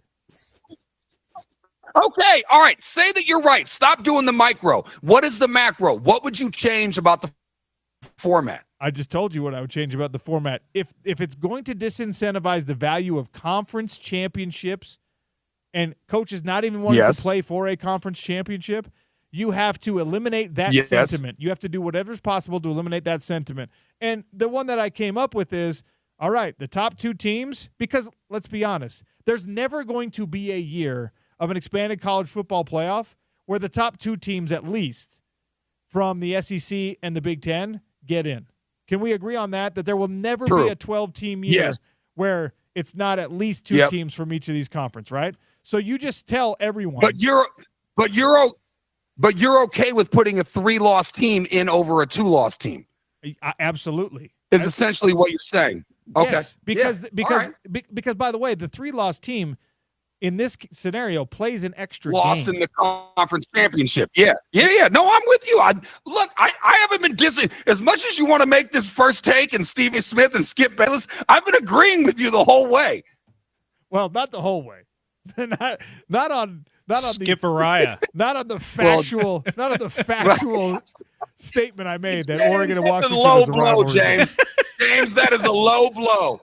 Okay, all right. Say that you're right. Stop doing the micro. What is the macro? What would you change about the format? I just told you what I would change about the format. If it's going to disincentivize the value of conference championships and coaches not even wanting to play for a conference championship, you have to eliminate that sentiment. You have to do whatever's possible to eliminate that sentiment. And the one that I came up with is, all right, the top two teams, because let's be honest, there's never going to be a year of an expanded college football playoff where the top two teams, at least from the SEC and the Big Ten, get in. Can we agree on that there will never be a 12-team year where it's not at least two teams from each of these conferences, right? So you just tell everyone. But you're okay with putting a 3-loss team in over a 2-loss team. Absolutely. Is essentially what you're saying. Okay. Yes, because by the way, the 3-loss team in this scenario plays an extra lost game. In the conference championship. Yeah. No, I'm with you. I haven't been dissing as much as you want to make this First Take and Stevie Smith and Skip Bayless. I've been agreeing with you the whole way. Well, not the whole way. not on Skip-a-raya. Not on the factual statement I made that Oregon and Washington low is a blow, rivalry. James. James, that is a low blow.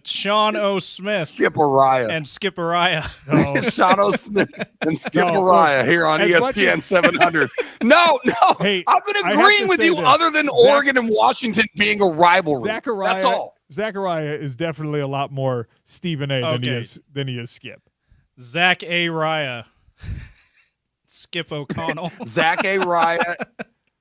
Sean O. Smith Skip Araya. and Skip Araya. No. Sean O. Smith and Skip No, Araya here on as much ESPN as- 700. No. Hey, I've been I have agreeing to with say you this. other than Oregon and Washington being a rivalry. That's all. Zachariah is definitely a lot more Stephen A. Okay. than he is Skip. Zach A. Raya. Skip O'Connell. Zach Araya.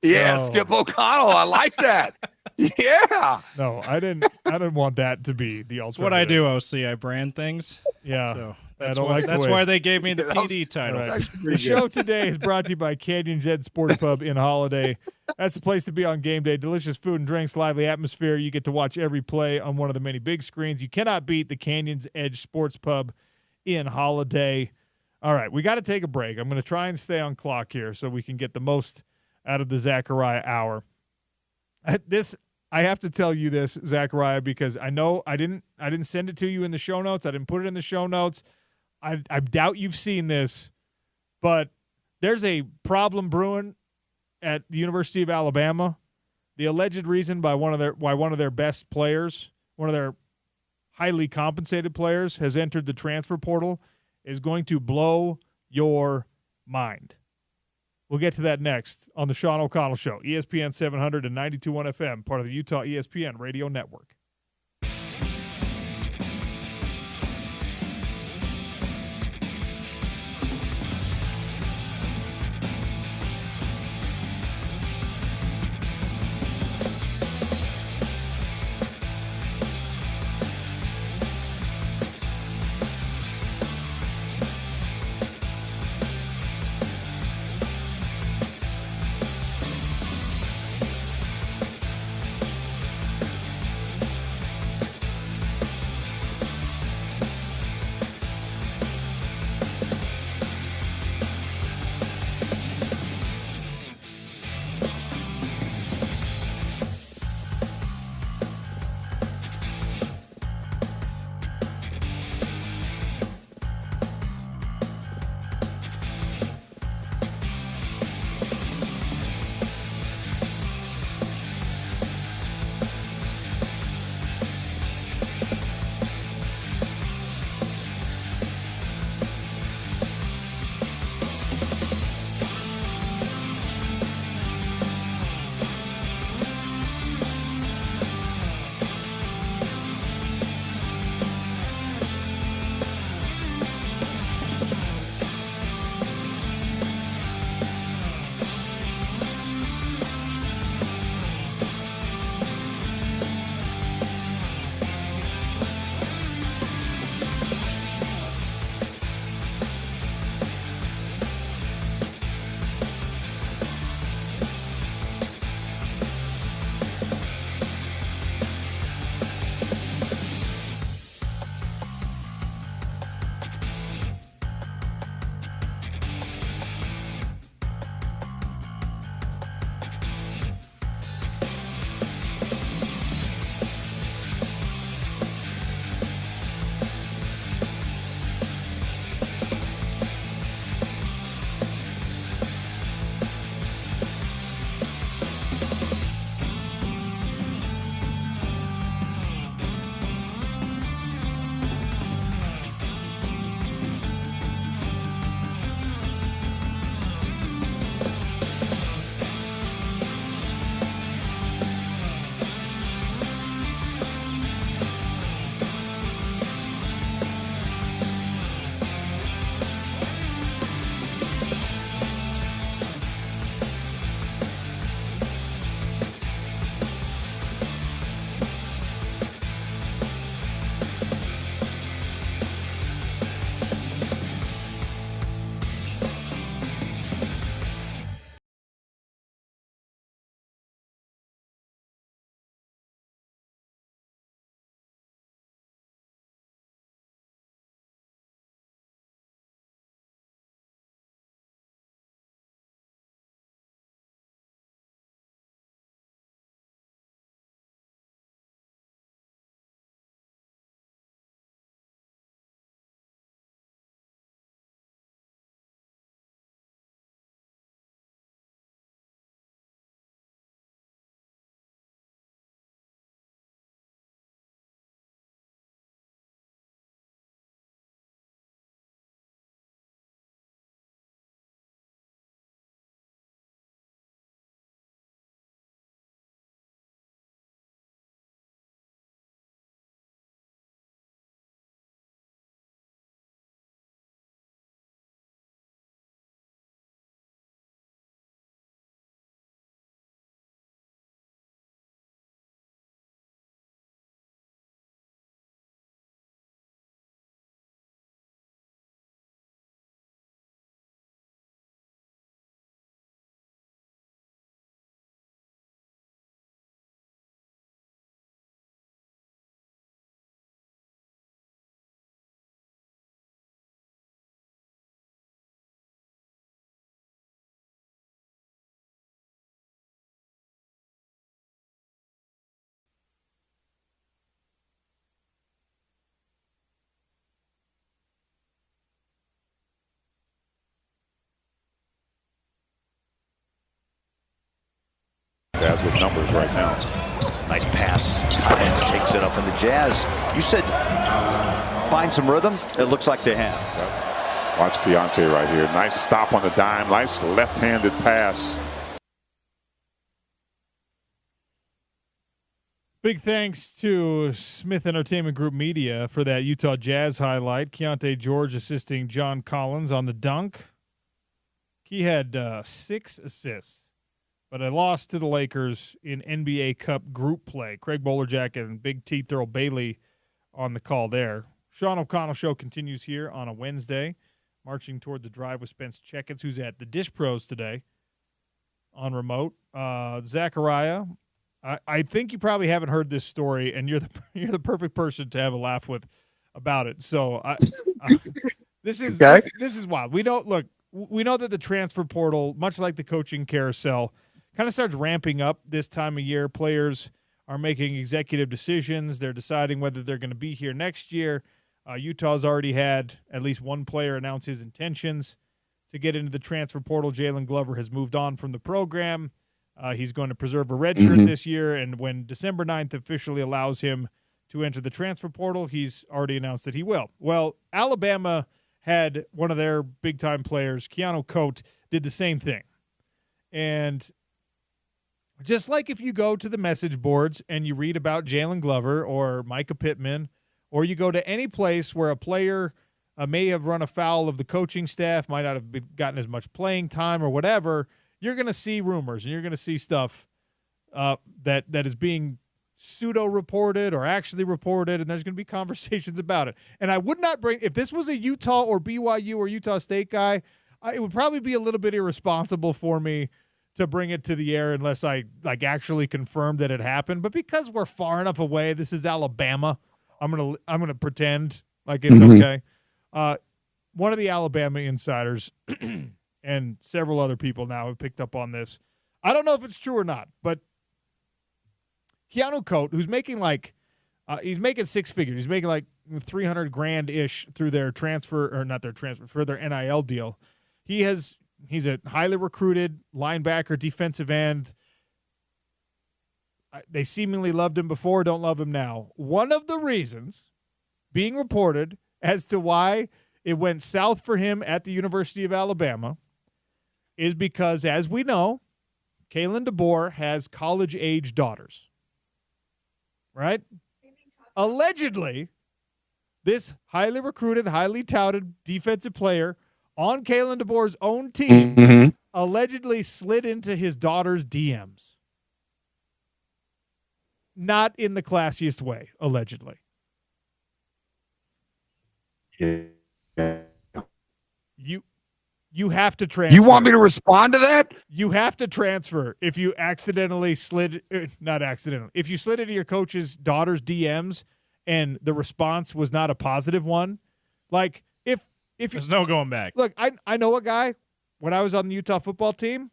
Yeah, No. Skip O'Connell. I like that. Yeah. No, I didn't want that to be the alternative. That's what I do, OC. I brand things. Yeah. So I that's don't why, like the that's way- why they gave me the PD All title. right. The show today is brought to you by Canyon Jet Sports Pub in Holiday. That's the place to be on game day. Delicious food and drinks, lively atmosphere. You get to watch every play on one of the many big screens. You cannot beat the Canyon's Edge Sports Pub in Holiday. All right, we got to take a break. I'm going to try and stay on clock here so we can get the most out of the Zachariah hour. I have to tell you this, Zachariah, because I know I didn't send it to you in the show notes. I didn't put it in the show notes. I doubt you've seen this, but there's a problem brewing at the University of Alabama. The alleged reason why one of their best players, one of their highly compensated players, has entered the transfer portal is going to blow your mind. We'll get to that next on the Sean O'Connell Show, ESPN 700 and 92.1 FM, part of the Utah ESPN Radio Network. Jazz with numbers right now. Nice pass. Hines takes it up in the Jazz. You said find some rhythm. It looks like they have. Yep. Watch Keontae right here. Nice stop on the dime. Nice left-handed pass. Big thanks to Smith Entertainment Group Media for that Utah Jazz highlight. Keontae George assisting John Collins on the dunk. He had 6 assists, but a loss to the Lakers in NBA Cup group play. Craig Bolerjack and Big T Thurl Bailey on the call there. Sean O'Connell Show continues here on a Wednesday, marching toward the drive with Spence Checketts, who's at the Dish Pros today on remote. Zachariah, I think you probably haven't heard this story, and you're the perfect person to have a laugh with about it. So this is okay. this is wild. We know that the transfer portal, much like the coaching carousel, kind of starts ramping up this time of year. Players are making executive decisions. They're deciding whether they're going to be here next year. Utah's already had at least one player announce his intentions to get into the transfer portal. Jalen Glover has moved on from the program. He's going to preserve a red shirt this year, and when December 9th officially allows him to enter the transfer portal, he's already announced that he will. Well, Alabama had one of their big-time players, Keanu Coate, did the same thing. And just like if you go to the message boards and you read about Jalen Glover or Micah Pittman, or you go to any place where a player may have run afoul of the coaching staff, might not have gotten as much playing time or whatever, you're going to see rumors and you're going to see stuff that is being pseudo-reported or actually reported, and there's going to be conversations about it. And I would not bring – if this was a Utah or BYU or Utah State guy, it would probably be a little bit irresponsible for me to bring it to the air unless I actually confirmed that it happened. But because we're far enough away, this is Alabama, I'm gonna pretend like it's okay. One of the Alabama insiders – and several other people now have picked up on this. I don't know if it's true or not, but Keanu Coate, who's making he's making 6 figures. He's making like $300,000-ish through their for their NIL deal. He's a highly recruited linebacker, defensive end. They seemingly loved him before, don't love him now. One of the reasons being reported as to why it went south for him at the University of Alabama is because, as we know, Kalen DeBoer has college-age daughters, right? Allegedly, this highly recruited, highly touted defensive player on Kalen DeBoer's own team allegedly slid into his daughter's DMs. Not in the classiest way, allegedly. You have to transfer. You want me to respond to that? You have to transfer if you accidentally if you slid into your coach's daughter's DMs and the response was not a positive one. Like if there's no going back. Look, I know a guy when I was on the Utah football team.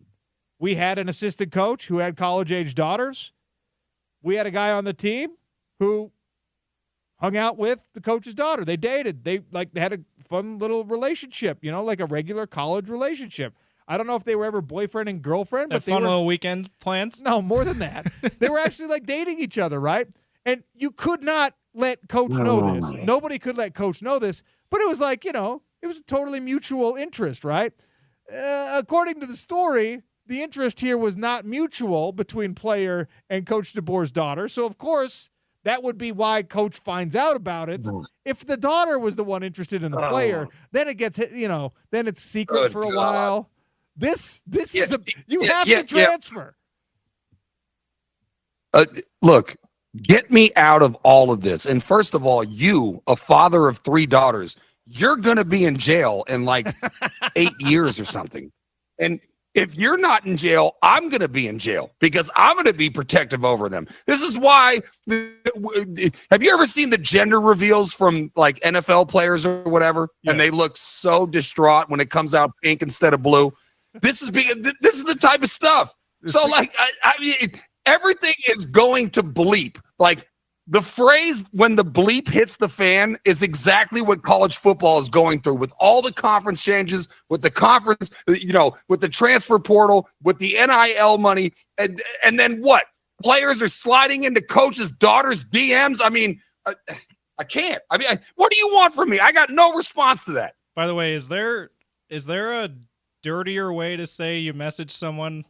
We had an assistant coach who had college-age daughters. We had a guy on the team who hung out with the coach's daughter. They dated. They had a fun little relationship, like a regular college relationship. I don't know if they were ever boyfriend and girlfriend, but they were little weekend plans. No, more than that. They were actually dating each other, right? And you could not let coach know this. Nobody could let coach know this, but it was it was a totally mutual interest, right? According to the story, the interest here was not mutual between player and Coach DeBoer's daughter. So, of course, that would be why coach finds out about it. If the daughter was the one interested in the player, then it gets, then it's secret for a while. This is you have to transfer. Look, get me out of all of this. And first of all, you, a father of 3 daughters, you're going to be in jail in 8 years or something. And if you're not in jail, I'm going to be in jail because I'm going to be protective over them. This is why. Have you ever seen the gender reveals from NFL players or whatever? Yes. And they look so distraught when it comes out pink instead of blue. This is the type of stuff. So I mean, everything is going to bleep. The phrase "when the bleep hits the fan" is exactly what college football is going through with all the conference changes, with the conference, with the transfer portal, with the NIL money, and then what? Players are sliding into coaches' daughters' DMs. I mean, I can't. I mean, what do you want from me? I got no response to that. By the way, is there a dirtier way to say you message someone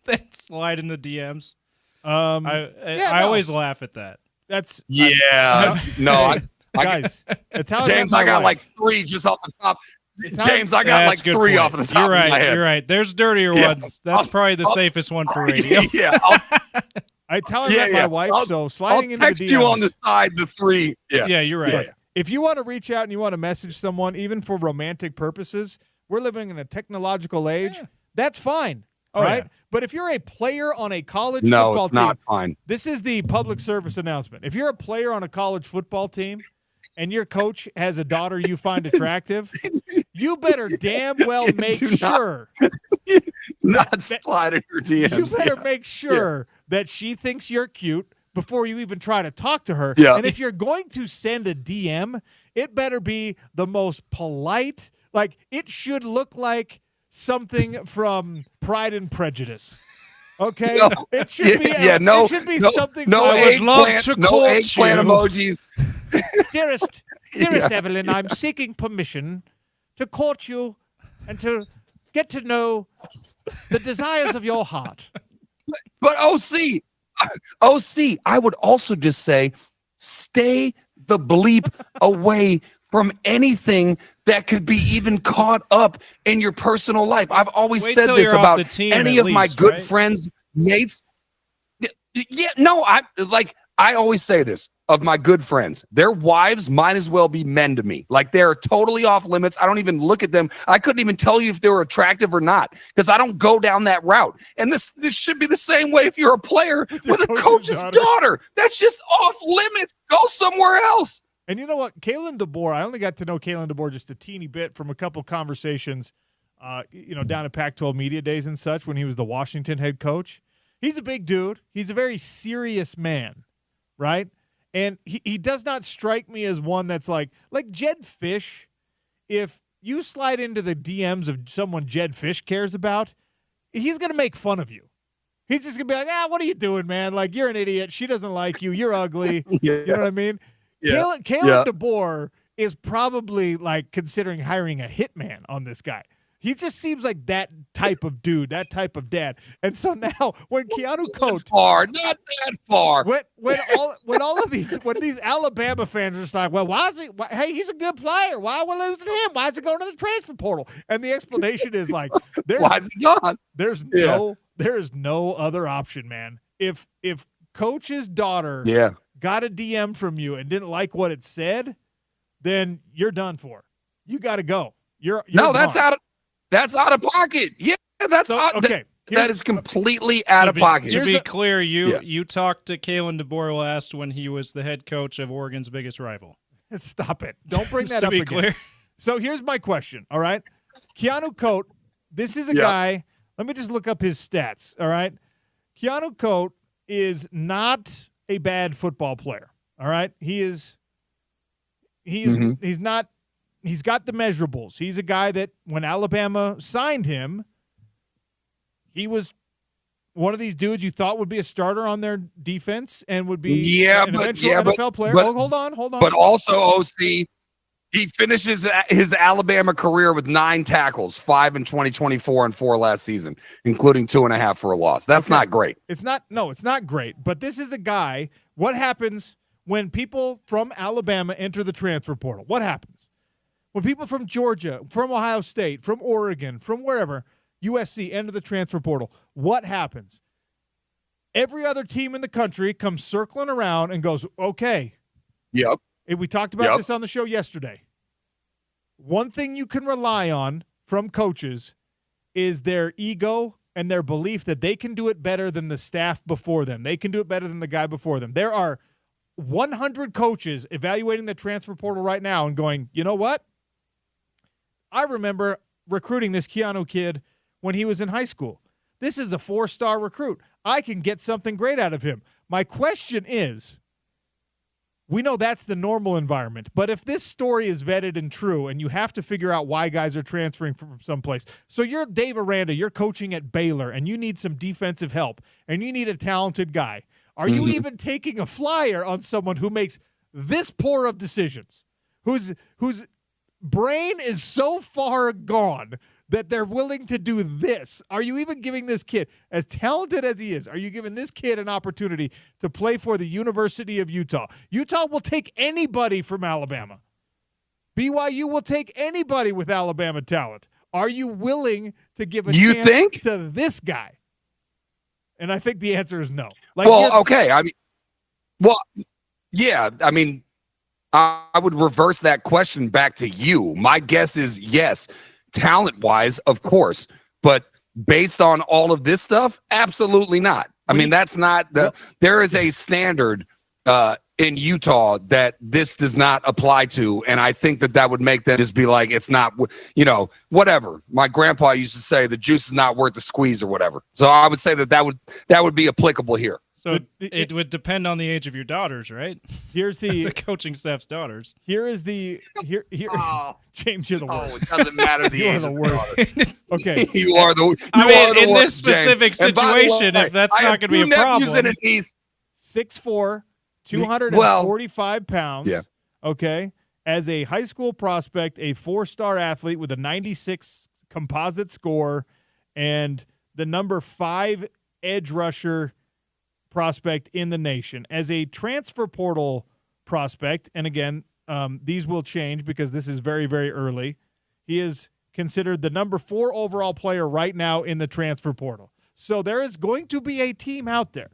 than slide in the DMs? I always laugh at that. That's guys. It's how James. I got like 3 just off the top. James, I got like 3 off the top. You're right. Of my head. You're right. There's dirtier ones. That's probably the safest one for radio. Yeah. I tell my wife. So sliding into the DMs. I'll text you on the side the 3. Yeah, you're right. Yeah. If you want to reach out and you want to message someone, even for romantic purposes, we're living in a technological age. Yeah. That's fine, right? Yeah. But if you're a player on a college football team, not fine. This is the public service announcement. If you're a player on a college football team and your coach has a daughter you find attractive, you better damn well make sure not slide in her DMs. You better make sure that she thinks you're cute before you even try to talk to her. Yeah. And if you're going to send a DM, it better be the most polite. Like, it should look like something from Pride and Prejudice. Okay? No. It should be it should be something I would love to court eggplant emojis. Dearest Evelyn, I'm seeking permission to court you and to get to know the desires of your heart. But OC, I would also just say, stay the bleep away from anything that could be even caught up in your personal life. I've always said this about any of my good friends, mates. Yeah, no, I always say this of my good friends. Their wives might as well be men to me. Like, they're totally off limits. I don't even look at them. I couldn't even tell you if they were attractive or not because I don't go down that route. And this should be the same way if you're a player with a coach's daughter. That's just off limits. Go somewhere else. And you know what? Kalen DeBoer, I only got to know Kalen DeBoer just a teeny bit from a couple conversations, down at Pac-12 Media Days and such when he was the Washington head coach. He's a big dude. He's a very serious man, right? And he does not strike me as one that's like Jed Fish. If you slide into the DMs of someone Jed Fish cares about, he's going to make fun of you. He's just going to be like, what are you doing, man? Like, you're an idiot. She doesn't like you. You're ugly. You know what I mean? Yeah. Kalen DeBoer is probably like considering hiring a hitman on this guy. He just seems like that type of dude, that type of dad. And so now when Keanu Cote, not that far. When these Alabama fans are just like, well, why is he? Hey, he's a good player. Why are we losing him? Why is he going to the transfer portal? And the explanation is like, why is he gone? There is no other option, man. If Coach's daughter got a DM from you and didn't like what it said, then you're done for. You got to go. You're That's out of pocket. Yeah, okay. That is completely out of pocket. To be clear, you talked to Kalen DeBoer last when he was the head coach of Oregon's biggest rival. Stop it. Don't bring that up again. Clear. So here's my question, all right? Keanu Cote, this is a guy. Let me just look up his stats, all right? Keanu Cote is not a bad football player, all right? He's not. He's got the measurables. He's a guy that when Alabama signed him, he was one of these dudes you thought would be a starter on their defense and would be an eventual NFL player. Hold on. But also, OC, he finishes his Alabama career with 9 tackles, 5 in 2024 and 4 last season, including 2.5 for a loss. That's not great. It's not great. But this is a guy. What happens when people from Alabama enter the transfer portal? What happens? When people from Georgia, from Ohio State, from Oregon, from wherever, USC, enter the transfer portal, what happens? Every other team in the country comes circling around and goes, okay. Yep. And we talked about this on the show yesterday. One thing you can rely on from coaches is their ego and their belief that they can do it better than the staff before them. They can do it better than the guy before them. There are 100 coaches evaluating the transfer portal right now and going, you know what? I remember recruiting this Keanu kid when he was in high school. This is a 4-star recruit. I can get something great out of him. My question is, We know that's the normal environment. But if this story is vetted and true, and you have to figure out why guys are transferring from someplace. So you're Dave Aranda, you're coaching at Baylor, and you need some defensive help, and you need a talented guy. Are you even taking a flyer on someone who makes this poor of decisions, whose brain is so far gone that they're willing to do this? Are you even giving this kid, as talented as he is, are you giving this kid an opportunity to play for the University of Utah? Utah will take anybody from Alabama. BYU will take anybody with Alabama talent. Are you willing to give a chance to this guy? And I think the answer is no. Okay. Yeah. I mean, I would reverse that question back to you. My guess is yes. Talent-wise, of course, but based on all of this stuff, absolutely not. I mean, that's not there is a standard in Utah that this does not apply to, and I think that would make them just be like, it's not, whatever. My grandpa used to say the juice is not worth the squeeze or whatever. So I would say that would be applicable here. So it would depend on the age of your daughters, right? Here's the coaching staff's daughters. Here. James, you're the worst. Oh, it doesn't matter the age. You're the worst. Okay, you are the. In this specific situation, if that's not going to be a problem, and a niece. 6'4", 245 pounds. Yeah. Okay, as a high school prospect, a 4-star athlete with a 96 composite score, and the number 5 edge rusher prospect in the nation. As a transfer portal prospect, and again, these will change because this is very, very early, he is considered the number 4 overall player right now in the transfer portal. So there is going to be a team out there,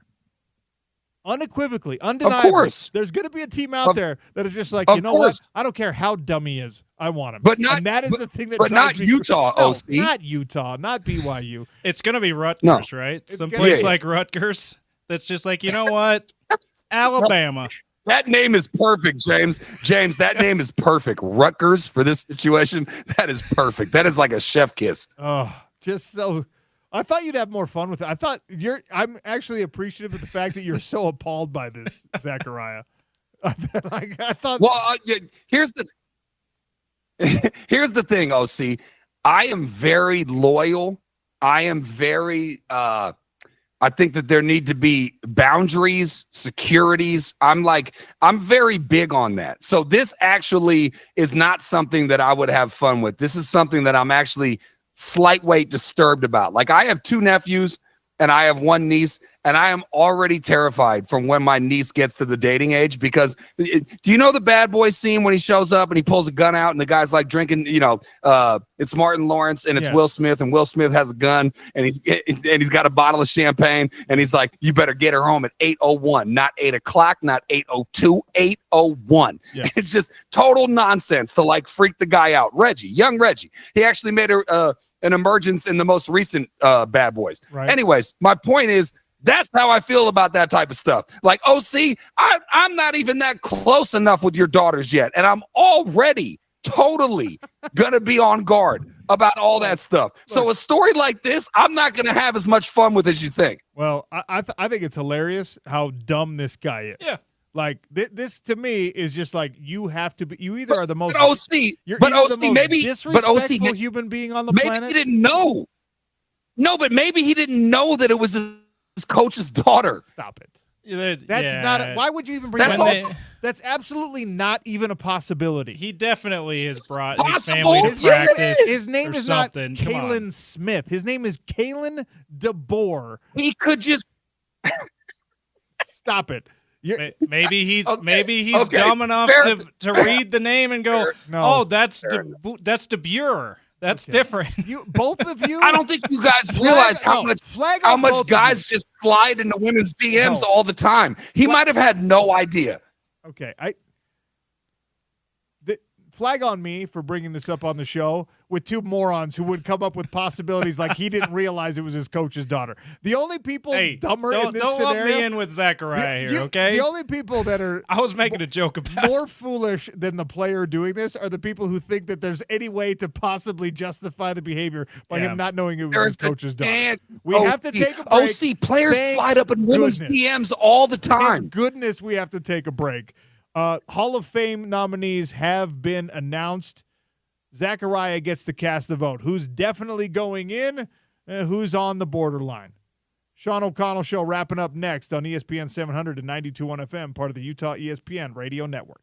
unequivocally, undeniably. Of course. There's going to be a team out there that is just like, you know what? I don't care how dumb he is. I want him. And that is the thing that but drives not me Utah, no, OC. Not Utah, not BYU. It's going to be Rutgers, right? Some place like Rutgers that's just like, you know what? Alabama. That name is perfect, James. James, that name is perfect. Rutgers for this situation. That is perfect. That is like a chef kiss. Oh, just so. I thought you'd have more fun with it. I'm actually appreciative of the fact that you're so appalled by this, Zachariah. I thought. Well, here's the thing, OC. I am very loyal. I am very. I think that there need to be boundaries, securities. I'm very big on that. So this actually is not something that I would have fun with. This is something that I'm actually slight weight disturbed about. Like, I have 2 nephews and I have 1 niece, and I am already terrified from when my niece gets to the dating age, because do you know the Bad Boy scene when he shows up and he pulls a gun out and the guy's like drinking, it's Martin Lawrence and it's Will Smith, and Will Smith has a gun and he's got a bottle of champagne and he's like, you better get her home at 8:01, not 8 o'clock, not 8:02, 8:01. Yes. It's just total nonsense to like freak the guy out. Young Reggie, he actually made an emergence in the most recent Bad Boys. Right. Anyways, my point is, that's how I feel about that type of stuff. Like, OC, I'm not even that close enough with your daughters yet, and I'm already totally going to be on guard about all that stuff. So a story like this, I'm not going to have as much fun with as you think. Well, I think it's hilarious how dumb this guy is. Yeah. Like, this to me is just like, you have to be. You either are the most. But OC, you're but either OC, the most maybe, disrespectful but OC, human being on the maybe planet. He didn't know. No, but maybe he didn't know that it was his coach's daughter. Stop it. That's not. Why would you even bring that's that? That's absolutely not even a possibility. He definitely has brought Possible? his family to Yes, practice. His name is something. not Kalen Smith. His name is Kalen DeBoer. He could just stop it. Maybe he's dumb enough to read the name and go, oh, that's De Boer. That's different. Both of you. I don't think you guys realize how much guys just slide into women's DMs all the time. He might have had no idea. Okay, flag on me for bringing this up on the show with 2 morons who would come up with possibilities like he didn't realize it was his coach's daughter. The only people dumber in this don't scenario. lump me in with Zachariah here, okay? The only people that are I was making a joke about more foolish than the player doing this are the people who think that there's any way to possibly justify the behavior by him not knowing it was his coach's daughter. We have to take a break. OC players slide up in women's DMs all the time. Thank goodness we have to take a break. Hall of Fame nominees have been announced. Zachariah gets to cast the vote. Who's definitely going in? Who's on the borderline? Sean O'Connell Show wrapping up next on ESPN 700 and 92.1 FM, part of the Utah ESPN Radio Network.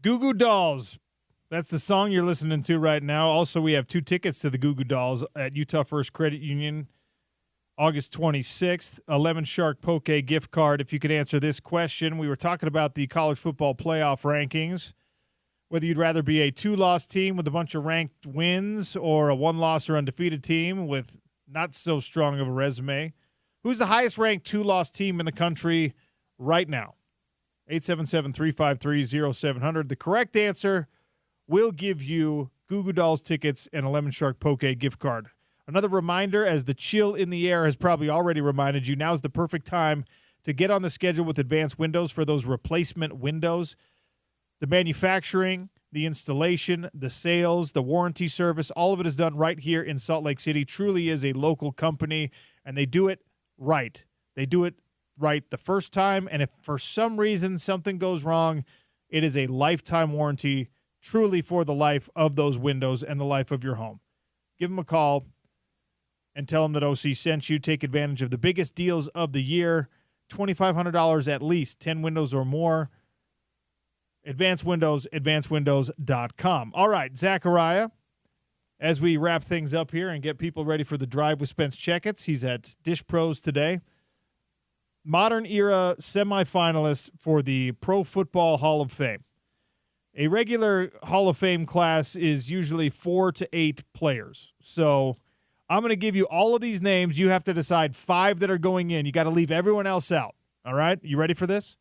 Goo Goo Dolls. That's the song you're listening to right now. Also, we have 2 tickets to the Goo Goo Dolls at Utah First Credit Union, August 26th. A Lemon Shark Poke gift card. If you could answer this question, we were talking about the college football playoff rankings, whether you'd rather be a 2-loss team with a bunch of ranked wins or a 1-loss or undefeated team with not so strong of a resume. Who's the highest ranked 2-loss team in the country right now. 877-353-0700. The correct answer will give you Goo Goo Dolls tickets and a Lemon Shark Poke gift card. Another reminder, as the chill in the air has probably already reminded you, now's the perfect time to get on the schedule with Advanced Windows for those replacement windows. The manufacturing, the installation, the sales, the warranty service, all of it is done right here in Salt Lake City. Truly is a local company, and they do it right. They do it right the first time, and if for some reason something goes wrong, it is a lifetime warranty, truly for the life of those windows and the life of your home. Give them a call and tell them that OC sent you. Take advantage of the biggest deals of the year, $2,500 at least, 10 windows or more. Advanced Windows, advancedwindows.com. All right, Zachariah, as we wrap things up here and get people ready for the drive with Spence Checketts, he's at Dish Pros today. Modern era semifinalists for the Pro Football Hall of Fame. A regular Hall of Fame class is usually 4 to 8 players. So I'm going to give you all of these names. You have to decide 5 that are going in. You got to leave everyone else out. All right? You ready for this?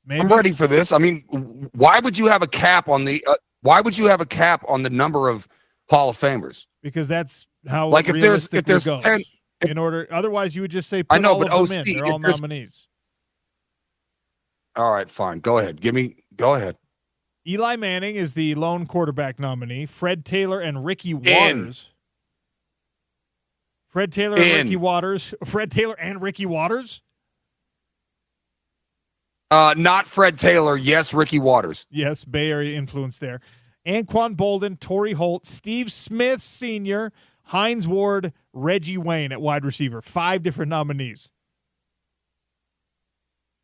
Maybe? I'm ready for this. I mean, why would you have a cap on the number of Hall of Famers? Because that's how like if there's goes. 10, in order, otherwise you would just say I know, all but of them OC, in. They're all nominees. All right, fine. Go ahead. Go ahead. Eli Manning is the lone quarterback nominee. Fred Taylor and Ricky Waters. Fred Taylor and Ricky Waters? Not Fred Taylor. Yes, Ricky Waters. Yes, Bay Area influence there. Anquan Bolden, Torrey Holt, Steve Smith Sr., Hines Ward, Reggie Wayne at wide receiver. 5 different nominees.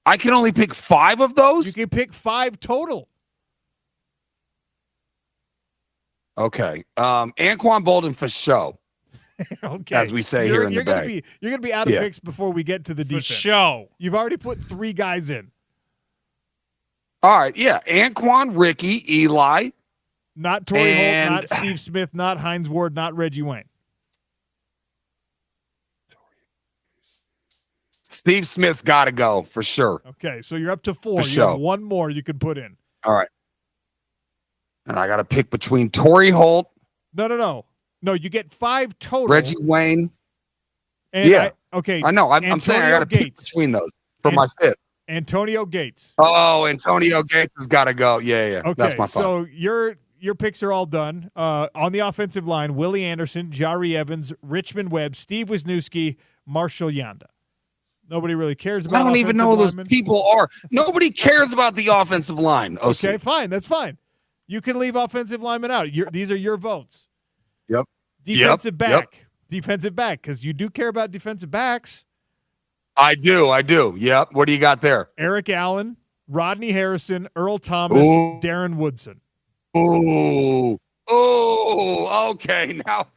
I can only pick 5 of those? You can pick 5 total. Okay. Anquan Bolden for show. Okay. As we say here in the bag. You're going to be out of picks before we get to the defense. For show. You've already put 3 guys in. All right, yeah. Anquan, Ricky, Eli. Not Torrey Holt, not Steve Smith, not Hines Ward, not Reggie Wayne. Steve Smith's got to go for sure. Okay, so you're up to 4. For you have 1 more you can put in. All right. And I got to pick between Torrey Holt. No, you get 5 total. Reggie Wayne. And yeah. Okay. I know. I'm saying I got to pick between those for my 5th. Antonio Gates. Oh, Antonio Gates has got to go. Yeah. Okay, that's my thought. So your picks are all done. On the offensive line, Willie Anderson, Jari Evans, Richmond Webb, Steve Wisniewski, Marshall Yanda. Nobody really cares about. I don't even know who those linemen. people are. Nobody cares about the offensive line. OC. Okay, fine. That's fine. You can leave offensive linemen out. These are your votes. Yep. Defensive back. Defensive back, because you do care about defensive backs. I do. Yep. What do you got there? Eric Allen, Rodney Harrison, Earl Thomas, Darren Woodson. Oh, okay. Now,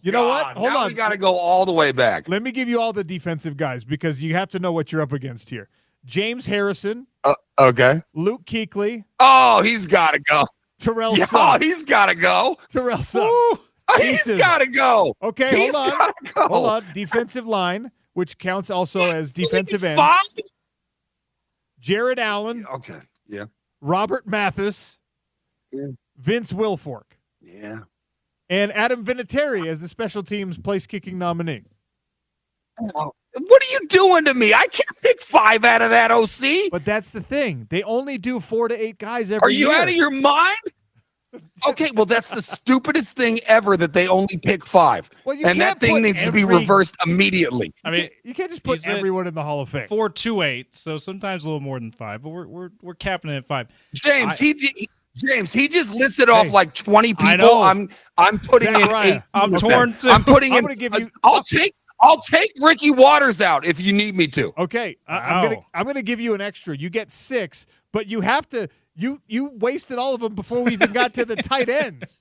you know what? Hold on. We got to go all the way back. Let me give you all the defensive guys because you have to know what you're up against here. James Harrison. Okay. Luke Kuechly. Oh, he's got to go. Terrell Sugg. Oh, he's got to go. Terrell Sugg. He's got to go. Okay, hold on. Defensive line, which counts also as defensive end. Jared Allen. Okay. Yeah. Robert Mathis. Yeah. Vince Wilfork. Yeah. And Adam Vinatieri as the special teams place kicking nominee. What are you doing to me? I can't pick 5 out of that, OC. But that's the thing. They only do 4 to 8 guys every year. Are you out of your mind? Okay, well, that's the stupidest thing ever that they only pick 5. Well, and that thing needs to be reversed immediately. I mean, you can't just put everyone in the Hall of Fame. 4 to 8, so sometimes a little more than 5, but we're capping it at 5. James, he just listed off like 20 people. I know. I'm putting in 8. I'm torn too. I'm putting I'm in. gonna give you. I'll take Ricky Waters out if you need me to. Okay, I'm gonna give you an extra. You get 6, but you have to. You wasted all of them before we even got to the tight ends.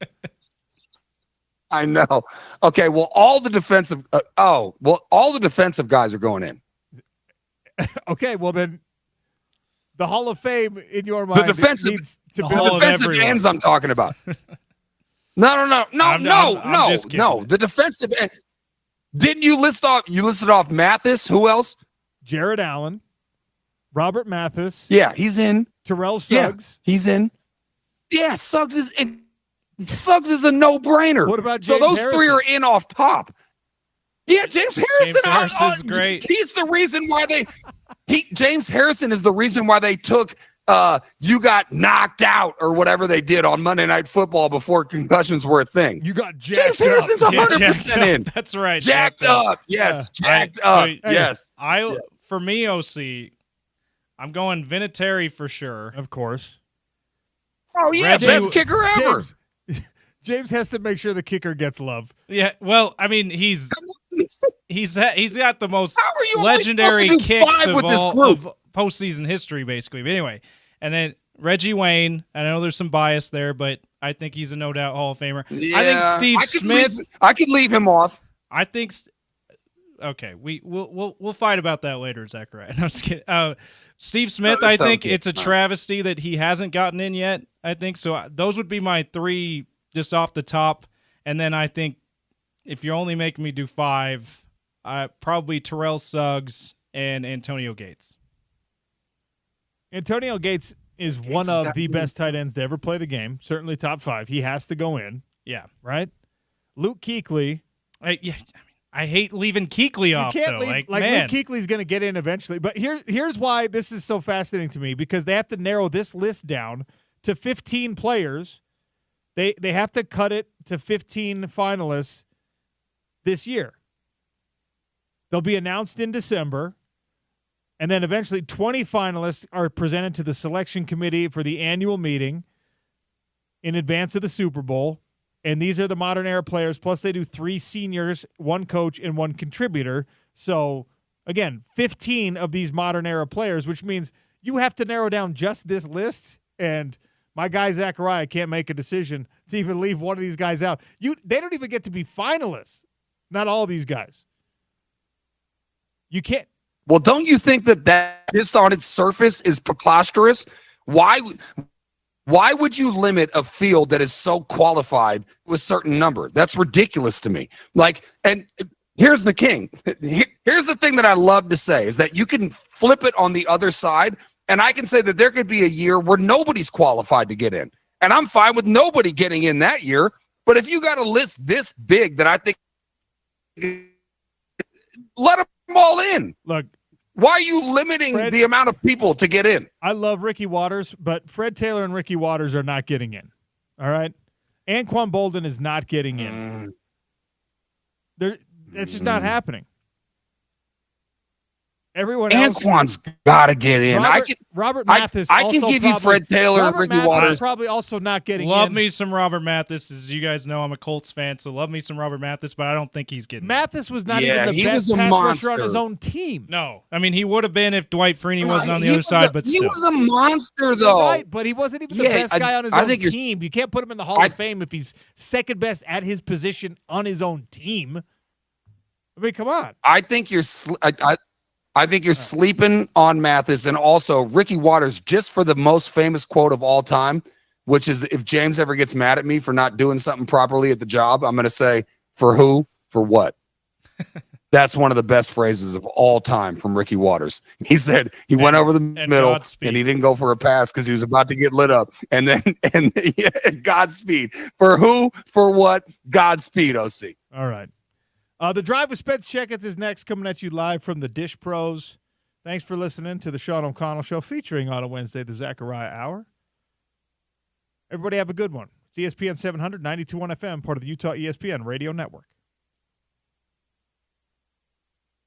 I know. Okay, well, all the defensive guys are going in. Okay, well then, the Hall of Fame in your mind. The defensive ends I'm talking about. No. I'm just kidding. The defensive end. Didn't you list off? You listed off Mathis. Who else? Jared Allen, Robert Mathis. Yeah, he's in. Terrell Suggs. Yeah, he's in. Yeah, Suggs is in. Suggs is a no-brainer. What about James So those Harrison? three are in off top. Yeah, James Harrison. Is great. He's the reason why James Harrison is the reason why they took you got knocked out or whatever they did on Monday Night Football before concussions were a thing. You got jacked James Harrison's up. 100% in. That's right. Jacked up. Yes. Jacked up. Yes. For me, OC, I'm going Vinatieri for sure. Of course. Oh, yeah. Best kicker ever. James has to make sure the kicker gets love. Yeah, well, I mean, he's got the most How are you legendary only supposed to do kicks 5 of with this all group? of postseason history, basically. But anyway, and then Reggie Wayne. I know there's some bias there, but I think he's a no doubt Hall of Famer. Yeah, I think Steve Smith. I could leave him off. I think. Okay, we'll fight about that later, Zachariah. No, I'm just kidding. Steve Smith. I think good. it's a travesty that he hasn't gotten in yet. I think so. Those would be my 3 just off the top, and then I think if you're only making me do 5, probably Terrell Suggs and Antonio Gates. Antonio Gates is one of the best tight ends to ever play the game. Certainly top 5. He has to go in. Yeah. Right? Luke Kuechly. I hate leaving Kuechly off, You can't though. leave, Man. Luke Kuechly's going to get in eventually. But here's why this is so fascinating to me, because they have to narrow this list down to 15 players. They have to cut it to 15 finalists this year. They'll be announced in December, and then eventually 20 finalists are presented to the selection committee for the annual meeting in advance of the Super Bowl. And these are the modern era players, plus they do 3 seniors, 1 coach, and 1 contributor. So, again, 15 of these modern era players, which means you have to narrow down just this list, and my guy Zachariah can't make a decision to even leave one of these guys out. They don't even get to be finalists. Not all these guys. You can't. Well, don't you think that just on its surface is preposterous? Why would you limit a field that is so qualified to a certain number? That's ridiculous to me. And here's the king. Here's the thing that I love to say is that you can flip it on the other side. And I can say that there could be a year where nobody's qualified to get in. And I'm fine with nobody getting in that year. But if you got a list this big that I think, let them all in. Look, why are you limiting the amount of people to get in? I love Ricky Waters, but Fred Taylor and Ricky Waters are not getting in. All right? Anquan Bolden is not getting in. It's just not happening. Everyone else. Anquan's got to get in. Robert Mathis. I can give you Fred Taylor and Ricky Waters. Probably also not getting in. Love me some Robert Mathis. As you guys know, I'm a Colts fan, so love me some Robert Mathis, but I don't think he's getting Mathis was not even the best pass rusher on his own team. No. I mean, he would have been if Dwight Freeney wasn't on the other side, but still. He was a monster, though. Right, but he wasn't even the best guy on his own team. You can't put him in the Hall of Fame if he's second best at his position on his own team. I mean, come on. I think you're sleeping on Mathis, and also Ricky Waters, just for the most famous quote of all time, which is, if James ever gets mad at me for not doing something properly at the job, I'm going to say, for who? For what? That's one of the best phrases of all time from Ricky Waters. He said he went over the middle and he didn't go for a pass because he was about to get lit up. And then, Godspeed. For who? For what? Godspeed, OC. All right. The Drive with Spence Checketts is next, coming at you live from the Dish Pros. Thanks for listening to the Sean O'Connell Show, featuring on a Wednesday, the Zachariah Hour. Everybody have a good one. It's ESPN 700, 92.1 FM, part of the Utah ESPN Radio Network.